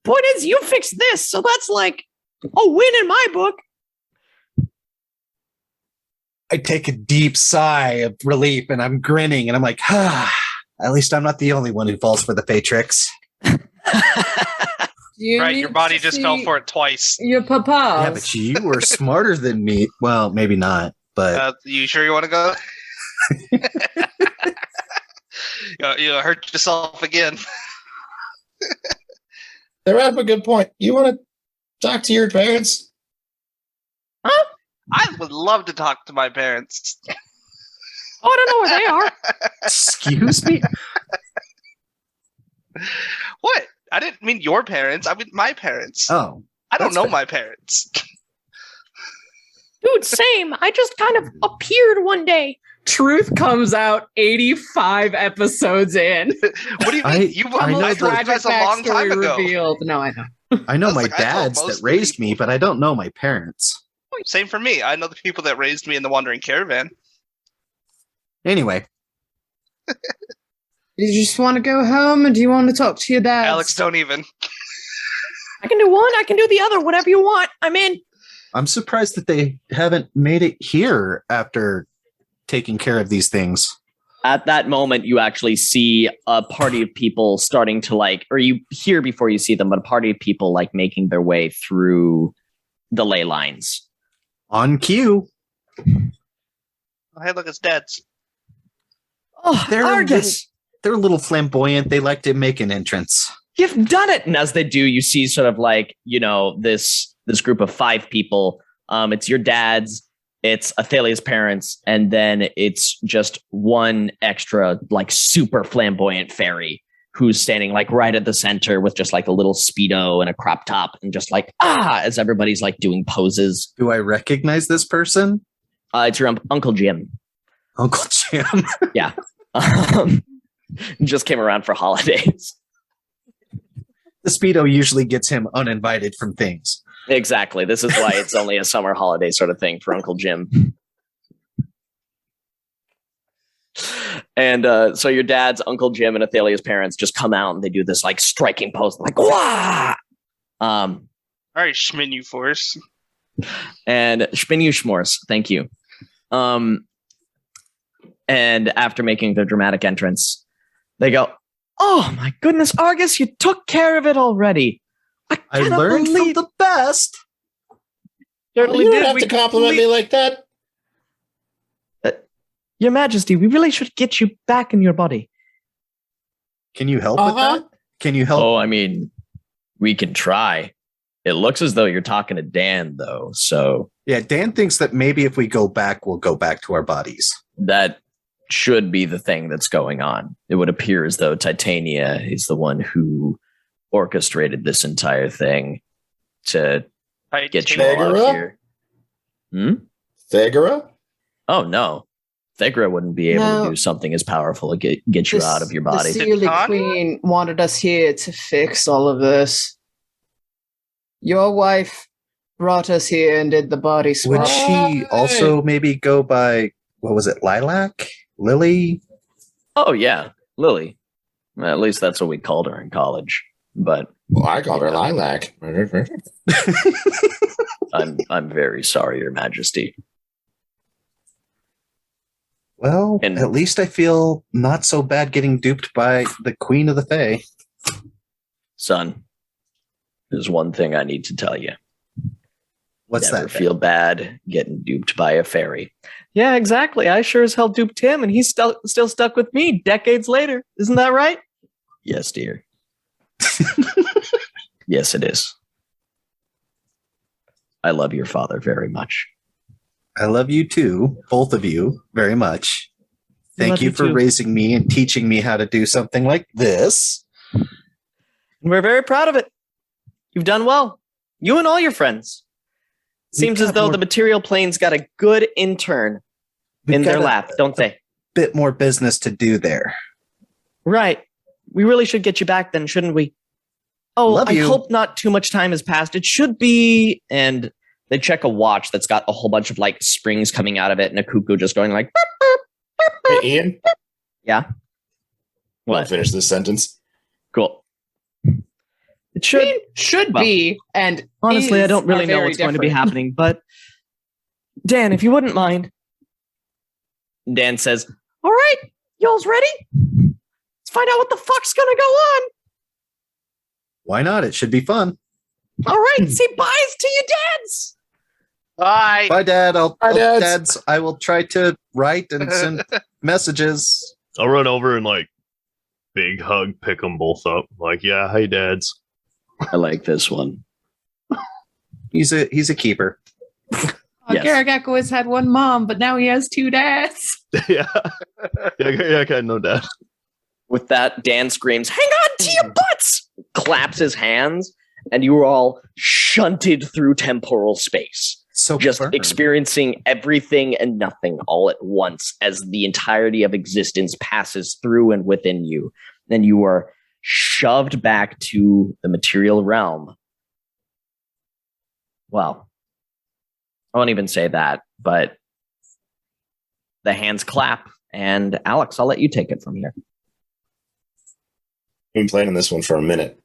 Point is, you fixed this, so that's like a win in my book. I take a deep sigh of relief and I'm grinning and I'm like, at least I'm not the only one who falls for the Phaetrix. Right, your body just fell for it twice. Your papas. Yeah, but you were smarter than me. Well, maybe not, but You sure you want to go? You hurt yourself again. They brought up a good point. You want to talk to your parents? Huh? I would love to talk to my parents. Oh, I don't know where they are. excuse me. What? I didn't mean your parents. I mean my parents. Oh, I don't that's know fair. my parents. Dude, same. I just kind of appeared one day. Truth comes out 85 episodes in. What do you mean? I know I the- told you guys a long time backstory ago. revealed. No, I know. I know I was my like, I told dads most that of the raised me, people. but I don't know my parents. Same for me. I know the people that raised me in the Wandering Caravan. Anyway, Do you just want to go home, or do you want to talk to your dad? Alex, don't even. I can do one, I can do the other, whatever you want. I'm in. I'm surprised that they haven't made it here after taking care of these things. At that moment, you actually see a party of people starting to or you hear before you see them, but a party of people making their way through the ley lines. On cue. Oh, hey, look, it's Dad's. Oh, They're Argus, They're a little flamboyant. They like to make an entrance. you've done it. And as they do, you see sort of this group of 5 people. It's your dad's, it's Athalia's parents, and then it's just one extra super flamboyant fairy who's standing like right at the center with just like a little Speedo and a crop top and just like, as everybody's like doing poses. Do I recognize this person? It's your Uncle Jim. Uncle Jim. Yeah. Just came around for holidays. The Speedo usually gets him uninvited from things. Exactly. This is why it's only a summer holiday sort of thing for Uncle Jim. And so your dad's Uncle Jim and Athalia's parents just come out and they do this like striking pose, like wah! All right, Schminu Force. And Spinu Schmors, thank you. And after making their dramatic entrance, they go, "Oh my goodness, Argus, you took care of it already. I learned from the best. You don't have to compliment me like that. Your Majesty, we really should get you back in your body. Can you help with that? Can you help? Oh, I mean, we can try. It looks as though you're talking to Dan, though. So yeah, Dan thinks that maybe if we go back, we'll go back to our bodies. That should be the thing that's going on. It would appear as though Titania is the one who orchestrated this entire thing to get you all out here. Thagora? Oh, no. Thegra wouldn't be able to do something as powerful to get you out of your body. The Sealy Queen wanted us here to fix all of this. Your wife brought us here and did the body swap. Would she also maybe go by, what was it, Lilac? Lily? Oh, yeah. Lily. At least that's what we called her in college. But well, I called her Lilac. I'm very sorry, Your Majesty. Well, at least I feel not so bad getting duped by the Queen of the Fae. Son, there's one thing I need to tell you. What's Never that? Feel bad getting duped by a fairy. Yeah, exactly. I sure as hell duped him, and he's still stuck with me decades later. Isn't that right? Yes, dear. Yes, it is. I love your father very much. I love you too, both of you, very much. Thank you for raising me and teaching me how to do something like this. And we're very proud of it. You've done well. You and all your friends. Seems as though the material plane's got a good intern in their lap, don't they? Bit more business to do there. Right. We really should get you back then, shouldn't we? Oh, I hope not too much time has passed. It should be, and they check a watch that's got a whole bunch of like springs coming out of it and a cuckoo just going like burp, burp, burp, burp. Hey, Ian? Yeah. I'll finish this sentence. Cool. It should be, and honestly, I don't really know what's going to be happening, but Dan, if you wouldn't mind. Dan says, all right, y'all's ready? Let's find out what the fuck's gonna go on. Why not? It should be fun. All right, say byes to your dads. Bye. Bye, Dad. Bye, Dads. Dads, I will try to write and send messages. I'll run over and like big hug, pick them both up. Like, yeah, hey, dads. I like this one. He's a keeper. Yes. Garagak always had one mom, but now he has two dads. yeah, I got no dad. With that, Dan screams, "Hang on to your butts!" Claps his hands, and you are all shunted through temporal space. So just experiencing everything and nothing all at once as the entirety of existence passes through and within you. Then you are shoved back to the material realm. Well, I won't even say that, but the hands clap, and Alex, I'll let you take it from here. I've been playing this one for a minute.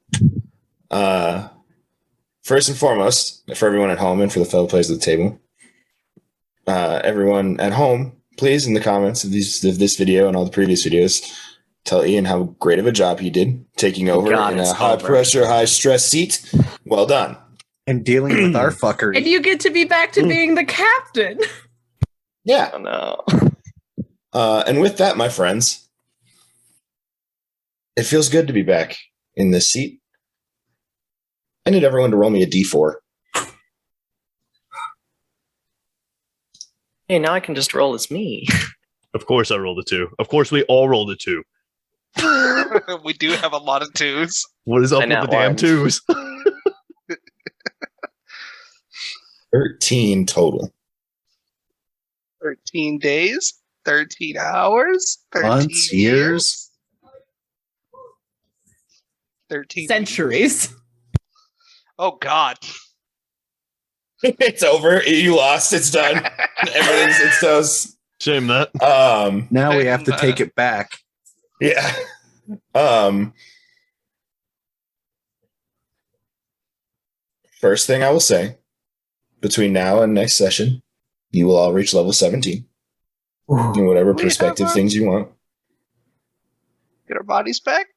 First and foremost, for everyone at home and for the fellow players at the table, everyone at home, please, in the comments of this video and all the previous videos, tell Ian how great of a job he did taking over in a high-pressure, high-stress seat. Well done. And dealing with our fuckery. And you get to be back to being the captain. Yeah. Oh, no. And with that, my friends, it feels good to be back in this seat. I need everyone to roll me a d4. Hey, now I can just roll as me. Of course I rolled a 2. Of course we all rolled a 2. We do have a lot of 2s. What is up with the damn 2s? 13 total. 13 days, 13 hours, 13 months, years, 13 centuries. Oh God. It's over. You lost. It's done. It's toast. Shame that. Now we have to take it back. Yeah. First thing I will say, between now and next session, you will all reach level 17. In whatever perspective things you want. Get our bodies back?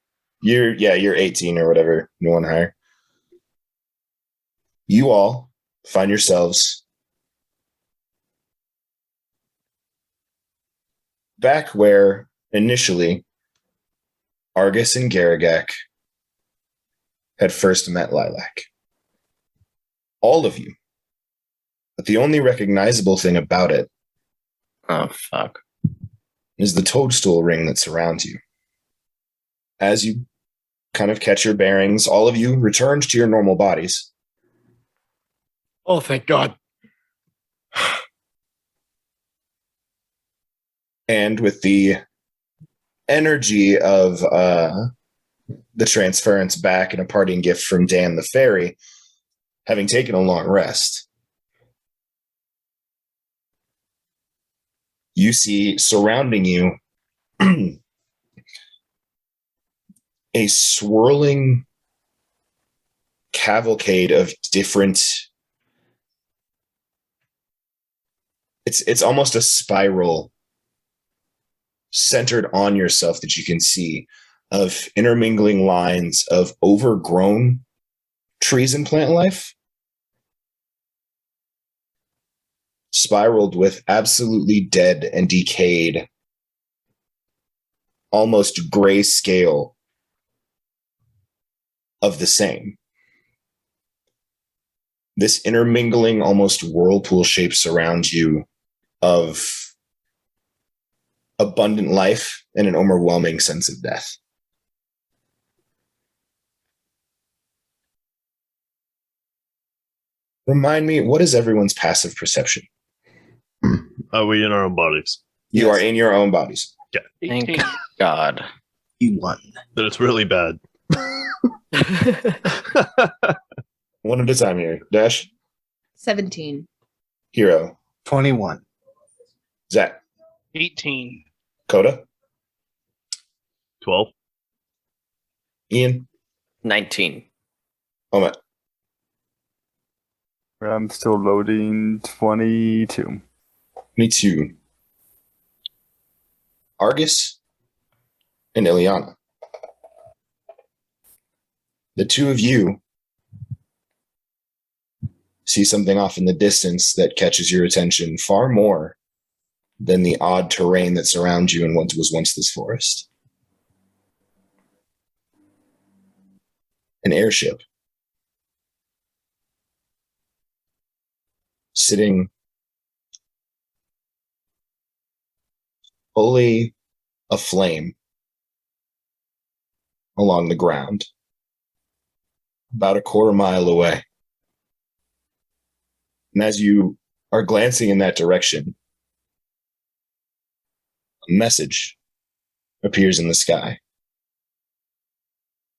You're 18 or whatever. No one higher. you all find yourselves back where initially Argus and Garagak had first met Lilac. All of you. But the only recognizable thing about it is the toadstool ring that surrounds you. As you kind of catch your bearings, all of you returned to your normal bodies. Oh, thank God. And with the energy of the transference back and a parting gift from Dan the Fairy, having taken a long rest, you see surrounding you a swirling cavalcade of different... It's almost a spiral centered on yourself that you can see, of intermingling lines of overgrown trees and plant life, spiraled with absolutely dead and decayed, almost gray scale of the same. This intermingling, almost whirlpool shape surrounds you of abundant life and an overwhelming sense of death. Remind me, what is everyone's passive perception? Are we in our own bodies? You are in your own bodies. Yeah. Thank God. You won. That it's really bad. One at a time here. Dash, 17. Hero, 21. Zach, 18. Coda, 12. Ian, 19. Omet. I'm still loading 22. Me too. Argus and Ileana. The two of you see something off in the distance that catches your attention far more than the odd terrain that surrounds you in what was once this forest. An airship. Sitting fully aflame along the ground, about a quarter mile away. And as you are glancing in that direction, a message appears in the sky.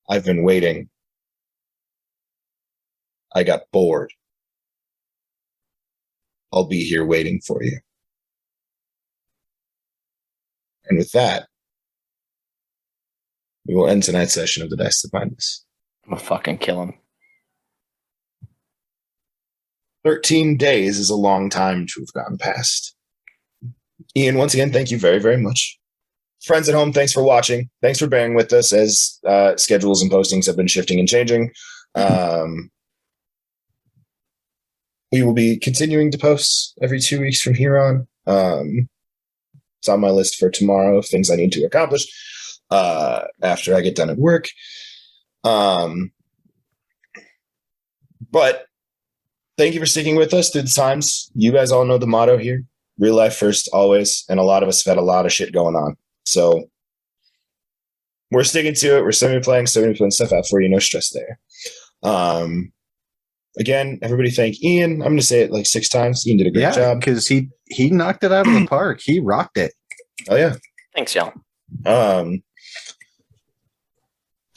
I've been waiting. I got bored. I'll be here waiting for you. And with that, we will end tonight's session of the Dice That Bind Us. I'm gonna fucking kill him. 13 days is a long time to have gone past. Ian, once again, thank you very, very much. Friends at home, thanks for watching. Thanks for bearing with us as schedules and postings have been shifting and changing. We will be continuing to post every 2 weeks from here on. It's on my list for tomorrow of things I need to accomplish after I get done at work. But thank you for sticking with us through the times. You guys all know the motto here. Real life first, always. And a lot of us have had a lot of shit going on. So we're sticking to it. We're still playing stuff out for you. No stress there. Again, everybody thank Ian. I'm going to say it like 6 times. Ian did a great job. Because he knocked it out of the park. He rocked it. Oh, yeah. Thanks, y'all. Thank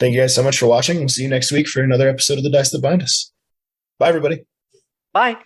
you guys so much for watching. We'll see you next week for another episode of The Dice That Bind Us. Bye, everybody. Bye.